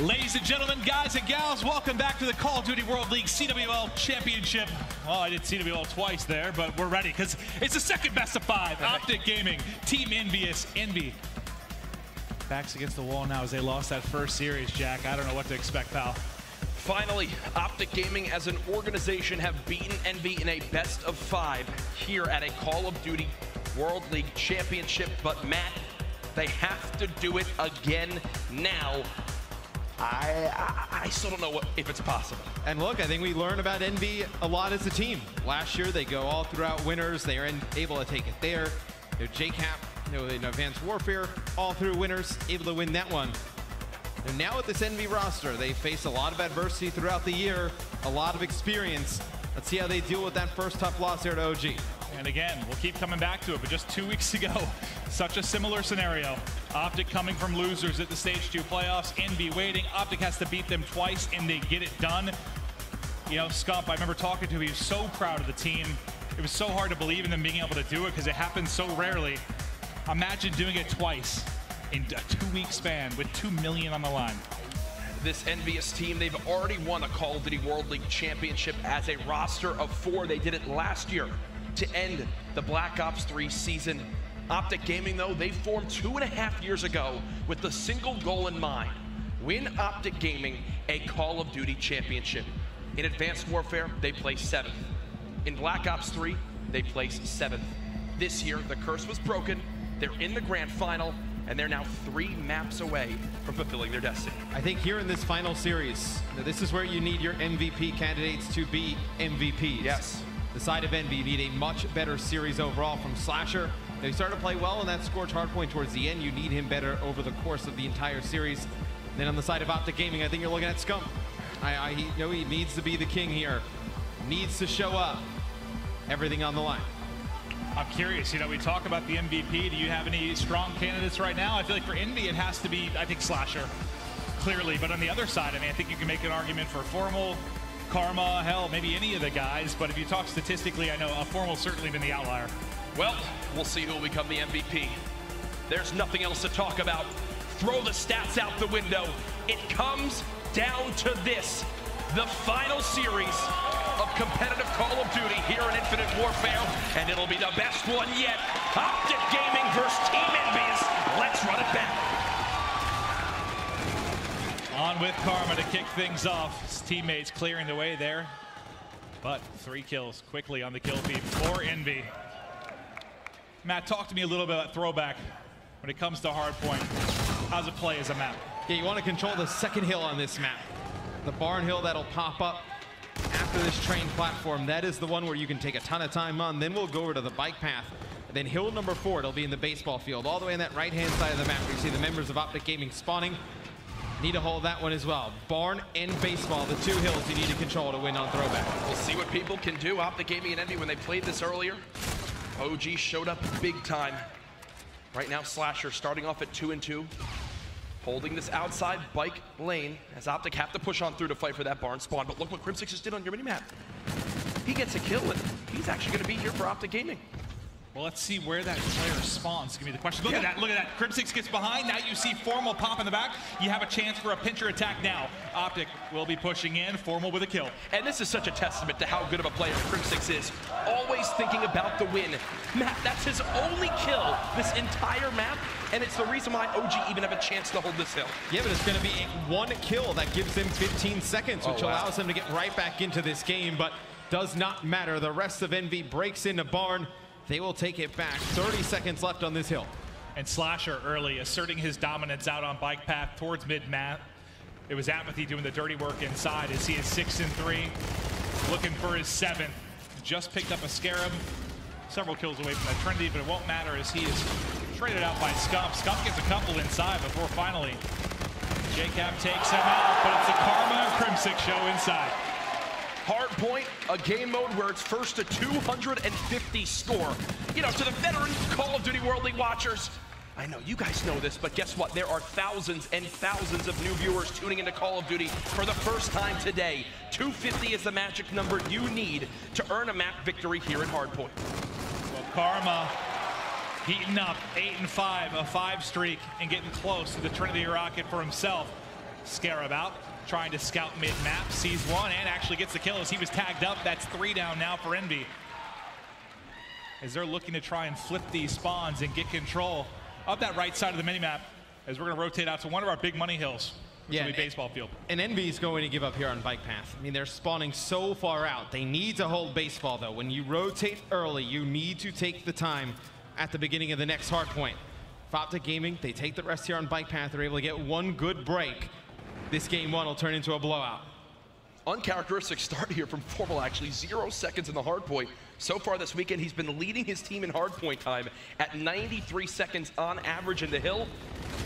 [SPEAKER 9] Ladies and gentlemen, guys and gals, welcome back to the Call of Duty World League CWL Championship. Well, I did CWL twice there, but we're ready because it's the second best of 5. Optic Gaming, Team EnvyUs, Envy. Backs against the wall now as they lost that first series, Jack. I don't know what to expect, pal.
[SPEAKER 14] Finally, Optic Gaming as an organization have beaten Envy in a best of 5 here at a Call of Duty World League Championship. But Matt, they have to do it again now. I still don't know if it's possible.
[SPEAKER 10] And look, I think we learn about Envy a lot as a team. Last year, they go all throughout winners. They are able to take it there. They're JCap, in Advanced Warfare, all through winners, able to win that one. And now with this Envy roster, they face a lot of adversity throughout the year, a lot of experience. Let's see how they deal with that first tough loss here to OG.
[SPEAKER 9] And again, we'll keep coming back to it, but just 2 weeks ago, such a similar scenario. Optic coming from losers at the Stage 2 playoffs, Envy waiting. Optic has to beat them twice, and they get it done. You know, Scump, I remember talking to him, he was so proud of the team. It was so hard to believe in them being able to do it because it happens so rarely. Imagine doing it twice in a 2-week span with $2 million on the line.
[SPEAKER 14] This EnvyUs team, they've already won a Call of Duty World League Championship as a roster of 4. They did it last year to end the Black Ops 3 season. Optic Gaming, though, they formed 2.5 years ago with the single goal in mind: win Optic Gaming a Call of Duty Championship. In Advanced Warfare, they placed 7th. In Black Ops 3, they placed 7th. This year, the curse was broken. They're in the grand final, and they're now 3 maps away from fulfilling their destiny.
[SPEAKER 10] I think here in this final series, this is where you need your MVP candidates to be MVPs.
[SPEAKER 14] Yes.
[SPEAKER 10] The side of Envy need a much better series overall from Slasher. They started to play well in that scorch hardpoint towards the end. You need him better over the course of the entire series. Then on the side of Optic Gaming, I think you're looking at Scump. He needs to be the king here. Needs to show up. Everything on the line.
[SPEAKER 9] I'm curious, we talk about the MVP. Do you have any strong candidates right now? I feel like for Envy, it has to be, I think, Slasher, clearly. But on the other side, I think you can make an argument for Formal, Karma, hell, maybe any of the guys. But if you talk statistically, I know Formal's certainly been the outlier.
[SPEAKER 14] Well, we'll see who will become the MVP. There's nothing else to talk about. Throw the stats out the window. It comes down to this: the final series of competitive Call of Duty here in Infinite Warfare, and it'll be the best one yet. Optic Gaming versus Team EnvyUs. Let's run it back.
[SPEAKER 9] On with Karma to kick things off. His teammates clearing the way there, but 3 kills quickly on the kill feed for Envy. Matt, talk to me a little bit about throwback when it comes to hardpoint. How's it play as a map?
[SPEAKER 10] Yeah, you want to control the second hill on this map. The barn hill that'll pop up after this train platform. That is the one where you can take a ton of time on. Then we'll go over to the bike path. And then hill number 4, it'll be in the baseball field. All the way on that right-hand side of the map where you see the members of Optic Gaming spawning. Need to hold that one as well. Barn and baseball, the 2 hills you need to control to win on throwback.
[SPEAKER 14] We'll see what people can do. Optic Gaming and Envy, when they played this earlier, OG showed up big time. Right now, Slasher starting off at 2-2, holding this outside bike lane as Optic have to push on through to fight for that barn spawn. But look what Crimsix just did on your minimap. He gets a kill, and he's actually going to be here for Optic Gaming.
[SPEAKER 9] Well, let's see where that player spawns. Give me the question. Look at that. Look at that. Crimsix gets behind. Now you see Formal pop in the back. You have a chance for a pincher attack now. Optic will be pushing in. Formal with a kill.
[SPEAKER 14] And this is such a testament to how good of a player Crimsix is. Always thinking about the win. Matt, that's his only kill this entire map, and it's the reason why OG even have a chance to hold this hill.
[SPEAKER 10] Yeah, but it's going to be 1 kill that gives him 15 seconds, which allows him to get right back into this game, but does not matter. The rest of Envy breaks into barn. They will take it back. 30 seconds left on this hill.
[SPEAKER 9] And Slasher early asserting his dominance out on bike path towards mid-map. It was Apathy doing the dirty work inside as he is 6-3, looking for his 7th. Just picked up a Scarab, several kills away from that Trinity, but it won't matter as he is traded out by Scump. Scump gets a couple inside before finally JCap takes him out, but it's a Karma and Crimsix show inside.
[SPEAKER 14] Hardpoint, a game mode where it's first to 250 score. To the veteran Call of Duty World League watchers, I know you guys know this, but guess what? There are thousands and thousands of new viewers tuning into Call of Duty for the first time today. 250 is the magic number you need to earn a map victory here in Hardpoint.
[SPEAKER 9] Well, Karma heating up, 8-5, a 5 streak, and getting close to the Trinity Rocket for himself. Scarab out, trying to scout mid-map, sees one and actually gets the kill as he was tagged up. That's 3 down now for Envy, as they're looking to try and flip these spawns and get control of that right side of the minimap, as we're going to rotate out to one of our big money hills, which will be baseball field.
[SPEAKER 10] And Envy is going to give up here on bike path. I mean, they're spawning so far out. They need to hold baseball, though. When you rotate early, you need to take the time at the beginning of the next hard point. For Optic Gaming, they take the rest here on bike path. They're able to get one good break. This game 1 will turn into a blowout.
[SPEAKER 14] Uncharacteristic start here from Formal, actually. 0 seconds in the hard point. So far this weekend, he's been leading his team in hard point time at 93 seconds on average in the hill.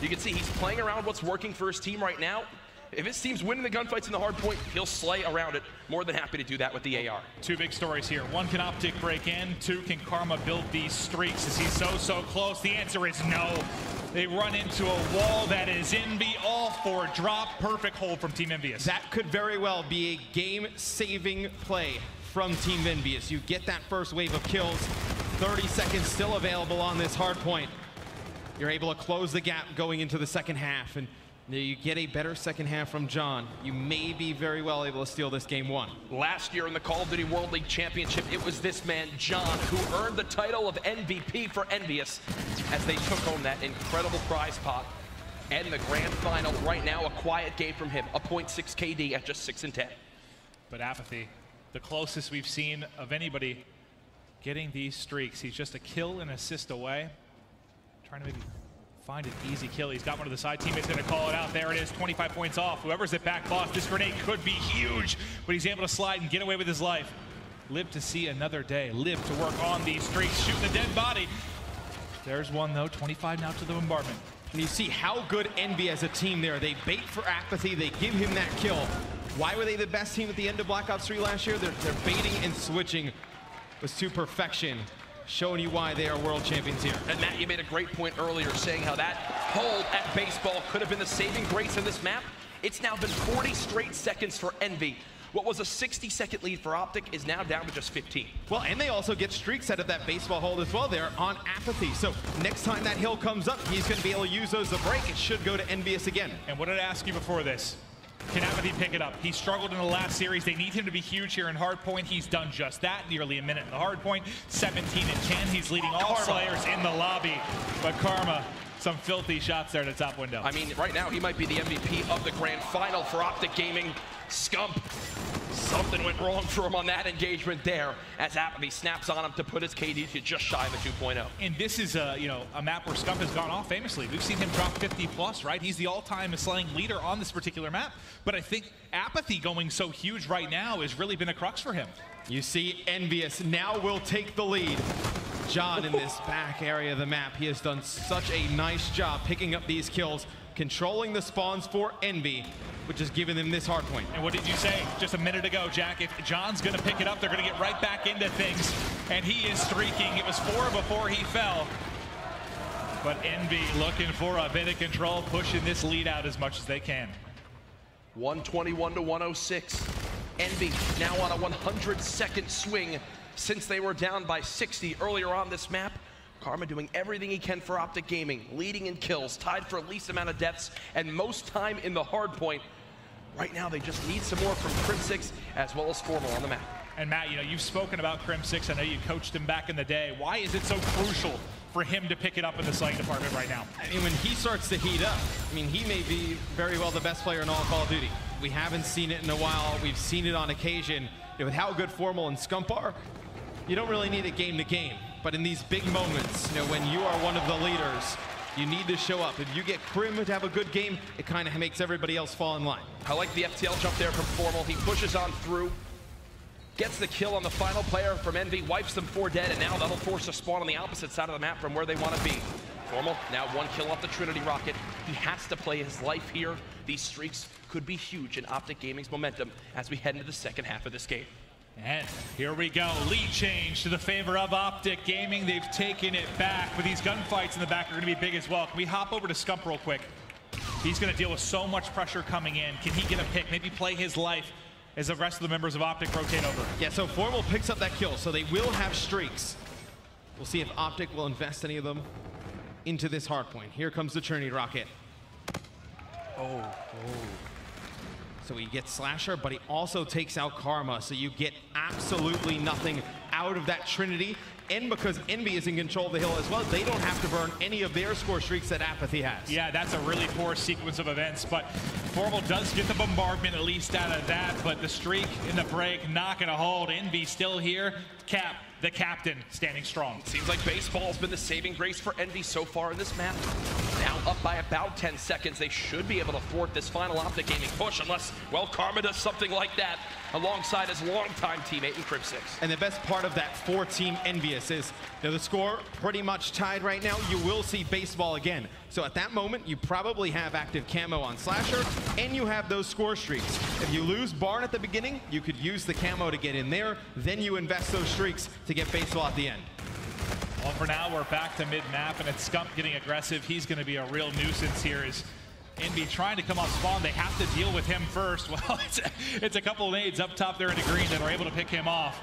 [SPEAKER 14] You can see he's playing around what's working for his team right now. If his team's winning the gunfights in the hard point, he'll slay around it. More than happy to do that with the AR.
[SPEAKER 9] 2 big stories here. 1, can Optic break in? 2, can Karma build these streaks? Is he so close? The answer is no. They run into a wall that is Envy, all 4 drop. Perfect hold from Team EnvyUs.
[SPEAKER 10] That could very well be a game-saving play from Team EnvyUs. You get that first wave of kills. 30 seconds still available on this hard point. You're able to close the gap going into the second half, and you get a better second half from John. You may be very well able to steal this game 1.
[SPEAKER 14] Last year in the Call of Duty World League Championship, it was this man, John, who earned the title of MVP for EnvyUs as they took home that incredible prize pot. And the grand final right now, a quiet game from him, a 0.6 KD at just 6 and 10.
[SPEAKER 9] But Apathy, the closest we've seen of anybody getting these streaks. He's just a kill and assist away. Trying to maybe find an easy kill. He's got one of the side teammates going to call it out. There it is, 25 points off. Whoever's at back boss, this grenade could be huge, but he's able to slide and get away with his life. Live to see another day. Live to work on these streaks, shooting a dead body. There's one though, 25 now to the bombardment.
[SPEAKER 10] And you see how good Envy as a team there. They bait for Apathy, they give him that kill. Why were they the best team at the end of Black Ops 3 last year? They're baiting and switching was to perfection, showing you why they are world champions here.
[SPEAKER 14] And Matt, you made a great point earlier saying how that hold at baseball could have been the saving grace in this map. It's now been 40 straight seconds for Envy. What was a 60-second lead for Optic is now down to just 15.
[SPEAKER 10] Well, and they also get streaks out of that baseball hold as well there on Apathy. So next time that hill comes up, he's going to be able to use those to break. It should go to EnvyUs again.
[SPEAKER 9] And what did I ask you before this? Can Apathy pick it up? He struggled in the last series. They need him to be huge here in hardpoint. He's done just that. Nearly a minute in the hardpoint. 17 and 10. He's leading all players in the lobby. But Karma, some filthy shots there to top window.
[SPEAKER 14] I mean, right now he might be the MVP of the grand final for Optic Gaming. Scump. Something went wrong for him on that engagement there as Apathy snaps on him to put his KD to just shy of a 2.0.
[SPEAKER 9] And this is a map where Scump has gone off famously. We've seen him drop 50 plus, right? He's the all-time slaying leader on this particular map. But I think Apathy going so huge right now has really been a crux for him.
[SPEAKER 10] You see EnvyUs now will take the lead. John in this back area of the map, he has done such a nice job picking up these kills, controlling the spawns for Envy, which has given them this hard point.
[SPEAKER 9] And what did you say just a minute ago, Jack? If John's going to pick it up, they're going to get right back into things. And he is streaking. It was 4 before he fell. But Envy looking for a bit of control, pushing this lead out as much as they can.
[SPEAKER 14] 121 to 106. Envy now on a 100-second swing since they were down by 60 earlier on this map. Karma doing everything he can for Optic Gaming, leading in kills, tied for least amount of deaths, and most time in the hard point. Right now, they just need some more from Crim6 as well as Formal on the map.
[SPEAKER 9] And Matt, you've spoken about Crim6. I know you coached him back in the day. Why is it so crucial for him to pick it up in the slaying department right now?
[SPEAKER 10] I mean, when he starts to heat up, I mean, he may be very well the best player in all Call of Duty. We haven't seen it in a while. We've seen it on occasion. With how good Formal and Scump are, you don't really need it game to game. But in these big moments, when you are one of the leaders, you need to show up. If you get Crim to have a good game, it kind of makes everybody else fall in line.
[SPEAKER 14] I like the FTL jump there from Formal. He pushes on through, gets the kill on the final player from Envy, wipes them 4 dead, and now that'll force a spawn on the opposite side of the map from where they want to be. Formal, now 1 kill off the Trinity rocket. He has to play his life here. These streaks could be huge in Optic Gaming's momentum as we head into the second half of this game.
[SPEAKER 9] And here we go, lead change to the favor of Optic Gaming. They've taken it back, but these gunfights in the back are going to be big as well. Can we hop over to Scump real quick? He's going to deal with so much pressure coming in. Can he get a pick, maybe play his life as the rest of the members of Optic rotate over?
[SPEAKER 10] Yeah, so Formal picks up that kill, so they will have streaks. We'll see if Optic will invest any of them into this hard point. Here comes the Trinity rocket. So he gets Slasher, but he also takes out Karma. So you get absolutely nothing out of that Trinity. And because Envy is in control of the hill as well, they don't have to burn any of their score streaks that Apathy has.
[SPEAKER 9] Yeah, that's a really poor sequence of events, but Formal does get the bombardment at least out of that, but the streak in the break not gonna hold. Envy still here. Cap, the captain, standing strong.
[SPEAKER 14] Seems like baseball's been the saving grace for Envy so far in this map. Now up by about 10 seconds, they should be able to thwart this final Optic Gaming push unless, well, Karma does something like that alongside his longtime teammate in Crib 6.
[SPEAKER 10] And the best part of that 4-team EnvyUs is, the score pretty much tied right now. You will see baseball again. So at that moment, you probably have active camo on Slasher, and you have those score streaks. If you lose Barn at the beginning, you could use the camo to get in there, then you invest those streaks to get baseball at the end.
[SPEAKER 9] Well, for now, we're back to mid-map, and it's Scump getting aggressive. He's going to be a real nuisance here as Envy trying to come off spawn. They have to deal with him first. Well, it's a couple of nades up top there in the green that are able to pick him off.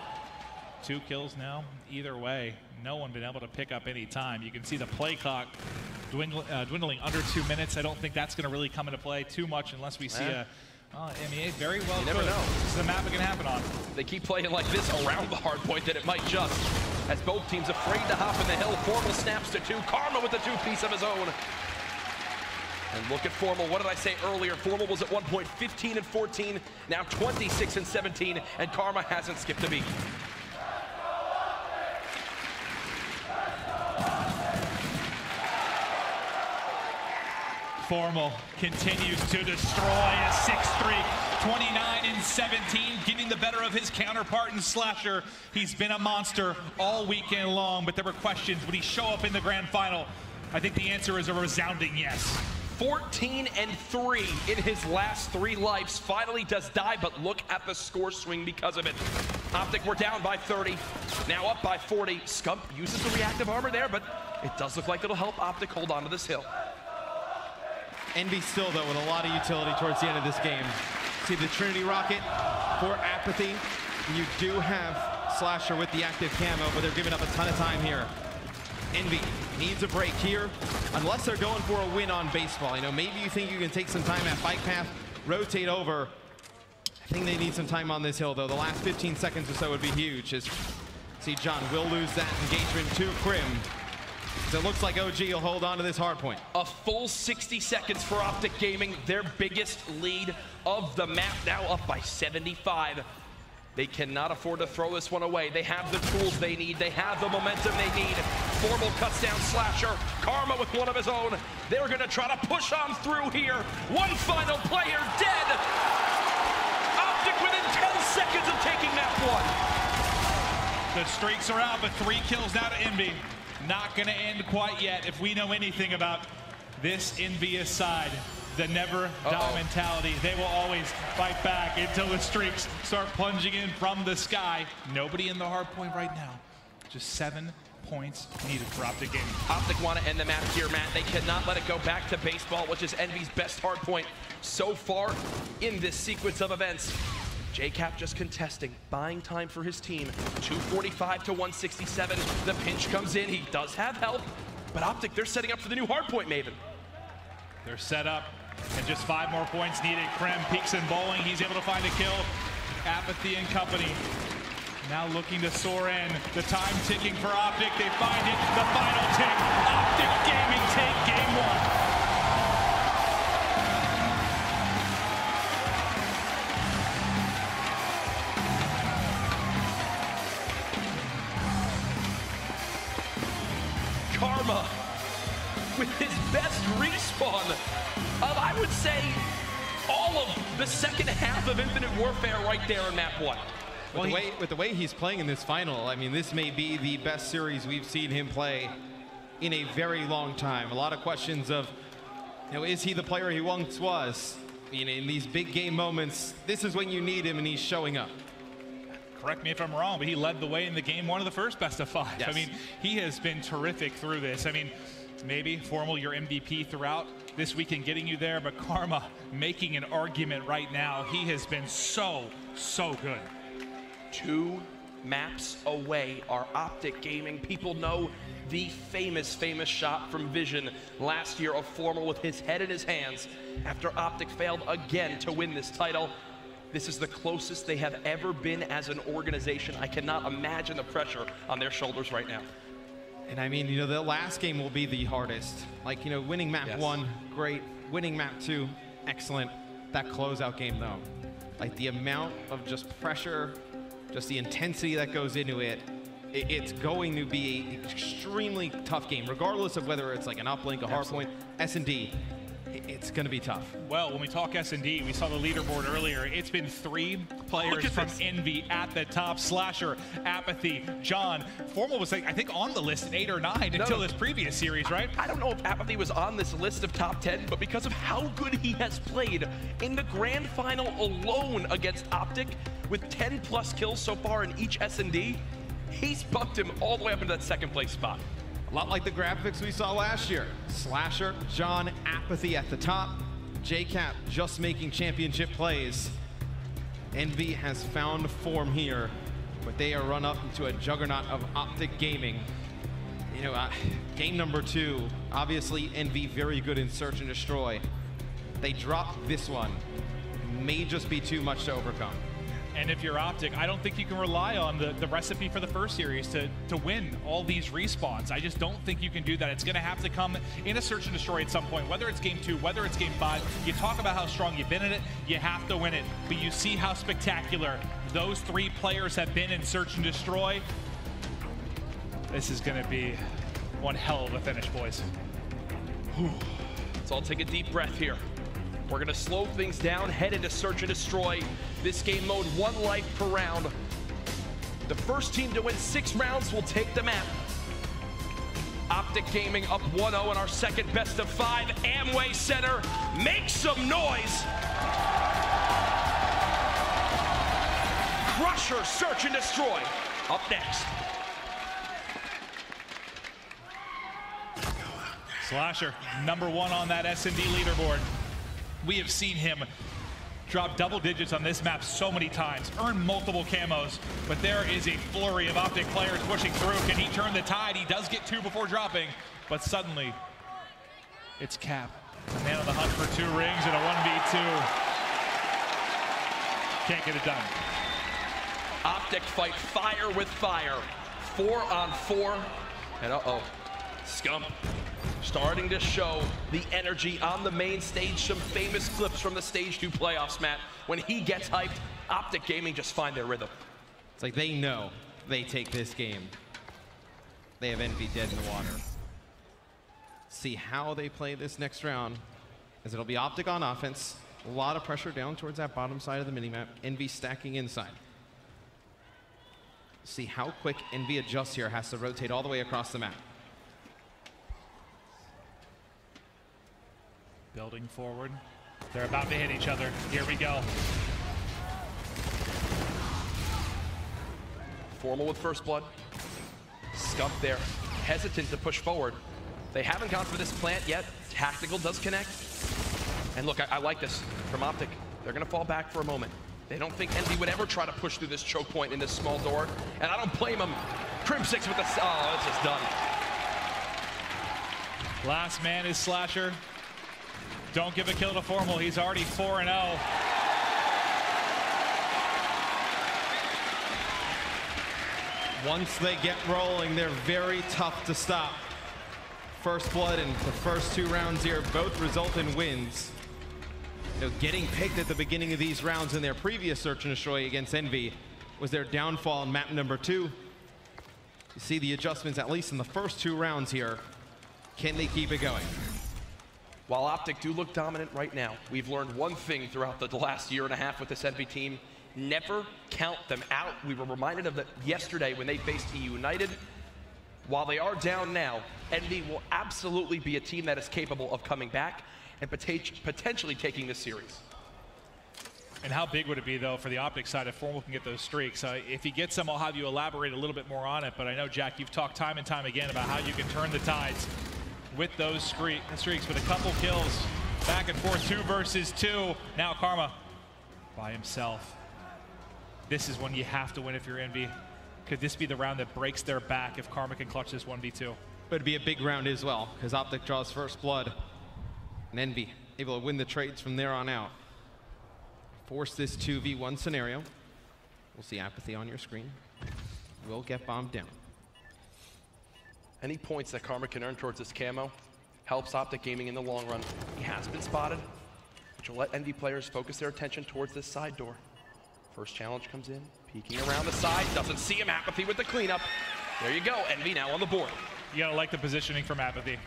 [SPEAKER 9] 2 kills now. Either way, no one been able to pick up any time. You can see the play clock dwindling under 2 minutes. I don't think that's going to really come into play too much unless we see a... MEA very well.
[SPEAKER 14] You never know.
[SPEAKER 9] This is the map it can happen on.
[SPEAKER 14] They keep playing like this around the hard point that it might just. As both teams afraid to hop in the hill. Formal snaps to 2. Karma with the 2-piece of his own. And look at Formal. What did I say earlier? Formal was at one point 15 and 14, now 26 and 17, and Karma hasn't skipped a beat.
[SPEAKER 9] Formal continues to destroy a 6-3, 29 and 17, getting the better of his counterpart in Slasher. He's been a monster all weekend long, but there were questions. Would he show up in the grand final? I think the answer is a resounding yes.
[SPEAKER 14] 14 and 3 in his last 3 lives. Finally does die, but look at the score swing because of it. Optic were down by 30, now up by 40. Scump uses the reactive armor there, but it does look like it'll help Optic hold on to this hill.
[SPEAKER 10] Envy still, though, with a lot of utility towards the end of this game. See the Trinity Rocket for Apathy. You do have Slasher with the active camo, but they're giving up a ton of time here. Envy needs a break here, unless they're going for a win on baseball. You know, maybe you think you can take some time at bike path, rotate over. I think they need some time on this hill, though. The last 15 seconds or so would be huge. As see, John will lose that engagement to Crim. So it looks like OG will hold on to this hard point.
[SPEAKER 14] A full 60 seconds for Optic Gaming, their biggest lead of the map, now up by 75. They cannot afford to throw this one away. They have the tools they need. They have the momentum they need. Formal cuts down Slasher. Karma with one of his own. They're going to try to push on through here. One final player dead. Optic within 10 seconds of taking that one.
[SPEAKER 9] The streaks are out, but 3 kills now to Envy. Not going to end quite yet. If we know anything about this EnvyUs side, the never die mentality, they will always fight back until the streaks start plunging in from the sky. Nobody in the hard point right now. Just 7 points needed for Optic Gaming.
[SPEAKER 14] Optic want to end the map here, Matt. They cannot let it go back to baseball, which is Envy's best hard point so far in this sequence of events. JCap just contesting, buying time for his team. 245 to 167. The pinch comes in. He does have help, but Optic, they're setting up for the new hardpoint, Maven.
[SPEAKER 9] They're set up, and just 5 more points needed. Krem peeks and bowling. He's able to find a kill. Apathy and company now looking to soar in. The time ticking for Optic. They find it. The final tick. Optic Gaming take game 1.
[SPEAKER 14] Karma with his best respawn of, I would say, all of the second half of Infinite Warfare right there in map 1.
[SPEAKER 10] With the way he's playing in this final, I mean, this may be the best series we've seen him play in a very long time. A lot of questions of, you know, is he the player he once was? I mean, in these big game moments, this is when you need him, and he's showing up.
[SPEAKER 9] Correct me if I'm wrong, but he led the way in the game 1 of the first best of 5.
[SPEAKER 10] Yes.
[SPEAKER 9] I mean, he has been terrific through this. I mean, maybe Formal your MVP throughout this weekend getting you there, but Karma making an argument right now. He has been so good.
[SPEAKER 14] 2 maps away are Optic Gaming. People know the famous shot from Vision last year of Formal with his head in his hands after Optic failed again to win this title. This is the closest they have ever been as an organization. I cannot imagine the pressure on their shoulders right now.
[SPEAKER 10] And I mean, you know, the last game will be the hardest. Like, you know, winning map 1, great. Winning map 2, excellent. That closeout game, though. Like, the amount of just pressure, just the intensity that goes into it, it's going to be an extremely tough game, regardless of whether it's like an uplink, a hardpoint, S&D. It's going to be tough.
[SPEAKER 9] Well, when we talk S&D, we saw the leaderboard earlier. It's been 3 players from Envy at the top. Slasher, Apathy, John. Formal was, I think, on the list at 8 or 9 until this previous series, right?
[SPEAKER 14] I don't know if Apathy was on this list of top 10, but because of how good he has played in the grand final alone against Optic, with 10+ kills so far in each S&D, he's bumped him all the way up into that second place spot.
[SPEAKER 10] A lot like the graphics we saw last year. Slasher, John, Apathy at the top. JCap just making championship plays. Envy has found form here, but they are run up into a juggernaut of Optic Gaming. You know, game number 2, obviously Envy very good in search and destroy. They dropped this one. May just be too much to overcome.
[SPEAKER 9] And if you're Optic, I don't think you can rely on the recipe for the first series to win all these respawns. I just don't think you can do that. It's going to have to come in a search and destroy at some point, whether it's game 2, whether it's game 5. You talk about how strong you've been in it, you have to win it. But you see how spectacular those 3 players have been in search and destroy. This is going to be one hell of a finish, boys.
[SPEAKER 14] Let's all take a deep breath here. We're gonna slow things down, head into search and destroy. This game mode, 1 life per round. The first team to win 6 rounds will take the map. Optic Gaming up 1-0 in our second best of 5. Amway Center, make some noise. Crusher, search and destroy, up next.
[SPEAKER 9] Slasher, number 1 on that S&D leaderboard. We have seen him drop double digits on this map so many times, earn multiple camos, but there is a flurry of Optic players pushing through. Can he turn the tide? He does get 2 before dropping, but suddenly it's Cap. A man on the hunt for 2 rings and a 1v2. Can't get it done.
[SPEAKER 14] Optic fight fire with fire. 4 on 4, and Scump starting to show the energy on the main stage. Some famous clips from the Stage 2 playoffs, Matt. When he gets hyped, Optic Gaming just find their rhythm.
[SPEAKER 10] It's like they know they take this game. They have Envy dead in the water. See how they play this next round, as it'll be Optic on offense. A lot of pressure down towards that bottom side of the minimap. Envy stacking inside. See how quick Envy adjusts here. Has to rotate all the way across the map.
[SPEAKER 9] Building forward. They're about to hit each other. Here we go.
[SPEAKER 14] Formal with first blood. Scump there, hesitant to push forward. They haven't gone for this plant yet. Tactical does connect. And look, I like this from Optic. They're gonna fall back for a moment. They don't think Envy would ever try to push through this choke point in this small door. And I don't blame them. Crim6 with the, oh, it's just done.
[SPEAKER 9] Last man is Slasher. Don't give a kill to Formal. He's already 4-0.
[SPEAKER 10] Once they get rolling, they're very tough to stop. First blood in the first 2 rounds here both result in wins. You know, getting picked at the beginning of these rounds in their previous search and destroy against Envy was their downfall in map number 2. You see the adjustments, at least in the first 2 rounds here. Can they keep it going?
[SPEAKER 14] While Optic do look dominant right now, we've learned one thing throughout the last 1.5 years with this Envy team. Never count them out. We were reminded of that yesterday when they faced EU United. While they are down now, Envy will absolutely be a team that is capable of coming back and potentially taking this series.
[SPEAKER 9] And how big would it be, though, for the Optic side if Formal can get those streaks? If he gets them, I'll have you elaborate a little bit more on it, but I know, Jack, you've talked time and time again about how you can turn the tides with those streaks, with a couple kills, back and forth, 2 versus 2. Now Karma by himself. This is when you have to win if you're Envy. could this be the round that breaks their back if Karma can clutch this 1v2?
[SPEAKER 10] But it'd be a big round as well, because Optic draws first blood. And Envy able to win the trades from there on out. Force this 2v1 scenario. We'll see Apathy on your screen. Will get bombed down.
[SPEAKER 14] Any points that Karma can earn towards this camo helps Optic Gaming in the long run. He has been spotted, which will let Envy players focus their attention towards this side door. First challenge comes in, peeking around the side, doesn't see him. Apathy with the cleanup. There you go, Envy now on the board.
[SPEAKER 9] You gotta like the positioning from Apathy.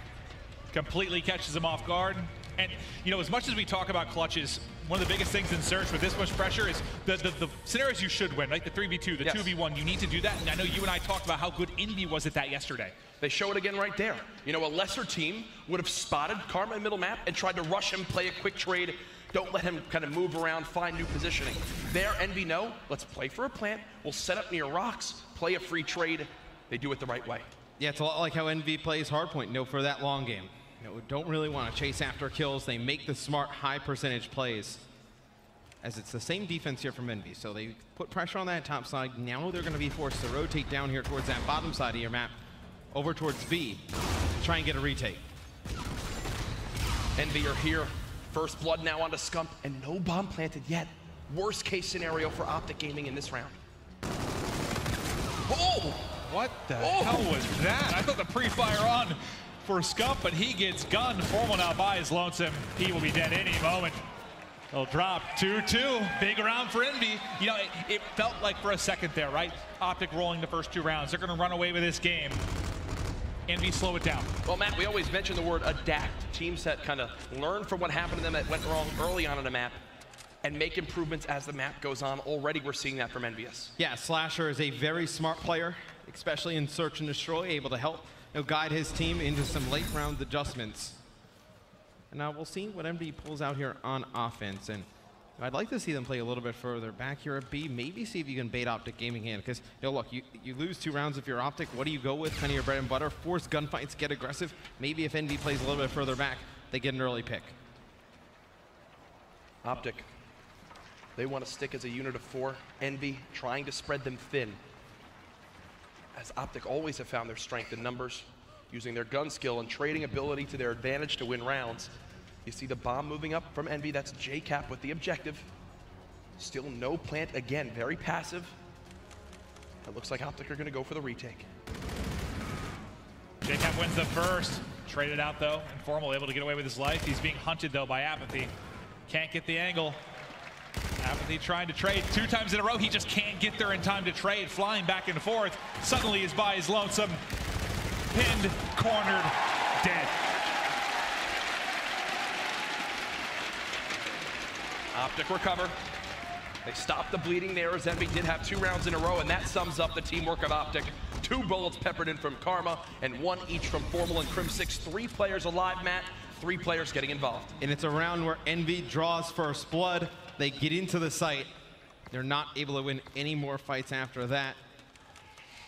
[SPEAKER 9] Completely catches him off guard. And, you know, as much as we talk about clutches, one of the biggest things in Search with this much pressure is the scenarios you should win, like the 3v2, the 2v1, you need to do that. And I know you and I talked about how good Envy was at that yesterday.
[SPEAKER 14] They show it again right there. You know, a lesser team would have spotted Karma in middle map and tried to rush him, play a quick trade. Don't let him kind of move around, find new positioning. There, Envy know, let's play for a plant. We'll set up near rocks, play a free trade. They do it the right way.
[SPEAKER 10] Yeah, it's a lot like how Envy plays hardpoint, you know, for that long game. You know, don't really want to chase after kills. They make the smart, high percentage plays. As it's the same defense here from Envy. So they put pressure on that top side. Now they're going to be forced to rotate down here towards that bottom side of your map, over towards B, to try and get a retake.
[SPEAKER 14] Envy are here. First blood now onto Scump, and no bomb planted yet. Worst case scenario for Optic Gaming in this round.
[SPEAKER 9] Oh! What the hell was that? I thought the pre-fire on for Scump, but he gets gunned. Formal now by his lonesome. He will be dead any moment. They'll drop 2-2. Big round for Envy. You know, it felt like for a second there, right? Optic rolling the first 2 rounds. They're going to run away with this game. Envy slow it down.
[SPEAKER 14] Well, Matt, we always mention the word adapt. Teams that kind of learn from what happened to them that went wrong early on in the map and make improvements as the map goes on. Already we're seeing that from EnvyUs.
[SPEAKER 10] Yeah, Slasher is a very smart player, especially in Search and Destroy, able to help guide his team into some late round adjustments. And now we'll see what Envy pulls out here on offense. And I'd like to see them play a little bit further back here at B. Maybe see if you can bait Optic Gaming in. Because, you know, look, you lose 2 rounds if you're Optic. What do you go with? Kind of your bread and butter. Force gunfights, get aggressive. Maybe if Envy plays a little bit further back, they get an early pick.
[SPEAKER 14] Optic, they want to stick as a unit of 4. Envy trying to spread them thin. As Optic always have found their strength in numbers, using their gun skill and trading ability to their advantage to win rounds. You see the bomb moving up from Envy. That's JCap with the objective. Still no plant again, very passive. It looks like Optic are going to go for the retake.
[SPEAKER 9] JCap wins the first. Traded out though. Informal able to get away with his life. He's being hunted though by Apathy. Can't get the angle. Apathy trying to trade 2 times in a row. He just can't get there in time to trade. Flying back and forth. Suddenly is by his lonesome. Pinned, cornered, dead.
[SPEAKER 14] Optic recover. They stopped the bleeding there as Envy did have 2 rounds in a row, and that sums up the teamwork of Optic. 2 bullets peppered in from Karma, and 1 each from Formal and Crim6. 3 players alive, Matt. 3 players getting involved.
[SPEAKER 10] And it's a round where Envy draws first blood. They get into the site. They're not able to win any more fights after that.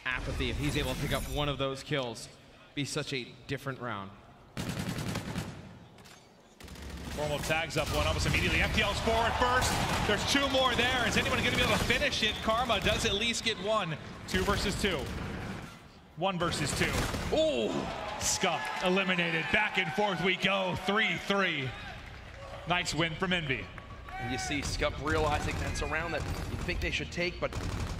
[SPEAKER 10] Apathy, if he's able to pick up 1 of those kills, be such a different round.
[SPEAKER 9] Formal tags up 1 almost immediately. FTL's forward first. There's 2 more there. Is anyone going to be able to finish it? Karma does at least get 1. 2 versus 2. 1 versus 2. Oh, Scump eliminated. Back and forth we go. 3-3. Nice win from Envy.
[SPEAKER 14] And you see Scump realizing that's a round that you think they should take, but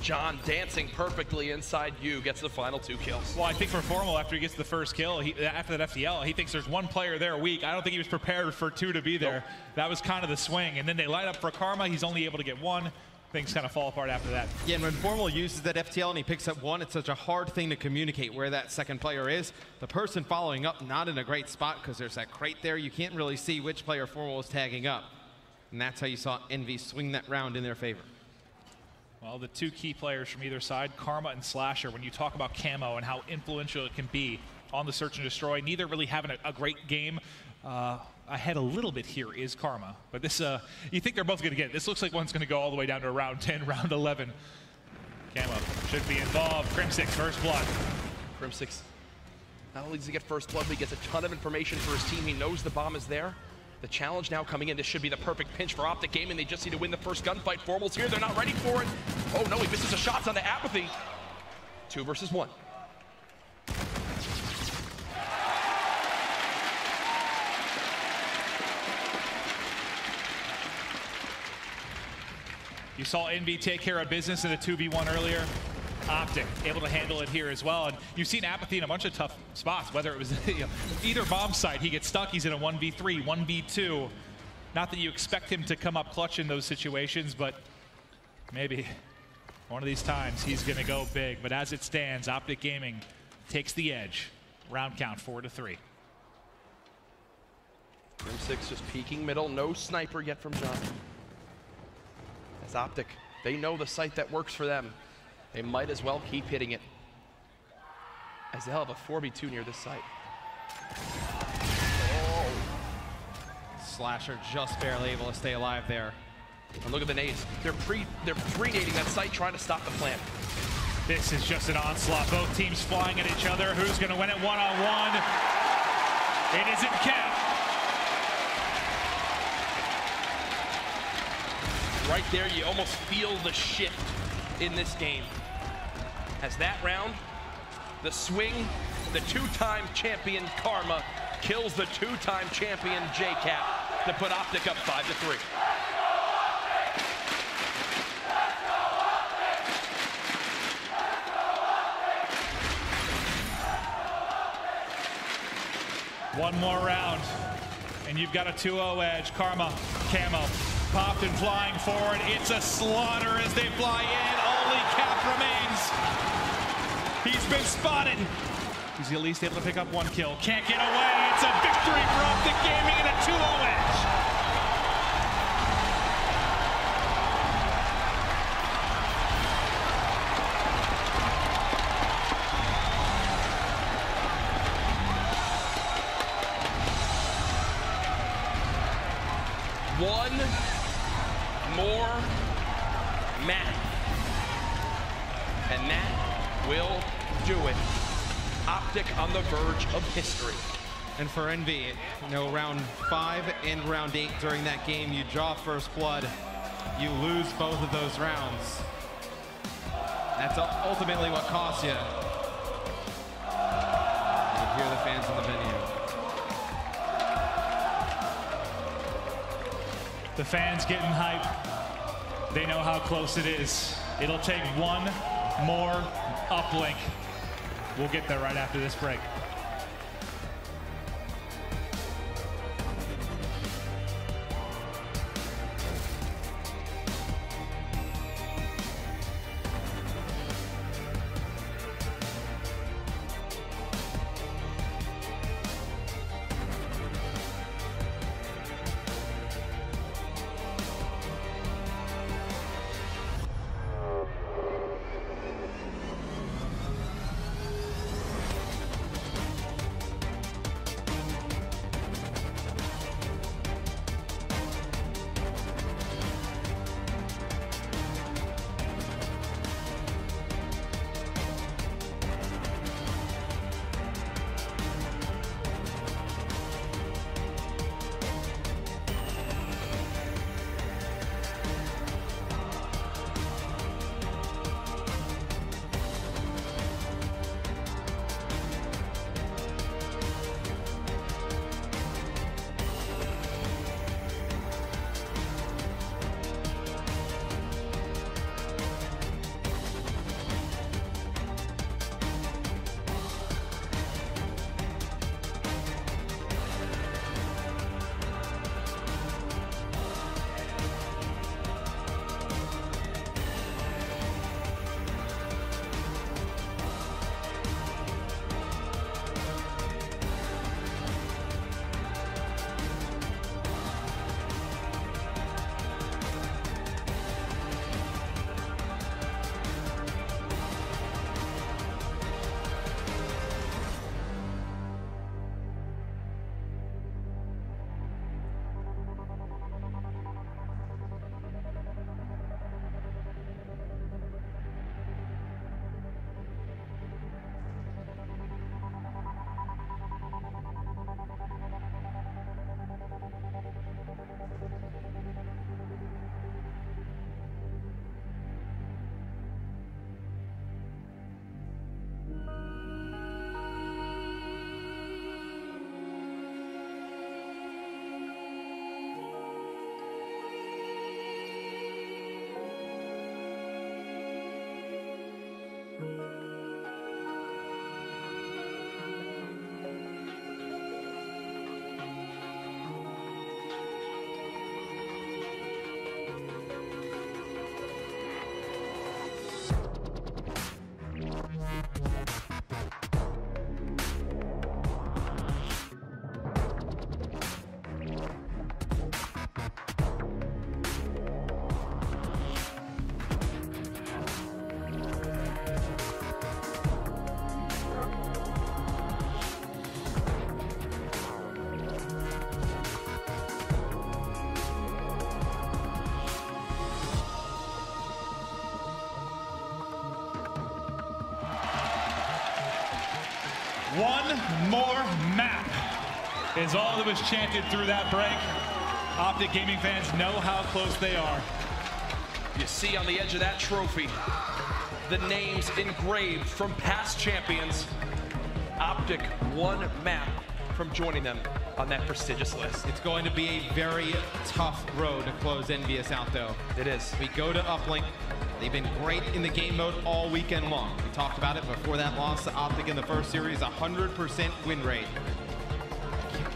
[SPEAKER 14] John dancing perfectly inside you gets the final 2 kills.
[SPEAKER 9] Well, I think for Formal, after he gets the first kill, after that FTL, he thinks there's 1 player there weak. I don't think he was prepared for 2 to be there. Nope. That was kind of the swing. And then they light up for Karma. He's only able to get 1. Things kind of fall apart after that.
[SPEAKER 10] Yeah, and when Formal uses that FTL and he picks up 1, it's such a hard thing to communicate where that second player is. The person following up not in a great spot because there's that crate there. You can't really see which player Formal is tagging up. And that's how you saw Envy swing that round in their favor.
[SPEAKER 9] Well, the 2 key players from either side, Karma and Slasher, when you talk about camo and how influential it can be on the Search and Destroy, neither really having a great game. Ahead a little bit here is Karma. But this, you think they're both going to get it. This looks like one's going to go all the way down to round 10, round 11. Camo should be involved. Crim6, first blood.
[SPEAKER 14] Crim6, not only does he get first blood, but he gets a ton of information for his team. He knows the bomb is there. The challenge now coming in. This should be the perfect pinch for Optic Gaming. They just need to win the first gunfight. Formal's here. They're not ready for it. Oh, no, he misses the shots on the Apathy. 2 versus 1.
[SPEAKER 9] You saw Envy take care of business in a 2v1 earlier. Optic able to handle it here as well. And you've seen Apathy in a bunch of tough spots, whether it was either bomb site, he gets stuck, he's in a 1v3, 1v2. Not that you expect him to come up clutch in those situations, but maybe one of these times he's going to go big. But as it stands, Optic Gaming takes the edge. Round count 4-3.
[SPEAKER 14] Grim 6 just peeking middle. No sniper yet from John. As Optic, they know the site that works for them. They might as well keep hitting it, as they'll have a 4v2 near this site.
[SPEAKER 10] Oh. Slasher just barely able to stay alive there.
[SPEAKER 14] And look at the nades. They're pre-nading that site, trying to stop the plant.
[SPEAKER 9] This is just an onslaught. Both teams flying at each other. Who's going to win it one-on-one? It isn't Cap.
[SPEAKER 14] Right there, you almost feel the shift in this game. As that round, the swing, the two-time champion Karma kills the two-time champion JCap to put Optic up 5-3.
[SPEAKER 9] One more round, and you've got a 2-0 edge. Karma, Camo, popped and flying forward. It's a slaughter as they fly in. Only Cap remains. He's been spotted. He's at least able to pick up one kill. Can't get away. It's a victory for Optic Gaming and a 2-0 edge.
[SPEAKER 14] One more map, and that will do it. Optic on the verge of history.
[SPEAKER 10] And for Envy, you know, round 5 and round 8 during that game, you draw first blood, you lose both of those rounds. That's ultimately what costs you. You can hear the fans in the venue.
[SPEAKER 9] The fans getting hype. They know how close it is. It'll take one more uplink. We'll get there right after this break. One more map is all that was chanted through that break. Optic Gaming fans know how close they are.
[SPEAKER 14] You see on the edge of that trophy the names engraved from past champions. Optic one map from joining them on that prestigious list.
[SPEAKER 10] It's going to be a very tough road to close EnvyUs out, though.
[SPEAKER 14] It is.
[SPEAKER 10] We go to Uplink. They've been great in the game mode all weekend long. We talked about it before that loss to Optic in the first series, 100% win rate.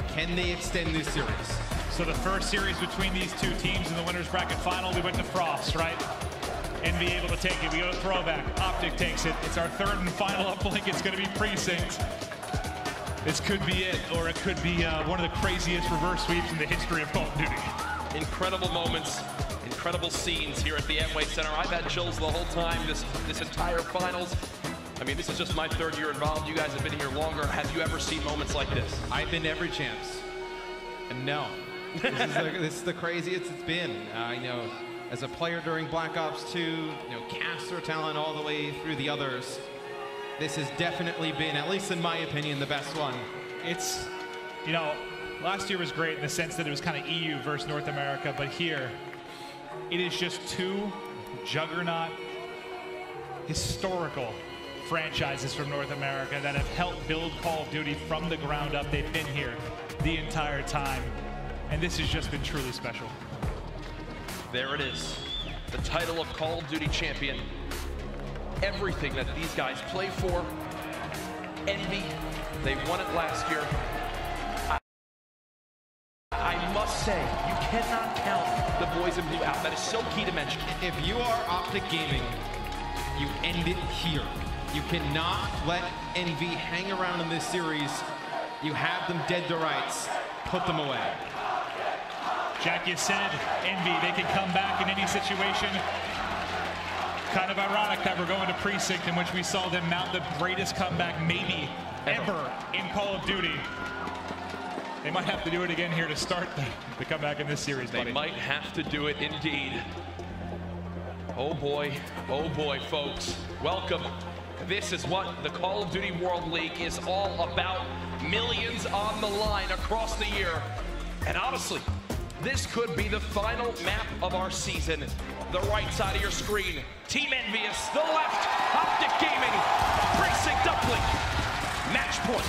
[SPEAKER 10] Can they extend this series?
[SPEAKER 9] So the first series between these two teams in the winner's bracket final, we went to Frost, right? Envy able to take it. We go to throwback. Optic takes it. It's our third and final uplink. It's going to be Precinct. This could be it, or it could be one of the craziest reverse sweeps in the history of Call of Duty.
[SPEAKER 14] Incredible moments, incredible scenes here at the Amway Center. I've had chills the whole time, this entire finals. I mean, this is just my third year involved. You guys have been here longer. Have you ever seen moments like this?
[SPEAKER 10] I've been every champs. And no. This is the craziest it's been. You know, as a player during Black Ops 2, you know, caster talent all the way through the others. This has definitely been, at least in my opinion, the best one.
[SPEAKER 9] It's, you know, last year was great in the sense that it was kind of EU versus North America, but here, it is just two juggernaut, historical franchises from North America that have helped build Call of Duty from the ground up. They've been here the entire time, and this has just been truly special.
[SPEAKER 14] There it is, the title of Call of Duty champion. Everything that these guys play for. Envy, they won it last year. I must say, you cannot count the boys in blue out. That is so key to mention.
[SPEAKER 10] If you are Optic Gaming, you end it here. You cannot let Envy hang around in this series. You have them dead to rights. Put them away.
[SPEAKER 9] Jack, you said Envy, they can come back in any situation. Kind of ironic that we're going to Precinct, in which we saw them mount the greatest comeback maybe ever in Call of Duty. They might have to do it again here to start the comeback in this series, buddy.
[SPEAKER 14] They might have to do it indeed. Oh boy, folks. Welcome. This is what the Call of Duty World League is all about. Millions on the line across the year. And honestly, this could be the final map of our season. The right side of your screen, Team EnvyUs. The left, Optic Gaming. Precinct uplink. Match point.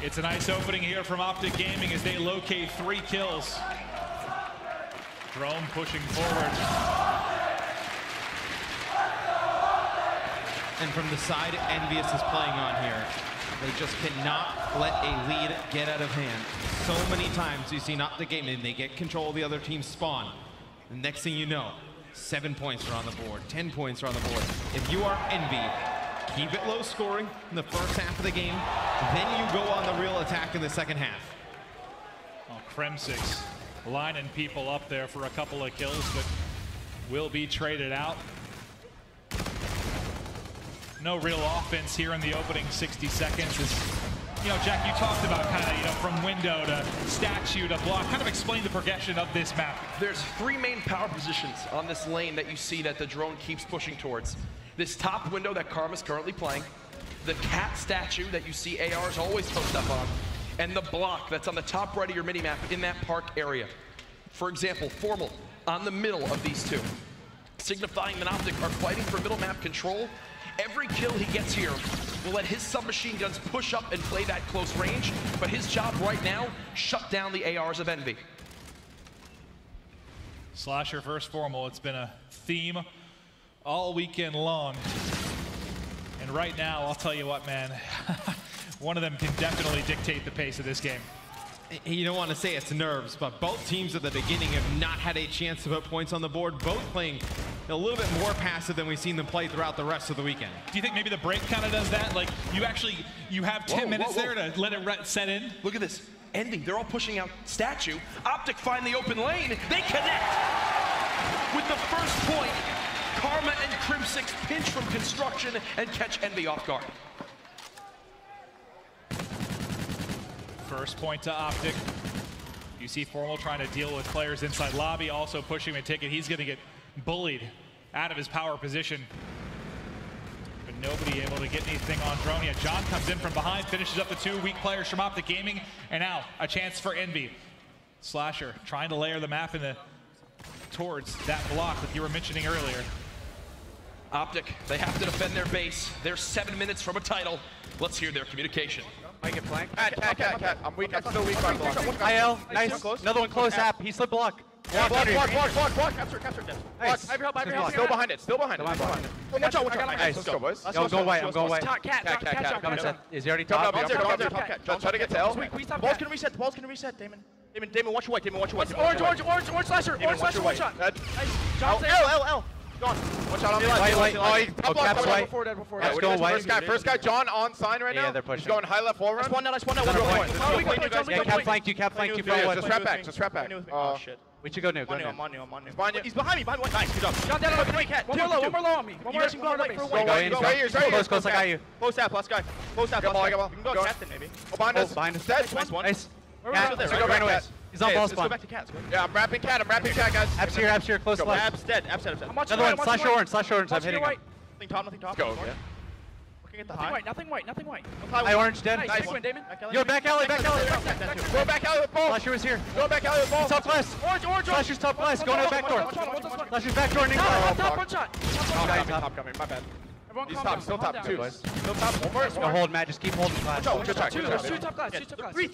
[SPEAKER 9] It's a nice opening here from Optic Gaming as they locate 3 kills. Drone pushing forward.
[SPEAKER 10] And from the side EnvyUs is playing on here, they just cannot let a lead get out of hand. So many times you see Optic Gaming, they get control of the other team's spawn. The next thing you know, 7 points are on the board, 10 points are on the board. If you are Envy, keep it low scoring in the first half of the game, then you go on the real attack in the second half.
[SPEAKER 9] Well, Kremsix lining people up there for a couple of kills, but will be traded out. No real offense here in the opening 60 seconds. You know, Jack, you talked about kind of, you know, from window to statue to block. Kind of explain the progression of this map.
[SPEAKER 14] There's 3 main power positions on this lane that you see that the drone keeps pushing towards. This top window that Karma's currently playing, the cat statue that you see ARs always post up on, and the block that's on the top right of your minimap in that park area. For example, Formal on the middle of these two, signifying that Optic are fighting for middle map control. Every kill he gets here will let his submachine guns push up and play that close range, but his job right now, shut down the ARs of Envy.
[SPEAKER 9] Slasher first Formal, it's been a theme all weekend long. And right now, I'll tell you what, man, one of them can definitely dictate the pace of this game.
[SPEAKER 10] You don't want to say it's nerves, but both teams at the beginning have not had a chance to put points on the board, both playing a little bit more passive than we've seen them play throughout the rest of the weekend.
[SPEAKER 9] Do you think maybe the break kind of does that? Like, you have 10 minutes there to let it set in?
[SPEAKER 14] Look at this. Envy, they're all pushing out statue. Optic find the open lane. They connect. With the first point, Karma and Crimsix pinch from construction and catch Envy off guard.
[SPEAKER 9] First point to Optic. You see Formal trying to deal with players inside lobby, also pushing him a ticket. He's going to get bullied out of his power position. But Nobody able to get anything on drone yet. John comes in from behind, finishes up the 2 weak players from Optic Gaming, and now a chance for Envy. Slasher trying to layer the map towards that block that you were mentioning earlier.
[SPEAKER 14] Optic, they have to defend their base. They're 7 minutes from a title. Let's hear their communication.
[SPEAKER 17] I get flanked. Cat. I'm weak. I'm still weak.
[SPEAKER 15] IL, nice. Another one close, App. He slipped block.
[SPEAKER 17] Block. Capture. Nice. Block. Still behind it. Watch out. Nice. Let's go, boys.
[SPEAKER 15] I'm going white.
[SPEAKER 17] Cat.
[SPEAKER 15] Coming set. Is he already top?
[SPEAKER 17] Top cat. Try to get to L. Ball's gonna reset. Damon, watch your white. Orange slasher. One shot. Nice. L. Gone. Watch out on me.
[SPEAKER 15] White. Oh, Cap's white.
[SPEAKER 17] Let's go white. First guy, John on sign right now.
[SPEAKER 15] Yeah, they're pushing.
[SPEAKER 17] He's going high left wall run.
[SPEAKER 15] Nice one. Yeah, Cap flanked you.
[SPEAKER 17] Just wrap back.
[SPEAKER 15] Oh, shit. We should go new.
[SPEAKER 17] I'm on you. He's behind me. Nice, good job.
[SPEAKER 16] John down on the cat. One more low on me. One more
[SPEAKER 17] right
[SPEAKER 15] here. Close, I got you.
[SPEAKER 17] Close tap, last guy. We can go captain maybe. Oh, behind us.
[SPEAKER 15] Nice one. Nice.
[SPEAKER 17] Ran away.
[SPEAKER 15] He's on ball
[SPEAKER 17] Let's
[SPEAKER 15] spawn.
[SPEAKER 17] go back to cat. Yeah, I'm wrapping cat, guys.
[SPEAKER 15] App's here, close left.
[SPEAKER 17] App's dead.
[SPEAKER 15] Another one, slash orange. I'm hitting him.
[SPEAKER 17] Nothing top. Go. Looking at the high.
[SPEAKER 16] Nothing white.
[SPEAKER 15] High orange, dead.
[SPEAKER 16] Nice win, Damon.
[SPEAKER 15] Yo, back alley.
[SPEAKER 17] Go back alley with ball.
[SPEAKER 15] Slasher was here.
[SPEAKER 17] Go back alley with ball.
[SPEAKER 15] Top glass.
[SPEAKER 16] Orange.
[SPEAKER 15] Slasher's top glass. Going to the back door. Slasher's back door.
[SPEAKER 16] Top, one shot.
[SPEAKER 17] Top coming. My bad.
[SPEAKER 3] He's top, still top two.
[SPEAKER 17] Still top, one more.
[SPEAKER 15] Go hold, Matt. Just keep holding glass.
[SPEAKER 17] Good try.
[SPEAKER 16] Two top glass.
[SPEAKER 17] Three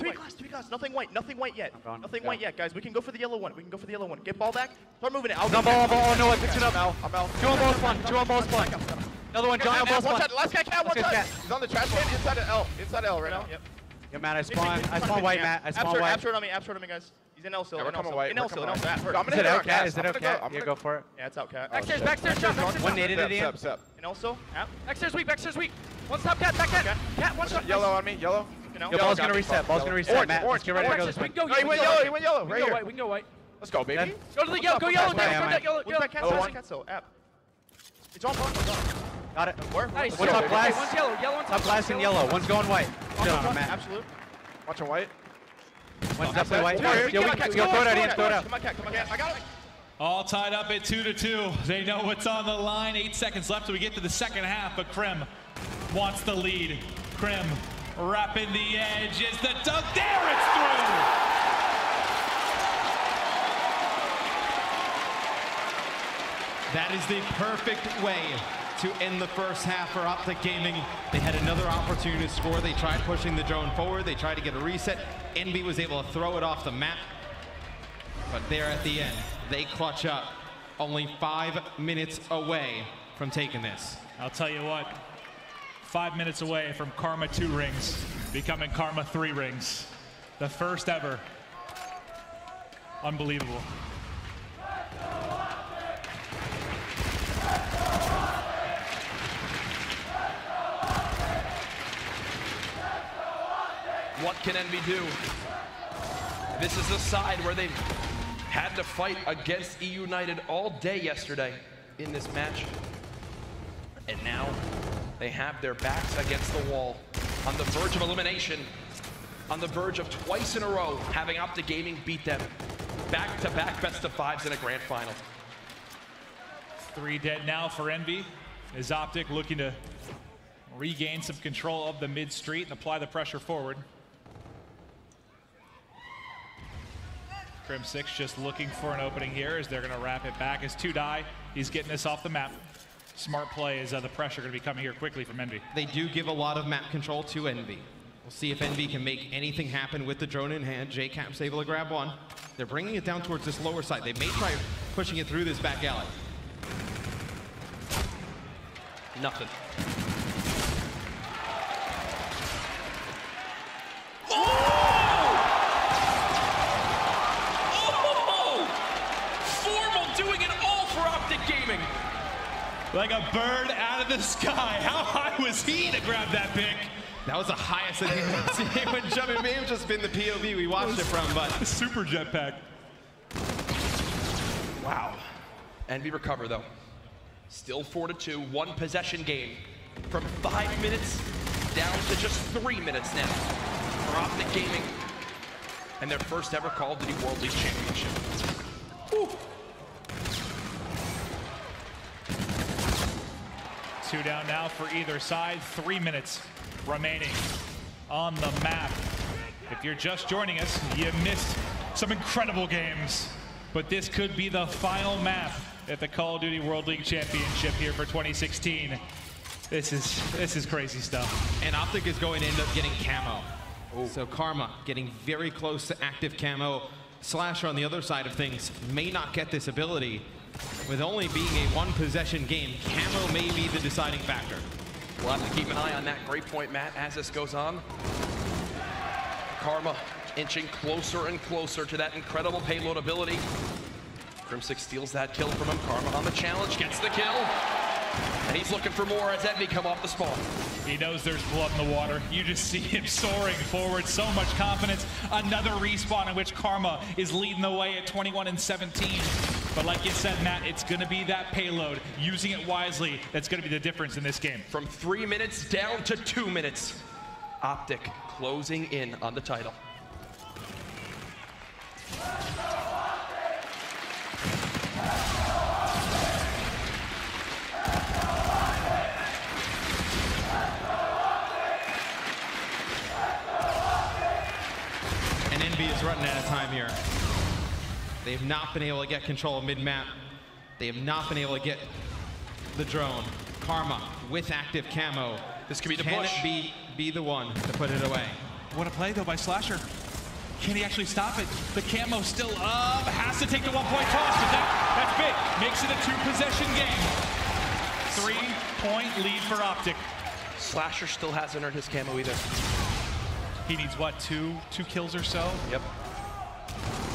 [SPEAKER 17] glass. Nothing white yet. Nothing white yet, guys. We can go for the yellow one. Get ball back. Start moving it.
[SPEAKER 15] Ball. Oh no, I picked it up.
[SPEAKER 17] I'm out.
[SPEAKER 15] Two on ball spawn. Another one, John on ball spawn.
[SPEAKER 17] Last guy, cat, one shot. He's on the trash can inside of L right now. Yep.
[SPEAKER 15] Yeah, Matt, I spawn white, Matt. I spawn white.
[SPEAKER 17] App's on me, guys. He's in L still.
[SPEAKER 3] We're coming white.
[SPEAKER 17] In L still.
[SPEAKER 15] Is it out, Cat? Yeah, go for it.
[SPEAKER 17] Yeah, it's out, cat.
[SPEAKER 16] Backstairs, John.
[SPEAKER 15] One naded at the end.
[SPEAKER 17] In L still. App.
[SPEAKER 16] Backstairs weak. One stop, cat, back cat. Cat, one shot.
[SPEAKER 3] Yellow on me, yellow.
[SPEAKER 15] Yo, ball's gonna reset, Matt. Let's get ready to go this way.
[SPEAKER 17] He went yellow. Right here.
[SPEAKER 16] We can go white.
[SPEAKER 17] Let's go, baby.
[SPEAKER 16] Go to the yellow. Go yellow. Yellow.
[SPEAKER 17] Cat still. App. It's on.
[SPEAKER 15] Got it.
[SPEAKER 16] Nice.
[SPEAKER 15] One top glass.
[SPEAKER 16] One's yellow. One's
[SPEAKER 15] top glass and yellow. One's going white. Still on Matt.
[SPEAKER 17] Absolute.
[SPEAKER 3] Watching white.
[SPEAKER 15] One's definitely white. Yo, we go throw it out.
[SPEAKER 17] Come on, cat. I got it.
[SPEAKER 9] All tied up at 2-2. They know what's on the line. 8 seconds left till we get to the second half, but Krim wants the lead. Krim wrapping the edge. Is the dunk there? It's through.
[SPEAKER 10] That is the perfect way to end the first half for Optic Gaming. They had another opportunity to score. They tried pushing the drone forward. They tried to get a reset. Envy was able to throw it off the map. But there at the end, they clutch up. Only 5 minutes away from taking this.
[SPEAKER 9] I'll tell you what, 5 minutes away from Karma 2 rings, becoming Karma 3 rings. The first ever. Unbelievable.
[SPEAKER 14] What can Envy do? This is the side where they've had to fight against E United all day yesterday in this match. And now they have their backs against the wall, on the verge of elimination, on the verge of twice in a row having Optic Gaming beat them. Back-to-back best-of-5s in a grand final.
[SPEAKER 9] 3 dead now for Envy. Is Optic looking to regain some control of the mid-street and apply the pressure forward. Krim 6 just looking for an opening here as they're going to wrap it back as 2 die. He's getting this off the map. Smart play as the pressure going to be coming here quickly from Envy.
[SPEAKER 10] They do give a lot of map control to Envy. We'll see if Envy can make anything happen with the drone in hand. JCap's able to grab one. They're bringing it down towards this lower side. They may try pushing it through this back alley.
[SPEAKER 14] Nothing. Gaming.
[SPEAKER 9] Like a bird out of the sky. How high was he to grab that pick?
[SPEAKER 10] That was the highest that he seen when jumping. It may have just been the POV we watched it from, but
[SPEAKER 9] super jetpack.
[SPEAKER 14] Wow. Envy recover though. Still 4-2, 1 possession game. From 5 minutes down to just 3 minutes now for Optic Gaming and their first ever Call of Duty World League Championship. Whew.
[SPEAKER 9] 2 down now for either side. 3 minutes remaining on the map. If you're just joining us, you missed some incredible games, but this could be the final map at the Call of Duty World League Championship here for 2016. This is crazy stuff.
[SPEAKER 10] And Optic is going to end up getting camo. So Karma getting very close to active camo. Slasher on the other side of things may not get this ability. With only being a 1-possession game, camo may be the deciding factor.
[SPEAKER 14] We'll have to keep an eye on that. Great point, Matt, as this goes on. Karma inching closer and closer to that incredible payload ability. Crimsix steals that kill from him. Karma on the challenge, gets the kill. And he's looking for more as Envy come off the spawn.
[SPEAKER 9] He knows there's blood in the water. You just see him soaring forward, so much confidence. Another respawn in which Karma is leading the way at 21-17. But like you said, Matt, it's gonna be that payload, using it wisely, that's gonna be the difference in this game.
[SPEAKER 14] From 3 minutes down to 2 minutes. Optic closing in on the title.
[SPEAKER 10] And Envy is running out of time here. They have not been able to get control of mid-map. They have not been able to get the drone. Karma with active camo.
[SPEAKER 14] This could be the
[SPEAKER 10] push.
[SPEAKER 14] push.
[SPEAKER 10] Can it be the one to put it away?
[SPEAKER 9] What a play though by Slasher. Can he actually stop it? The camo still up, has to take the 1-point toss, but that's big. Makes it a 2-possession game. 3-point lead for Optic.
[SPEAKER 14] Slasher still hasn't earned his camo either.
[SPEAKER 9] He needs what, two kills or so?
[SPEAKER 14] Yep.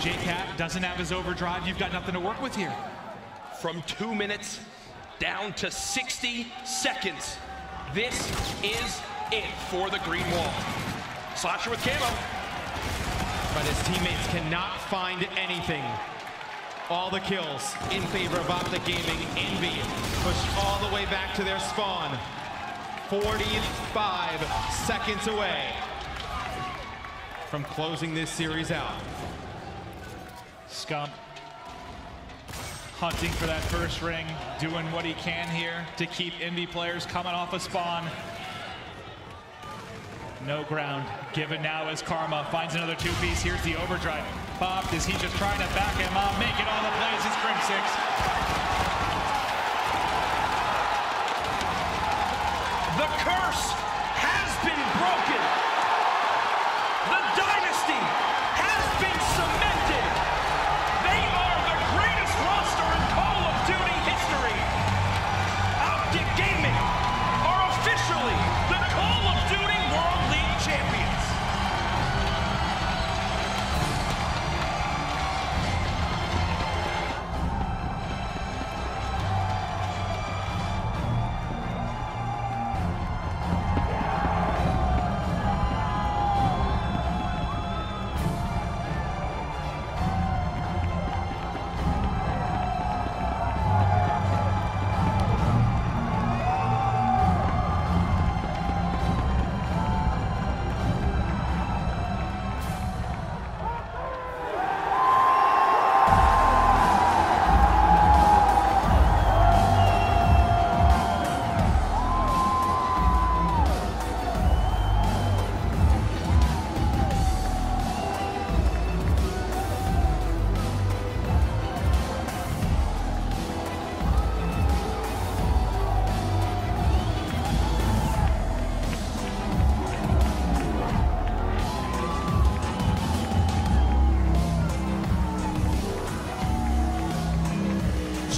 [SPEAKER 9] JCat doesn't have his overdrive. You've got nothing to work with here.
[SPEAKER 14] From 2 minutes down to 60 seconds. This is it for the green wall. Slasher with camo.
[SPEAKER 10] But his teammates cannot find anything. All the kills in favor of Optic Gaming. Envy pushed all the way back to their spawn. 45 seconds away from closing this series out.
[SPEAKER 9] Scump hunting for that first ring, doing what he can here to keep Envy players coming off a spawn. No ground given now as Karma finds another 2-piece. Here's the overdrive. Popped as he's just trying to back him up, making all the plays is Crimsix.
[SPEAKER 14] The curse has been broken. The dynasty has been cemented. They are the greatest roster in Call of Duty history. Optic Gaming are officially the Call of Duty World League champions.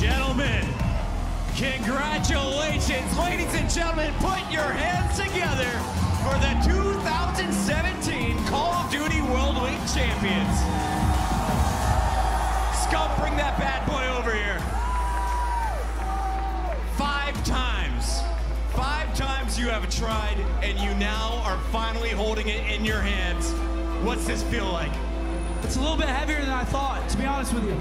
[SPEAKER 6] Gentlemen, congratulations. Ladies and gentlemen, put your hands together for the 2017 Call of Duty World League champions. Scump, bring that bad boy over here. 5 times. 5 times you have tried, and you now are finally holding it in your hands. What's this feel like?
[SPEAKER 8] It's a little bit heavier than I thought, to be honest with you.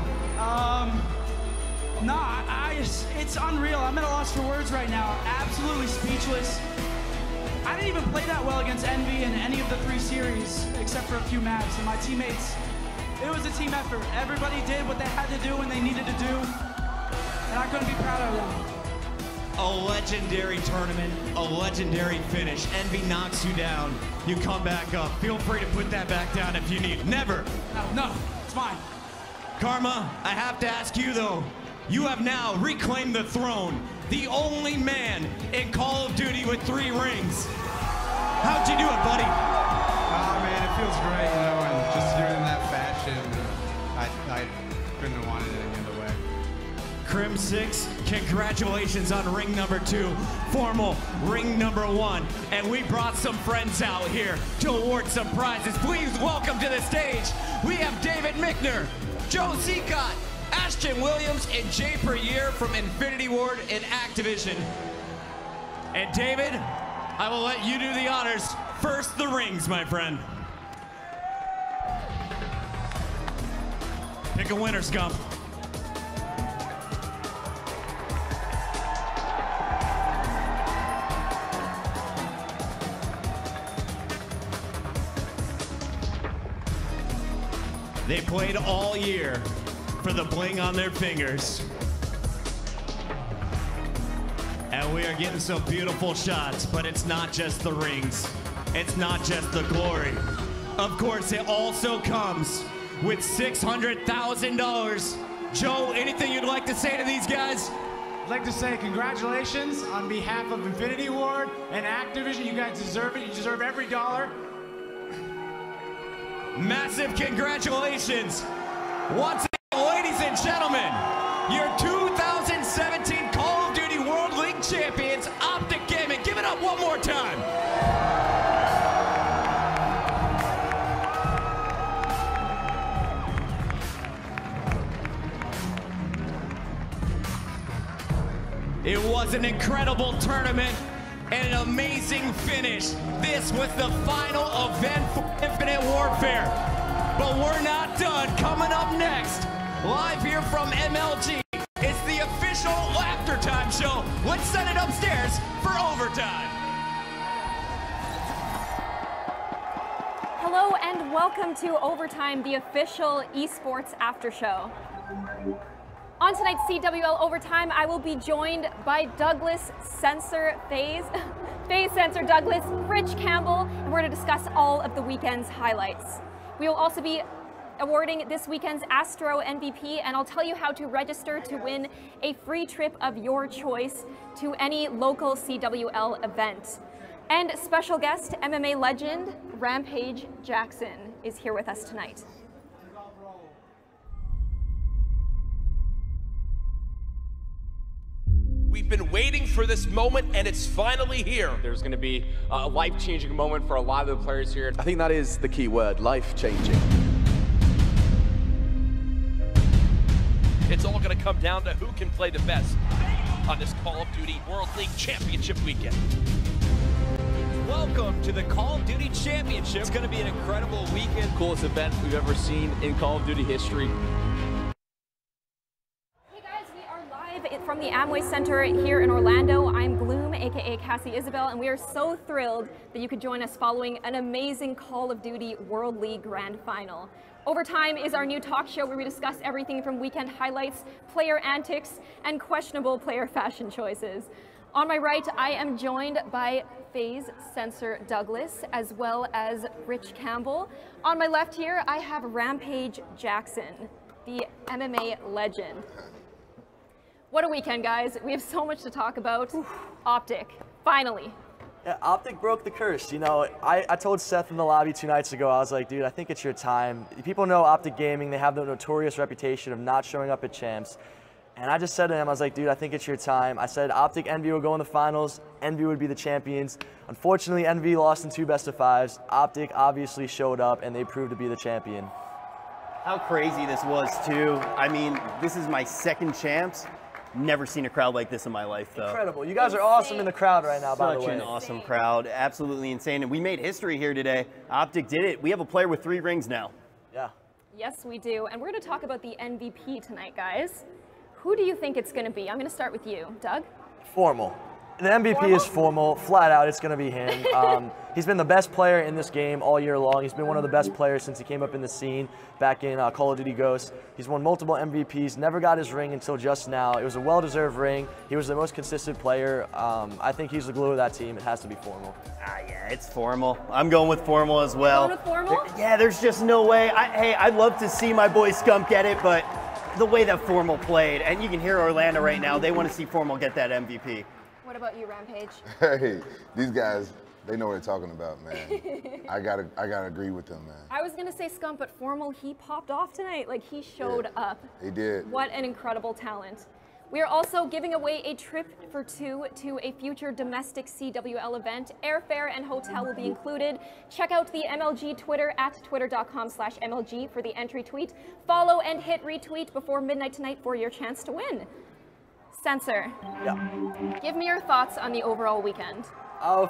[SPEAKER 8] It's unreal. I'm at a loss for words right now. Absolutely speechless. I didn't even play that well against Envy in any of the 3 series, except for a few maps. And my teammates, it was a team effort. Everybody did what they had to do when they needed to do. And I couldn't be prouder of them.
[SPEAKER 6] A legendary tournament, a legendary finish. Envy knocks you down, you come back up. Feel free to put that back down if you need. Never.
[SPEAKER 8] No, it's fine.
[SPEAKER 6] Karma, I have to ask you though, you have now reclaimed the throne, the only man in Call of Duty with 3 rings. How'd you do it, buddy?
[SPEAKER 1] Oh man, it feels great, you know, and just doing it in that fashion, I couldn't have wanted it any other way.
[SPEAKER 6] Crim 6, congratulations on ring number 2, formal ring number 1. And we brought some friends out here to award some prizes. Please welcome to the stage, we have David Michner, Joe Seacott, Ashton Williams, and Jay Perrier from Infinity Ward and Activision. And David, I will let you do the honors. First, the rings, my friend. Pick a winner, Scump. They played all year for the bling on their fingers. And we are getting some beautiful shots, but it's not just the rings. It's not just the glory. Of course, it also comes with $600,000. Joe, anything you'd like to say to these guys?
[SPEAKER 8] I'd like to say congratulations on behalf of Infinity Ward and Activision. You guys deserve it. You deserve every dollar.
[SPEAKER 6] Massive congratulations. Once again, ladies and gentlemen, your 2017 Call of Duty World League champions, Optic Gaming. Give it up one more time. It was an incredible tournament and an amazing finish. This was the final event for Infinite Warfare. But we're not done. Coming up next, live here from MLG, it's the official Aftertime show. Let's send it upstairs for overtime.
[SPEAKER 12] Hello and welcome to Overtime, the official esports after show. On tonight's CWL Overtime, I will be joined by Douglas Sensor FaZe Sensor Douglas, Rich Campbell, and we're going to discuss all of the weekend's highlights. We will also be awarding this weekend's Astro MVP, and I'll tell you how to register to win a free trip of your choice to any local CWL event. And special guest, MMA legend, Rampage Jackson, is here with us tonight.
[SPEAKER 14] We've been waiting for this moment, and it's finally here.
[SPEAKER 13] There's going to be a life-changing moment for a lot of the players here.
[SPEAKER 5] I think that is the key word, life-changing.
[SPEAKER 14] It's all going to come down to who can play the best on this Call of Duty World League Championship weekend.
[SPEAKER 22] Welcome to the Call of Duty Championship. It's going to be an incredible weekend.
[SPEAKER 13] Coolest event we've ever seen in Call of Duty history.
[SPEAKER 12] From the Amway Center here in Orlando, I'm Gloom, aka Cassie Isabel, and we are so thrilled that you could join us following an amazing Call of Duty World League Grand Final. Overtime is our new talk show where we discuss everything from weekend highlights, player antics, and questionable player fashion choices. On my right, I am joined by FaZe Sensor Douglas, as well as Rich Campbell. On my left here, I have Rampage Jackson, the MMA legend. What a weekend, guys. We have so much to talk about. Optic, finally.
[SPEAKER 23] Yeah, Optic broke the curse. You know, I told Seth in the lobby 2 nights ago, I was like, dude, I think it's your time. People know Optic Gaming. They have the notorious reputation of not showing up at champs. And I just said to him, I was like, dude, I think it's your time. I said Optic Envy will go in the finals. Envy would be the champions. Unfortunately, Envy lost in 2 best-of-5s. Optic obviously showed up, and they proved to be the champion.
[SPEAKER 24] How crazy this was, too. I mean, this is my 2nd champs. Never seen a crowd like this in my life, though.
[SPEAKER 23] Incredible. You guys are awesome in the crowd right now, by the way.
[SPEAKER 24] Such an awesome crowd. Absolutely insane. And we made history here today. Optic did it. We have a player with 3 rings now.
[SPEAKER 23] Yeah.
[SPEAKER 12] Yes, we do. And we're going to talk about the MVP tonight, guys. Who do you think it's going to be? I'm going to start with you, Doug.
[SPEAKER 23] Formal. The MVP is formal, flat out. It's going to be him. He's been the best player in this game all year long. He's been one of the best players since he came up in the scene back in Call of Duty Ghosts. He's won multiple MVPs, never got his ring until just now. It was a well-deserved ring. He was the most consistent player. I think he's the glue of that team. It has to be formal.
[SPEAKER 24] Yeah, it's formal. I'm going with formal as well.
[SPEAKER 12] Going with formal?
[SPEAKER 24] Yeah, there's just no way. Hey, I'd love to see my boy Scump get it, but the way that formal played, and you can hear Orlando right now, they want to see formal get that MVP.
[SPEAKER 12] What about you, Rampage?
[SPEAKER 2] Hey, these guys, they know what they're talking about, man. I gotta agree with them, man.
[SPEAKER 12] I was gonna say Scump, but formal, he popped off tonight. Like, he showed up.
[SPEAKER 2] He did.
[SPEAKER 12] What an incredible talent. We are also giving away a trip for two to a future domestic CWL event. Airfare and hotel will be included. Check out the MLG Twitter at twitter.com/MLG for the entry tweet. Follow and hit retweet before midnight tonight for your chance to win. Sensor, give me your thoughts on the overall weekend.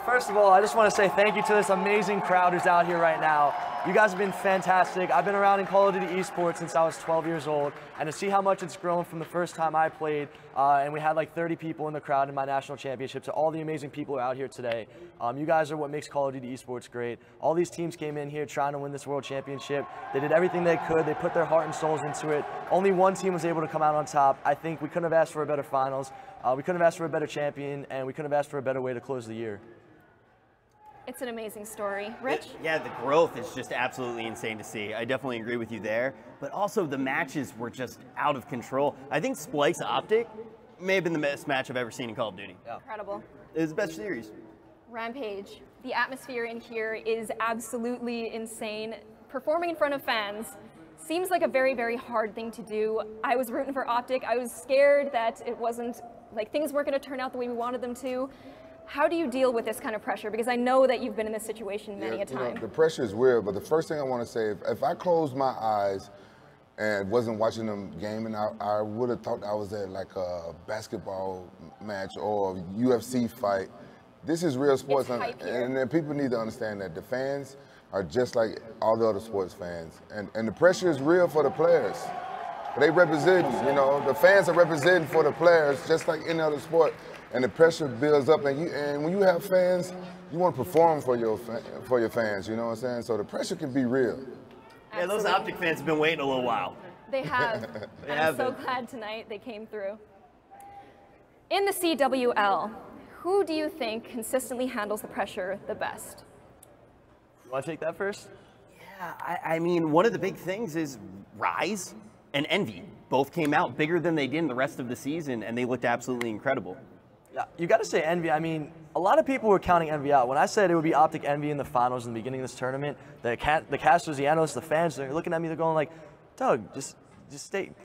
[SPEAKER 23] First of all, I just want to say thank you to this amazing crowd who's out here right now. You guys have been fantastic. I've been around in Call of Duty esports since I was 12 years old, and to see how much it's grown from the first time I played, and we had like 30 people in the crowd in my national championships, so all the amazing people are out here today. You guys are what makes Call of Duty esports great. All these teams came in here trying to win this world championship. They did everything they could. They put their heart and souls into it. Only one team was able to come out on top. I think we couldn't have asked for a better finals. We couldn't have asked for a better champion, and we couldn't have asked for a better way to close the year.
[SPEAKER 12] It's an amazing story. Rich?
[SPEAKER 24] Yeah, the growth is just absolutely insane to see. I definitely agree with you there. But also the matches were just out of control. I think Splice Optic may have been the best match I've ever seen in Call of Duty.
[SPEAKER 12] Incredible.
[SPEAKER 24] It was the best series.
[SPEAKER 12] Rampage, the atmosphere in here is absolutely insane. Performing in front of fans seems like a very, very hard thing to do. I was rooting for Optic. I was scared that it wasn't, like, things weren't going to turn out the way we wanted them to. How do you deal with this kind of pressure? Because I know that you've been in this situation many a time.
[SPEAKER 2] You know, the pressure is real, but the first thing I want to say, if I closed my eyes and wasn't watching them gaming, I would have thought I was at like a basketball match or a UFC fight. This is real sports, and people need to understand that the fans are just like all the other sports fans, and the pressure is real for the players. They represent, you know, the fans are representing for the players just like any other sport. And the pressure builds up, and when you have fans, you want to perform for your fans. You know what I'm saying? So the pressure can be real.
[SPEAKER 24] Yeah, those Optic fans have been waiting a little while.
[SPEAKER 12] They have. I'm so glad tonight they came through. In the CWL, who do you think consistently handles the pressure the best?
[SPEAKER 23] You want to take that first?
[SPEAKER 24] Yeah, I mean, one of the big things is Rise and Envy. Both came out bigger than they did in the rest of the season, and they looked absolutely incredible.
[SPEAKER 23] Yeah, you got to say Envy. I mean, a lot of people were counting Envy out. When I said it would be Optic Envy in the finals in the beginning of this tournament, the casters, the analysts, the fans, they're looking at me, they're going like, Doug, just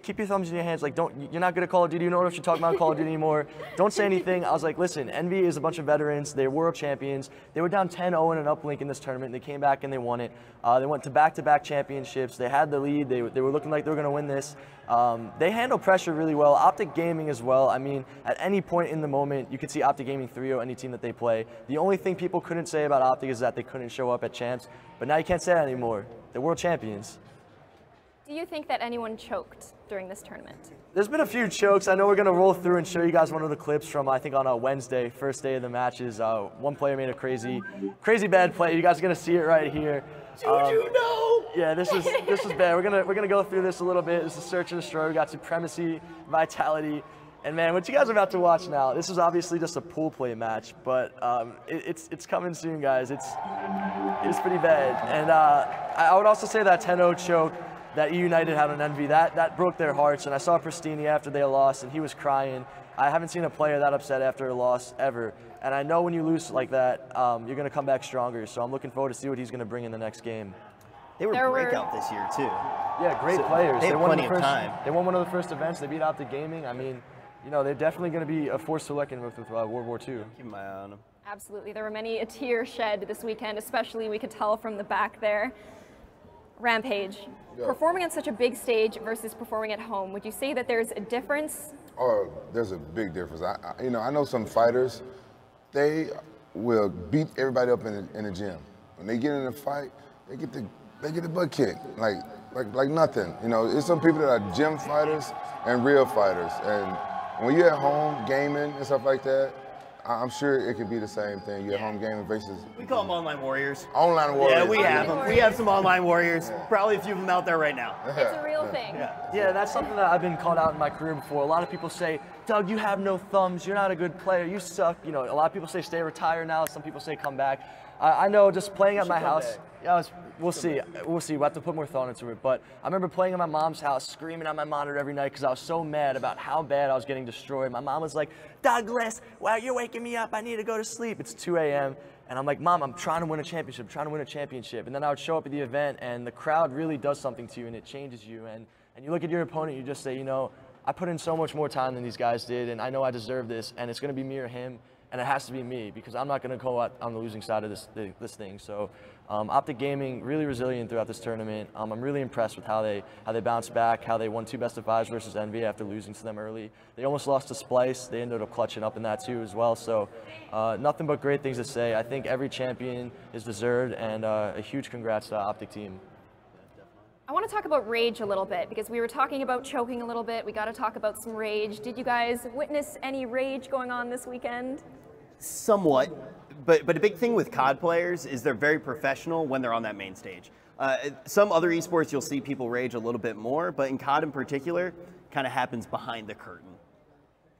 [SPEAKER 23] keep your thumbs in your hands. Like, you're not good at Call of Duty. You don't know what you're talking about Call of Duty anymore. Don't say anything. I was like, listen, Envy is a bunch of veterans. They're world champions. They were down 10-0 in an uplink in this tournament. They came back and they won it. They went to back-to-back championships. They had the lead. They were looking like they were going to win this. They handle pressure really well. Optic Gaming as well. I mean, at any point in the moment, you could see Optic Gaming 3-0 any team that they play. The only thing people couldn't say about Optic is that they couldn't show up at champs. But now you can't say that anymore. They're world champions.
[SPEAKER 12] Do you think that anyone choked during this tournament?
[SPEAKER 23] There's been a few chokes. I know we're going to roll through and show you guys one of the clips from, I think, on a Wednesday, first day of the matches. One player made a crazy bad play. You guys are going to see it right here.
[SPEAKER 24] You know?
[SPEAKER 23] Yeah, this is bad. We're gonna go through this a little bit. This is Search and Destroy. We got Supremacy, Vitality, and man, what you guys are about to watch now, this is obviously just a pool play match, but it's coming soon, guys. It's pretty bad. And I would also say that 10-0 choke that E United had on Envy, that broke their hearts. And I saw Pristini after they lost, and he was crying. I haven't seen a player that upset after a loss ever. And I know when you lose like that, you're going to come back stronger. So I'm looking forward to see what he's going to bring in the next game.
[SPEAKER 24] They were breakout this year, too.
[SPEAKER 23] Yeah, great players.
[SPEAKER 24] They had plenty of time.
[SPEAKER 23] They won one of the first events. They beat Optic Gaming. I mean, you know, they're definitely going to be a force to reckon with World War II.
[SPEAKER 24] Keep my eye on them.
[SPEAKER 12] Absolutely. There were many a tear shed this weekend, especially we could tell from the back there. Rampage, performing on such a big stage versus performing at home, would you say that there's a difference?
[SPEAKER 2] Oh, there's a big difference. I know some fighters, they will beat everybody up in the gym. When they get in a fight, they get the butt kicked like nothing. You know, it's some people that are gym fighters and real fighters. And when you're at home gaming and stuff like that, I'm sure it could be the same thing. You're home gaming versus.
[SPEAKER 24] We call them online warriors.
[SPEAKER 2] Online warriors.
[SPEAKER 24] Yeah, we have them. We have some online warriors. Probably a few of them out there right now.
[SPEAKER 12] It's a real thing.
[SPEAKER 23] Yeah, that's something that I've been called out in my career before. A lot of people say, Doug, you have no thumbs. You're not a good player. You suck. You know, a lot of people say stay retired now. Some people say come back. I know just playing at my house. Yeah, we'll see. We'll see. We'll have to put more thought into it. But I remember playing at my mom's house, screaming at my monitor every night because I was so mad about how bad I was getting destroyed. My mom was like, Douglas, well, you're waking me up. I need to go to sleep. It's 2 a.m. And I'm like, Mom, I'm trying to win a championship, And then I would show up at the event, and the crowd really does something to you, and it changes you. And you look at your opponent, you just say, you know, I put in so much more time than these guys did, and I know I deserve this, and it's going to be me or him. And it has to be me because I'm not going to go out on the losing side of this thing. So Optic Gaming, really resilient throughout this tournament. I'm really impressed with how they bounced back, how they won 2 best-of-5s versus Envy after losing to them early. They almost lost to Splice. They ended up clutching up in that too as well. So nothing but great things to say. I think every champion is deserved, and a huge congrats to the Optic team.
[SPEAKER 12] I want to talk about rage a little bit because we were talking about choking a little bit. We got to talk about some rage. Did you guys witness any rage going on this weekend?
[SPEAKER 24] Somewhat, but a big thing with COD players is they're very professional when they're on that main stage. Some other esports you'll see people rage a little bit more, but in COD in particular, kind of happens behind the curtain.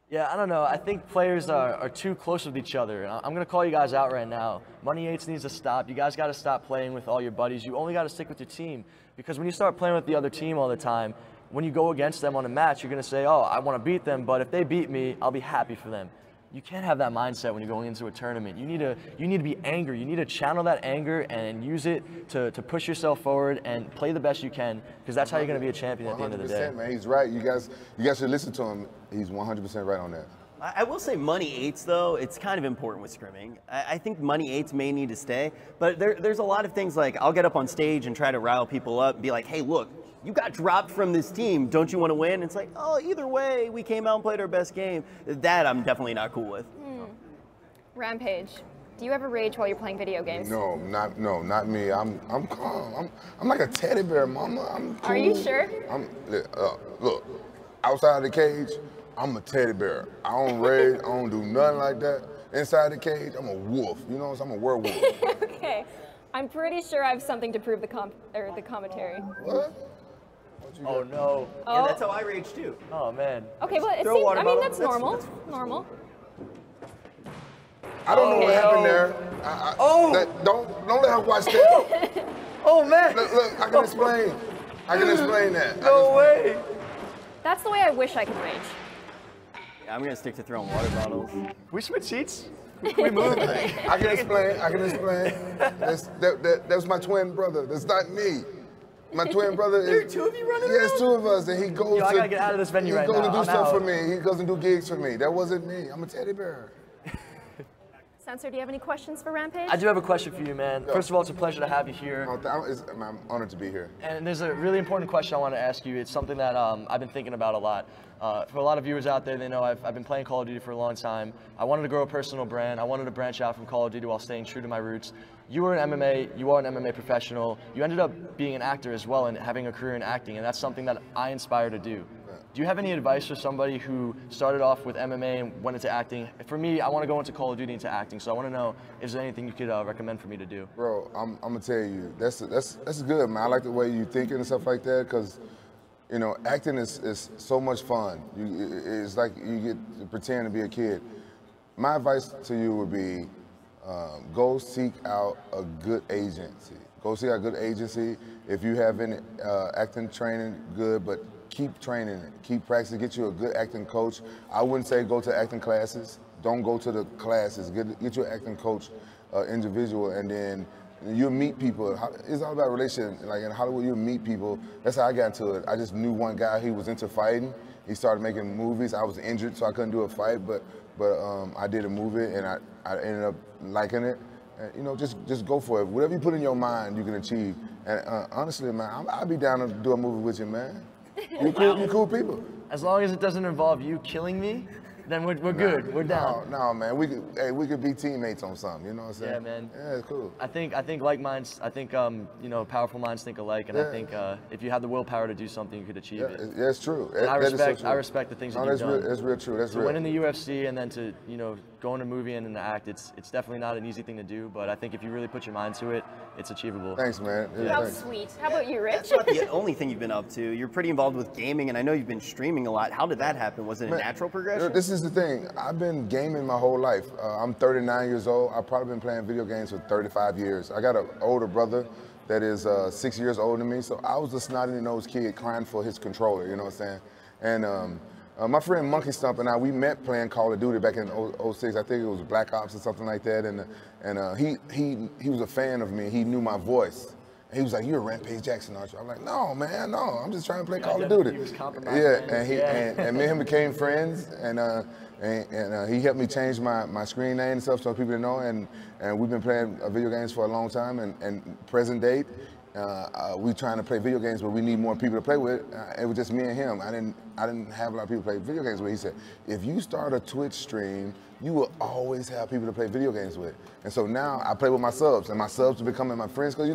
[SPEAKER 23] Yeah, I don't know. I think players are too close with each other. I'm going to call you guys out right now. Money 8s needs to stop. You guys got to stop playing with all your buddies. You only got to stick with your team. Because when you start playing with the other team all the time, when you go against them on a match, you're going to say, oh, I want to beat them, but if they beat me, I'll be happy for them. You can't have that mindset when you're going into a tournament. You need to be angry. You need to channel that anger and use it to push yourself forward and play the best you can, because that's how you're going to be a champion at the end of the day.
[SPEAKER 2] Man, he's right. You guys should listen to him. He's 100% right on that.
[SPEAKER 24] I will say Money 8s, though, it's kind of important with scrimming. I think Money 8s may need to stay, but there's a lot of things like I'll get up on stage and try to rile people up and be like, hey, look, you got dropped from this team. Don't you want to win? And it's like, oh, either way, we came out and played our best game. That I'm definitely not cool with.
[SPEAKER 12] Rampage, do you ever rage while you're playing video games?
[SPEAKER 2] No, not me. I'm calm. I'm like a teddy bear, mama. I'm cool.
[SPEAKER 12] Are you sure?
[SPEAKER 2] Look, outside the cage, I'm a teddy bear. I don't rage. I don't do nothing like that. Inside the cage, I'm a wolf. You know, I'm a werewolf.
[SPEAKER 12] Okay, I'm pretty sure I have something to prove the commentary.
[SPEAKER 2] What?
[SPEAKER 23] Oh no.
[SPEAKER 12] Oh.
[SPEAKER 24] Yeah, that's how I rage too.
[SPEAKER 23] Oh man.
[SPEAKER 12] Okay, well, it seems, I mean, that's normal. Normal.
[SPEAKER 2] I don't know what happened there. Don't let her watch that.
[SPEAKER 23] Oh man.
[SPEAKER 2] Look, I can explain. I can explain that.
[SPEAKER 23] No way.
[SPEAKER 12] That's the way I wish I could rage.
[SPEAKER 24] Yeah, I'm gonna stick to throwing water bottles.
[SPEAKER 23] Can we switch seats? We move.
[SPEAKER 2] I can explain. That was my twin brother. That's not me. My twin brother is.
[SPEAKER 24] There are 2 of you running around?
[SPEAKER 2] Yes, 2 of us, and he goes.
[SPEAKER 23] I gotta get out of this venue right now.
[SPEAKER 2] He goes and do stuff for me. He goes and do gigs for me. That wasn't me. I'm a teddy bear.
[SPEAKER 12] Sensor, do you have any questions for Rampage?
[SPEAKER 23] I do have a question for you, man. First of all, it's a pleasure to have you here.
[SPEAKER 2] I'm honored to be here.
[SPEAKER 23] And there's a really important question I want to ask you. It's something that I've been thinking about a lot. For a lot of viewers out there, they know I've been playing Call of Duty for a long time. I wanted to grow a personal brand. I wanted to branch out from Call of Duty while staying true to my roots. You are an MMA professional. You ended up being an actor as well and having a career in acting, and that's something that I inspire to do. Do you have any advice for somebody who started off with MMA and went into acting? For me, I want to go into Call of Duty into acting, so I want to know, is there anything you could recommend for me to do?
[SPEAKER 2] Bro, I'm gonna tell you, that's good, man. I like the way you thinking and stuff like that, because you know, acting is so much fun. It's like you get to pretend to be a kid. My advice to you would be, go seek out a good agency. Go seek out a good agency. If you have any acting training, good, but keep training it. Keep practicing. Get you a good acting coach. I wouldn't say go to acting classes. Don't go to the classes. Get you an acting coach, individual, and then you'll meet people. It's all about relation. Like in Hollywood, you'll meet people. That's how I got into it. I just knew one guy. He was into fighting. He started making movies. I was injured, so I couldn't do a fight, but I did a movie, and I ended up liking it. And, you know, just go for it. Whatever you put in your mind, you can achieve. And honestly, man, I'll be down to do a movie with you, man. You cool people.
[SPEAKER 23] As long as it doesn't involve you killing me, then we're good. We're down.
[SPEAKER 2] No, man. We could be teammates on something. You know what I'm saying?
[SPEAKER 23] Yeah, man.
[SPEAKER 2] Yeah, it's cool.
[SPEAKER 23] I think like minds. I think you know, powerful minds think alike, and I think if you have the willpower to do something, you could achieve it.
[SPEAKER 2] Yeah, it's true.
[SPEAKER 23] And I respect the things that you've done.
[SPEAKER 2] That's real true. That's
[SPEAKER 23] to
[SPEAKER 2] real.
[SPEAKER 23] win in the UFC and then to go in a movie and in the act, it's definitely not an easy thing to do. But I think if you really put your mind to it, it's achievable.
[SPEAKER 2] Thanks, man. Yeah,
[SPEAKER 12] How sweet. How about you, Rich?
[SPEAKER 24] That's not the only thing you've been up to. You're pretty involved with gaming, and I know you've been streaming a lot. How did that happen? Was it a natural progression?
[SPEAKER 2] This is the thing. I've been gaming my whole life. I'm 39 years old. I've probably been playing video games for 35 years. I got an older brother that is 6 years older than me, so I was a snotty-nosed kid crying for his controller, you know what I'm saying? And my friend Monkey Stump and I, we met playing Call of Duty back in '06. I think it was Black Ops or something like that, and he was a fan of me. He knew my voice. He was like, "You're Rampage Jackson, aren't you?" I'm like, "No, man, no. I'm just trying to play Call of Duty."
[SPEAKER 23] He was compromised.
[SPEAKER 2] Yeah, and me and him became friends, and he helped me change my screen name and stuff so people know. And we've been playing video games for a long time. And present date, we trying to play video games, but we need more people to play with. It was just me and him. I didn't have a lot of people to play video games with. He said, "If you start a Twitch stream, you will always have people to play video games with." And so now I play with my subs, and my subs are becoming my friends because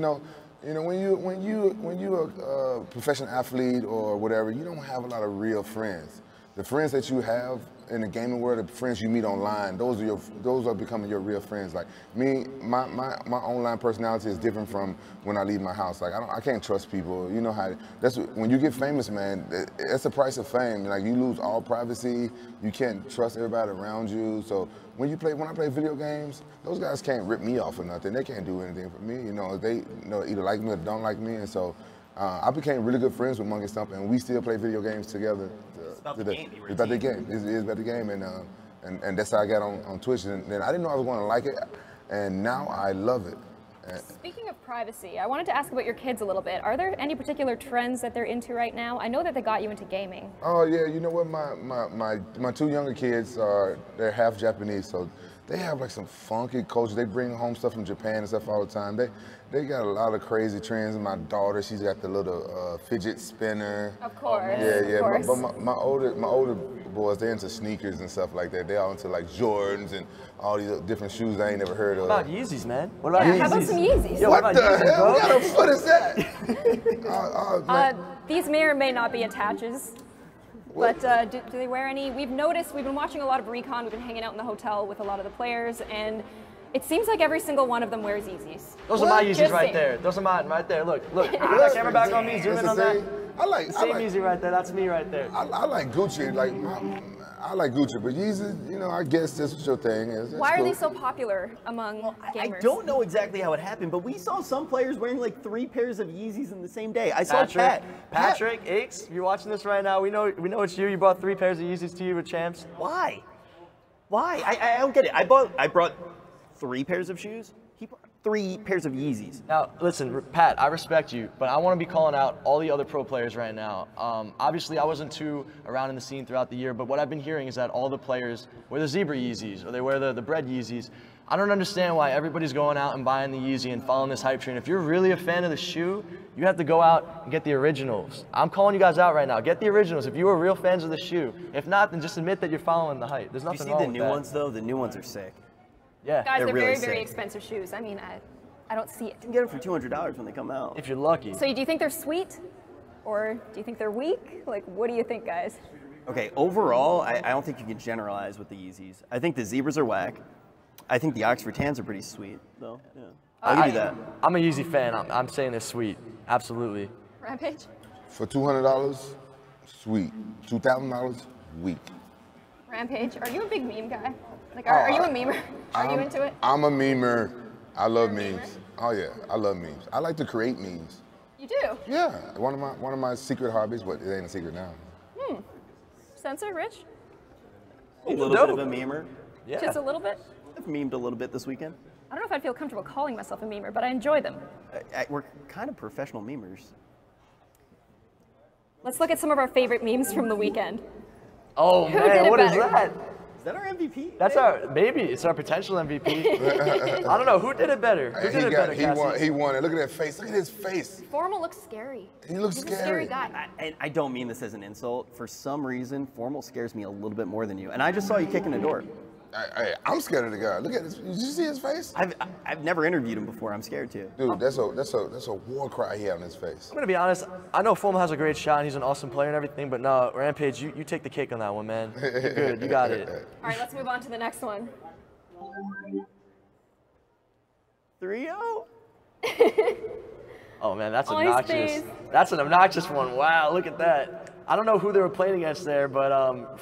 [SPEAKER 2] when you're a professional athlete or whatever, you don't have a lot of real friends. The friends that you have in the gaming world, the friends you meet online, those are becoming your real friends. Like me, my online personality is different from when I leave my house. Like I can't trust people. You know how when you get famous, man. That's the price of fame. Like you lose all privacy. You can't trust everybody around you. So when I play video games, those guys can't rip me off or nothing. They can't do anything for me. They either like me or don't like me, and so. I became really good friends with Monkey Stump, and we still play video games together.
[SPEAKER 24] It's about the game.
[SPEAKER 2] It's about the game. It's about the game, and that's how I got on Twitch. And then I didn't know I was going to like it, and now I love it.
[SPEAKER 12] Speaking of privacy, I wanted to ask about your kids a little bit. Are there any particular trends that they're into right now? I know that they got you into gaming.
[SPEAKER 2] Oh yeah, you know what? My two younger kids they're half Japanese, so they have like some funky culture. They bring home stuff from Japan and stuff all the time. They got a lot of crazy trends. And my daughter, she's got the little fidget spinner.
[SPEAKER 12] Of course.
[SPEAKER 2] Yeah.
[SPEAKER 12] Of course.
[SPEAKER 2] But my older boys, they're into sneakers and stuff like that. They're all into like Jordans and all these different shoes I ain't never heard of.
[SPEAKER 23] What about Yeezys, man? What about Yeezys?
[SPEAKER 12] How about some Yeezys?
[SPEAKER 23] Yeah,
[SPEAKER 2] what the
[SPEAKER 23] Yeezys,
[SPEAKER 2] hell?
[SPEAKER 23] bro?
[SPEAKER 2] What kind of foot is that?
[SPEAKER 12] These may or may not be attaches. But do they wear any? We've noticed, we've been watching a lot of Recon, we've been hanging out in the hotel with a lot of the players, and it seems like every single one of them wears Yeezys.
[SPEAKER 23] Those are my Yeezys right there. Those are mine right there. Look. Put that camera back on me. Zoom in on that.
[SPEAKER 2] I like
[SPEAKER 23] Yeezy right there. That's me right there.
[SPEAKER 2] I like Gucci. Like I like Gucci, but Yeezy, I guess that's what your thing is.
[SPEAKER 12] Why are they so popular among gamers?
[SPEAKER 24] I don't know exactly how it happened, but we saw some players wearing like 3 pairs of Yeezys in the same day. I saw
[SPEAKER 23] Patrick, Aches, you're watching this right now. We know it's you. You brought 3 pairs of Yeezys to you with champs.
[SPEAKER 24] Why? I don't get it. I brought 3 pairs of shoes. He brought 3 pairs of Yeezys.
[SPEAKER 23] Now, listen, Pat, I respect you, but I want to be calling out all the other pro players right now. Obviously, I wasn't too around in the scene throughout the year, but what I've been hearing is that all the players wear the zebra Yeezys or they wear the bread Yeezys. I don't understand why everybody's going out and buying the Yeezy and following this hype train. If you're really a fan of the shoe, you have to go out and get the originals. I'm calling you guys out right now. Get the originals if you are real fans of the shoe. If not, then just admit that you're following the hype. There's nothing wrong with that.
[SPEAKER 24] You see the new ones, though? The new ones are sick.
[SPEAKER 23] Yeah,
[SPEAKER 12] guys, they're
[SPEAKER 24] really
[SPEAKER 12] very,
[SPEAKER 24] sick.
[SPEAKER 12] very expensive shoes. I mean, I don't see it.
[SPEAKER 24] You can get them for $200 when they come out.
[SPEAKER 23] If you're lucky.
[SPEAKER 12] So do you think they're sweet? Or do you think they're weak? Like, what do you think, guys?
[SPEAKER 24] Okay, overall, I don't think you can generalize with the Yeezys. I think the zebras are whack. I think the Oxford tans are pretty sweet, though. Yeah. I'll give you that.
[SPEAKER 23] I'm a Yeezy fan. I'm saying they're sweet. Absolutely.
[SPEAKER 12] Rampage?
[SPEAKER 2] For $200, sweet. $2,000, weak.
[SPEAKER 12] Rampage, are you a big meme guy? Like, are you a memer? Are you into it?
[SPEAKER 2] I'm a memer. I love memes. Oh yeah, I love memes. I like to create memes.
[SPEAKER 12] You do?
[SPEAKER 2] Yeah, one of my secret hobbies, but it ain't a secret now.
[SPEAKER 12] Sensor, Rich?
[SPEAKER 24] A little bit of a memer.
[SPEAKER 12] Yeah. Just a little bit?
[SPEAKER 24] I've memed a little bit this weekend.
[SPEAKER 12] I don't know if I'd feel comfortable calling myself a memer, but I enjoy them.
[SPEAKER 24] We're kind of professional memers.
[SPEAKER 12] Let's look at some of our favorite memes from the weekend.
[SPEAKER 23] Oh
[SPEAKER 12] Who did
[SPEAKER 23] man,
[SPEAKER 12] it
[SPEAKER 23] what is
[SPEAKER 12] better?
[SPEAKER 23] that?
[SPEAKER 24] Is that our MVP?
[SPEAKER 23] That's it's our potential MVP. I don't know, who did it better? Who did it better, Cassie?
[SPEAKER 2] He won it. Look at that face. Look at his face.
[SPEAKER 12] Formal looks scary.
[SPEAKER 2] He looks
[SPEAKER 12] He's
[SPEAKER 2] scary.
[SPEAKER 12] a scary guy.
[SPEAKER 24] I don't mean this as an insult. For some reason, Formal scares me a little bit more than you. And I just saw you kicking the door.
[SPEAKER 2] I'm scared of the guy. Look at this. Did you see his face?
[SPEAKER 24] I've never interviewed him before. I'm scared too.
[SPEAKER 2] Dude, that's a war cry he had on his face.
[SPEAKER 23] I'm gonna be honest. I know Formal has a great shot and he's an awesome player and everything, but no, Rampage, you take the cake on that one, man. You're good. You got it.
[SPEAKER 12] All right, let's move on to the next one.
[SPEAKER 24] 3-0.
[SPEAKER 23] Oh man, that's obnoxious. That's an obnoxious one. Wow, look at that. I don't know who they were playing against there, but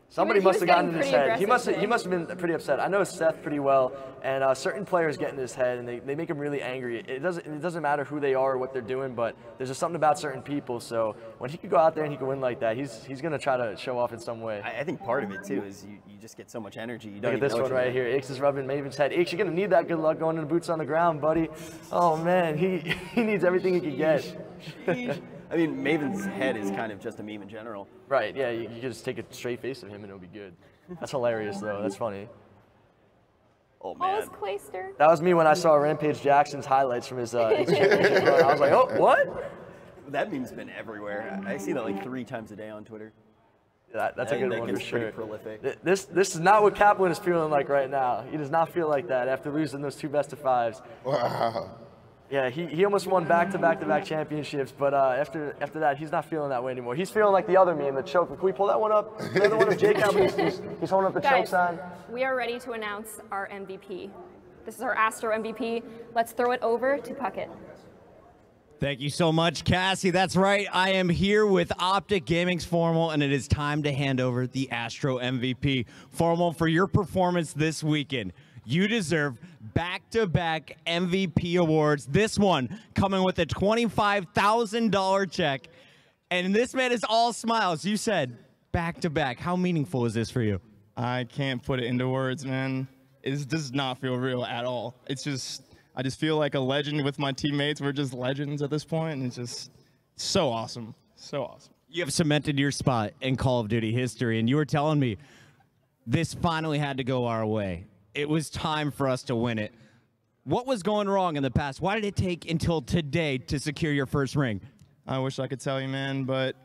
[SPEAKER 23] somebody must have gotten in his head. He must have been pretty upset. I know Seth pretty well, and certain players get in his head and they make him really angry. It doesn't matter who they are or what they're doing, but there's just something about certain people. So when he could go out there and he could win like that, he's gonna try to show off in some way.
[SPEAKER 24] I think part of it too is you just get so much energy. You don't
[SPEAKER 23] Look at this one right here. Ix is rubbing Maven's head. Ix, you're gonna need that good luck going into boots on the ground, buddy. Oh man, he needs everything he can get.
[SPEAKER 24] I mean, Maven's head is kind of just a meme in general.
[SPEAKER 23] Right, yeah, you can just take a straight face of him and it'll be good. That's hilarious, though. That's funny.
[SPEAKER 24] Oh, man.
[SPEAKER 12] Oh, Clayster.
[SPEAKER 23] That was me when I saw Rampage Jackson's highlights from his championship run. I was like, oh, what?
[SPEAKER 24] That meme's been everywhere. I see that like 3 times a day on Twitter.
[SPEAKER 23] That's a good one for sure.
[SPEAKER 24] Pretty prolific.
[SPEAKER 23] This is not what Kaplan is feeling like right now. He does not feel like that after losing those 2 best-of-5s.
[SPEAKER 2] Wow.
[SPEAKER 23] Yeah, he almost won back-to-back championships, but after that, he's not feeling that way anymore. He's feeling like the other meme, the choke. Can we pull that one up? The other one of Jake, he's holding up the choke sign.
[SPEAKER 12] We are ready to announce our MVP. This is our Astro MVP. Let's throw it over to Puckett.
[SPEAKER 6] Thank you so much, Cassie. That's right. I am here with Optic Gaming's Formal, and it is time to hand over the Astro MVP. Formal, for your performance this weekend, you deserve back-to-back MVP awards. This one coming with a $25,000 check. And this man is all smiles. You said back-to-back. How meaningful is this for you?
[SPEAKER 4] I can't put it into words, man. It does not feel real at all. It's just, I just feel like a legend with my teammates. We're just legends at this point, and it's just so awesome. So awesome.
[SPEAKER 6] You have cemented your spot in Call of Duty history, and you were telling me this finally had to go our way. It was time for us to win it. What was going wrong in the past? Why did it take until today to secure your first ring?
[SPEAKER 4] I wish I could tell you, man, but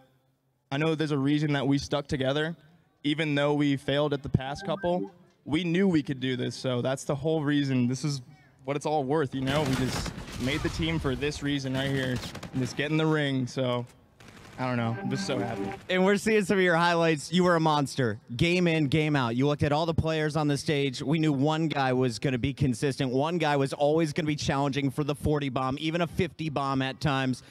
[SPEAKER 4] I know there's a reason that we stuck together. Even though we failed at the past couple, we knew we could do this, so that's the whole reason. This is what it's all worth, you know? We just made the team for this reason right here, and just get in the ring, so I don't know. I'm just so happy.
[SPEAKER 6] And we're seeing some of your highlights. You were a monster. Game in, game out. You looked at all the players on the stage. We knew one guy was going to be consistent. One guy was always going to be challenging for the 40 bomb, even a 50 bomb at times.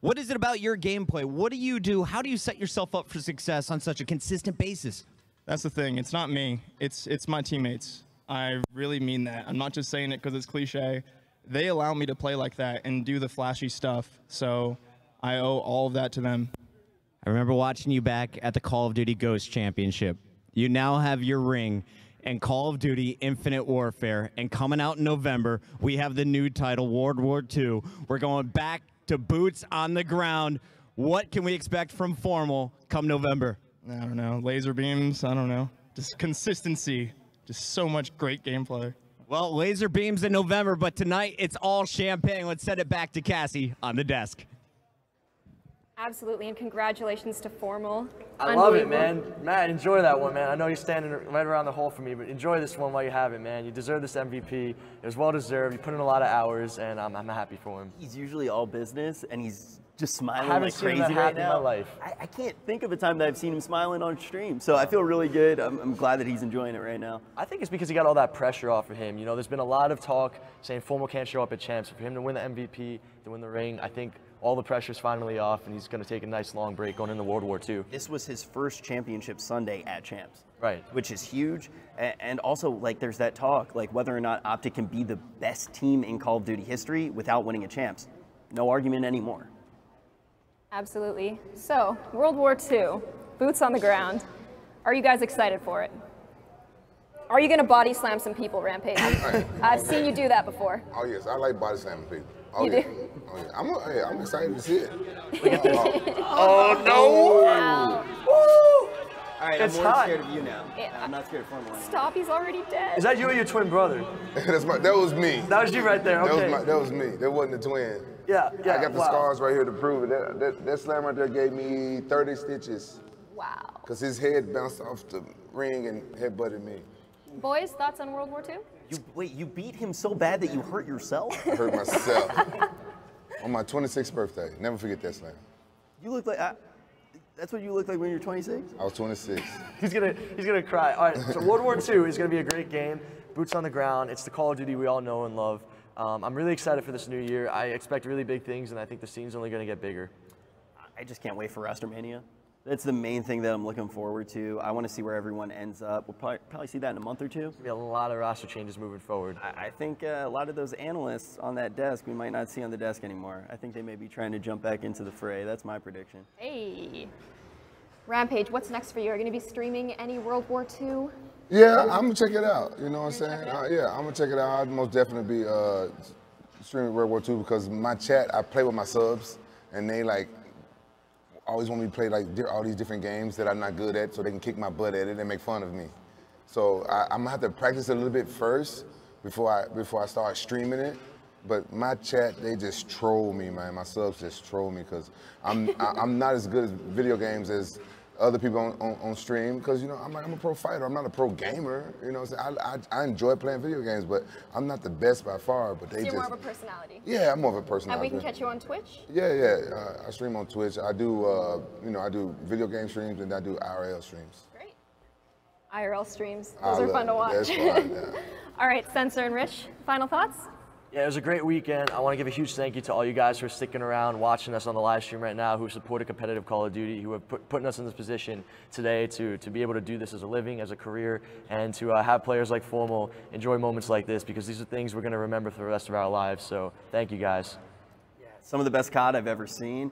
[SPEAKER 6] What is it about your gameplay? What do you do? How do you set yourself up for success on such a consistent basis?
[SPEAKER 4] That's the thing. It's not me. It's my teammates. I really mean that. I'm not just saying it because it's cliche. They allow me to play like that and do the flashy stuff. So I owe all of that to them.
[SPEAKER 6] I remember watching you back at the Call of Duty Ghost Championship. You now have your ring in Call of Duty Infinite Warfare, and coming out in November, we have the new title, World War II. We're going back to boots on the ground. What can we expect from Formal come November?
[SPEAKER 4] I don't know. Laser beams, I don't know. Just consistency. Just so much great gameplay.
[SPEAKER 6] Well, laser beams in November, but tonight it's all champagne. Let's send it back to Cassie on the desk.
[SPEAKER 12] Absolutely, and congratulations to Formal.
[SPEAKER 23] I love it, man. Matt, enjoy that one, man. I know you're standing right around the hole for me, but enjoy this one while you have it, man. You deserve this MVP. It was well-deserved. You put in a lot of hours, and I'm happy for him.
[SPEAKER 24] He's usually all business, and he's just smiling
[SPEAKER 23] like
[SPEAKER 24] crazy right now.
[SPEAKER 23] I haven't seen him that happy in my life.
[SPEAKER 24] I can't think of a time that I've seen him smiling on stream, so I feel really good. I'm glad that he's enjoying it right now.
[SPEAKER 23] I think it's because he got all that pressure off of him. You know, there's been a lot of talk saying Formal can't show up at Champs. For him to win the MVP, to win the ring, I think all the pressure's finally off, and he's going to take a nice long break going into World War II.
[SPEAKER 24] This was his first championship Sunday at Champs.
[SPEAKER 23] Right.
[SPEAKER 24] Which is huge. And also, like, there's that talk, like, whether or not Optic can be the best team in Call of Duty history without winning a Champs. No argument anymore.
[SPEAKER 12] Absolutely. So, World War II, boots on the ground. Are you guys excited for it? Are you going to body slam some people, Rampage? I've seen you do that before.
[SPEAKER 2] Oh, yes. I like body slamming people. Oh,
[SPEAKER 12] You
[SPEAKER 2] yeah.
[SPEAKER 12] do?
[SPEAKER 2] Oh, yeah. I'm excited to see it.
[SPEAKER 23] Oh, no!
[SPEAKER 12] Wow.
[SPEAKER 24] All right,
[SPEAKER 23] It's
[SPEAKER 24] I'm more
[SPEAKER 23] hot.
[SPEAKER 24] scared of you now. I'm not scared of Formula 1.
[SPEAKER 12] Stop, he's already dead.
[SPEAKER 23] Is that you or your twin brother?
[SPEAKER 2] That was me.
[SPEAKER 23] That was you right there, okay.
[SPEAKER 2] That was me. That wasn't the twin.
[SPEAKER 23] Yeah,
[SPEAKER 2] I got the scars right here to prove it. That slam right there gave me 30 stitches.
[SPEAKER 12] Wow.
[SPEAKER 2] Because his head bounced off the ring and headbutted me.
[SPEAKER 12] Boys, thoughts on World War II?
[SPEAKER 24] Wait, you beat him so bad that you hurt yourself?
[SPEAKER 2] I hurt myself. On my 26th birthday. Never forget that slam.
[SPEAKER 24] You look like, that's what you look like when you're 26?
[SPEAKER 2] I was 26.
[SPEAKER 23] He's gonna cry. All right, so World War II is gonna be a great game. Boots on the ground. It's the Call of Duty we all know and love. I'm really excited for this new year. I expect really big things, and I think the scene's only gonna get bigger.
[SPEAKER 24] I just can't wait for WrestleMania. That's the main thing that I'm looking forward to. I want to see where everyone ends up. We'll probably see that in a month or two.
[SPEAKER 23] There's gonna be a lot of roster changes moving forward.
[SPEAKER 24] I think a lot of those analysts on that desk we might not see on the desk anymore. I think they may be trying to jump back into the fray. That's my prediction.
[SPEAKER 12] Hey. Rampage, what's next for you? Are you going to be streaming any World War II?
[SPEAKER 2] Yeah, I'm going to check it out. You know what I'm saying? Yeah, I'm going to check it out. I'd most definitely be streaming World War II because my chat, I play with my subs, and they like always want me to play like all these different games that I'm not good at so they can kick my butt at it and make fun of me. So I'm gonna have to practice a little bit first before I start streaming it. But my chat, they just troll me, man. My subs just troll me because I'm not as good at video games as other people on stream because, you know, I'm a pro fighter. I'm not a pro gamer. You know what I'm saying? I enjoy playing video games, but I'm not the best by far. But they
[SPEAKER 12] So you're
[SPEAKER 2] just
[SPEAKER 12] more of a personality.
[SPEAKER 2] Yeah, I'm more of a personality.
[SPEAKER 12] And we can catch you on Twitch?
[SPEAKER 2] Yeah. I stream on Twitch. I do, I do video game streams and I do IRL streams.
[SPEAKER 12] Great. IRL streams. Those are fun to watch.
[SPEAKER 2] That's fun, yeah.
[SPEAKER 12] All right, Spencer and Rich, final thoughts?
[SPEAKER 23] Yeah, it was a great weekend. I want to give a huge thank you to all you guys who are sticking around, watching us on the live stream right now, who support a competitive Call of Duty, who have putting us in this position today to be able to do this as a living, as a career, and to have players like Formal enjoy moments like this because these are things we're going to remember for the rest of our lives. So thank you guys.
[SPEAKER 24] Some of the best COD I've ever seen.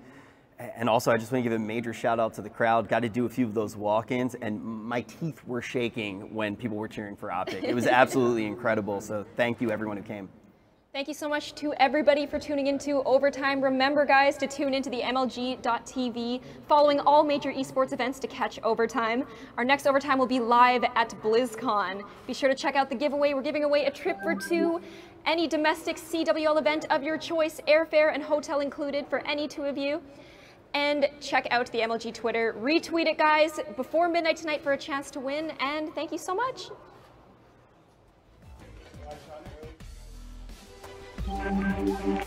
[SPEAKER 24] And also, I just want to give a major shout out to the crowd. Got to do a few of those walk-ins, and my teeth were shaking when people were cheering for Optic. It was absolutely incredible. So thank you, everyone who came.
[SPEAKER 12] Thank you so much to everybody for tuning into Overtime. Remember, guys, to tune into the MLG.TV following all major esports events to catch Overtime. Our next Overtime will be live at BlizzCon. Be sure to check out the giveaway. We're giving away a trip for two, any domestic CWL event of your choice, airfare and hotel included for any two of you. And check out the MLG Twitter. Retweet it, guys, before midnight tonight for a chance to win. And thank you so much.
[SPEAKER 7] Thank you.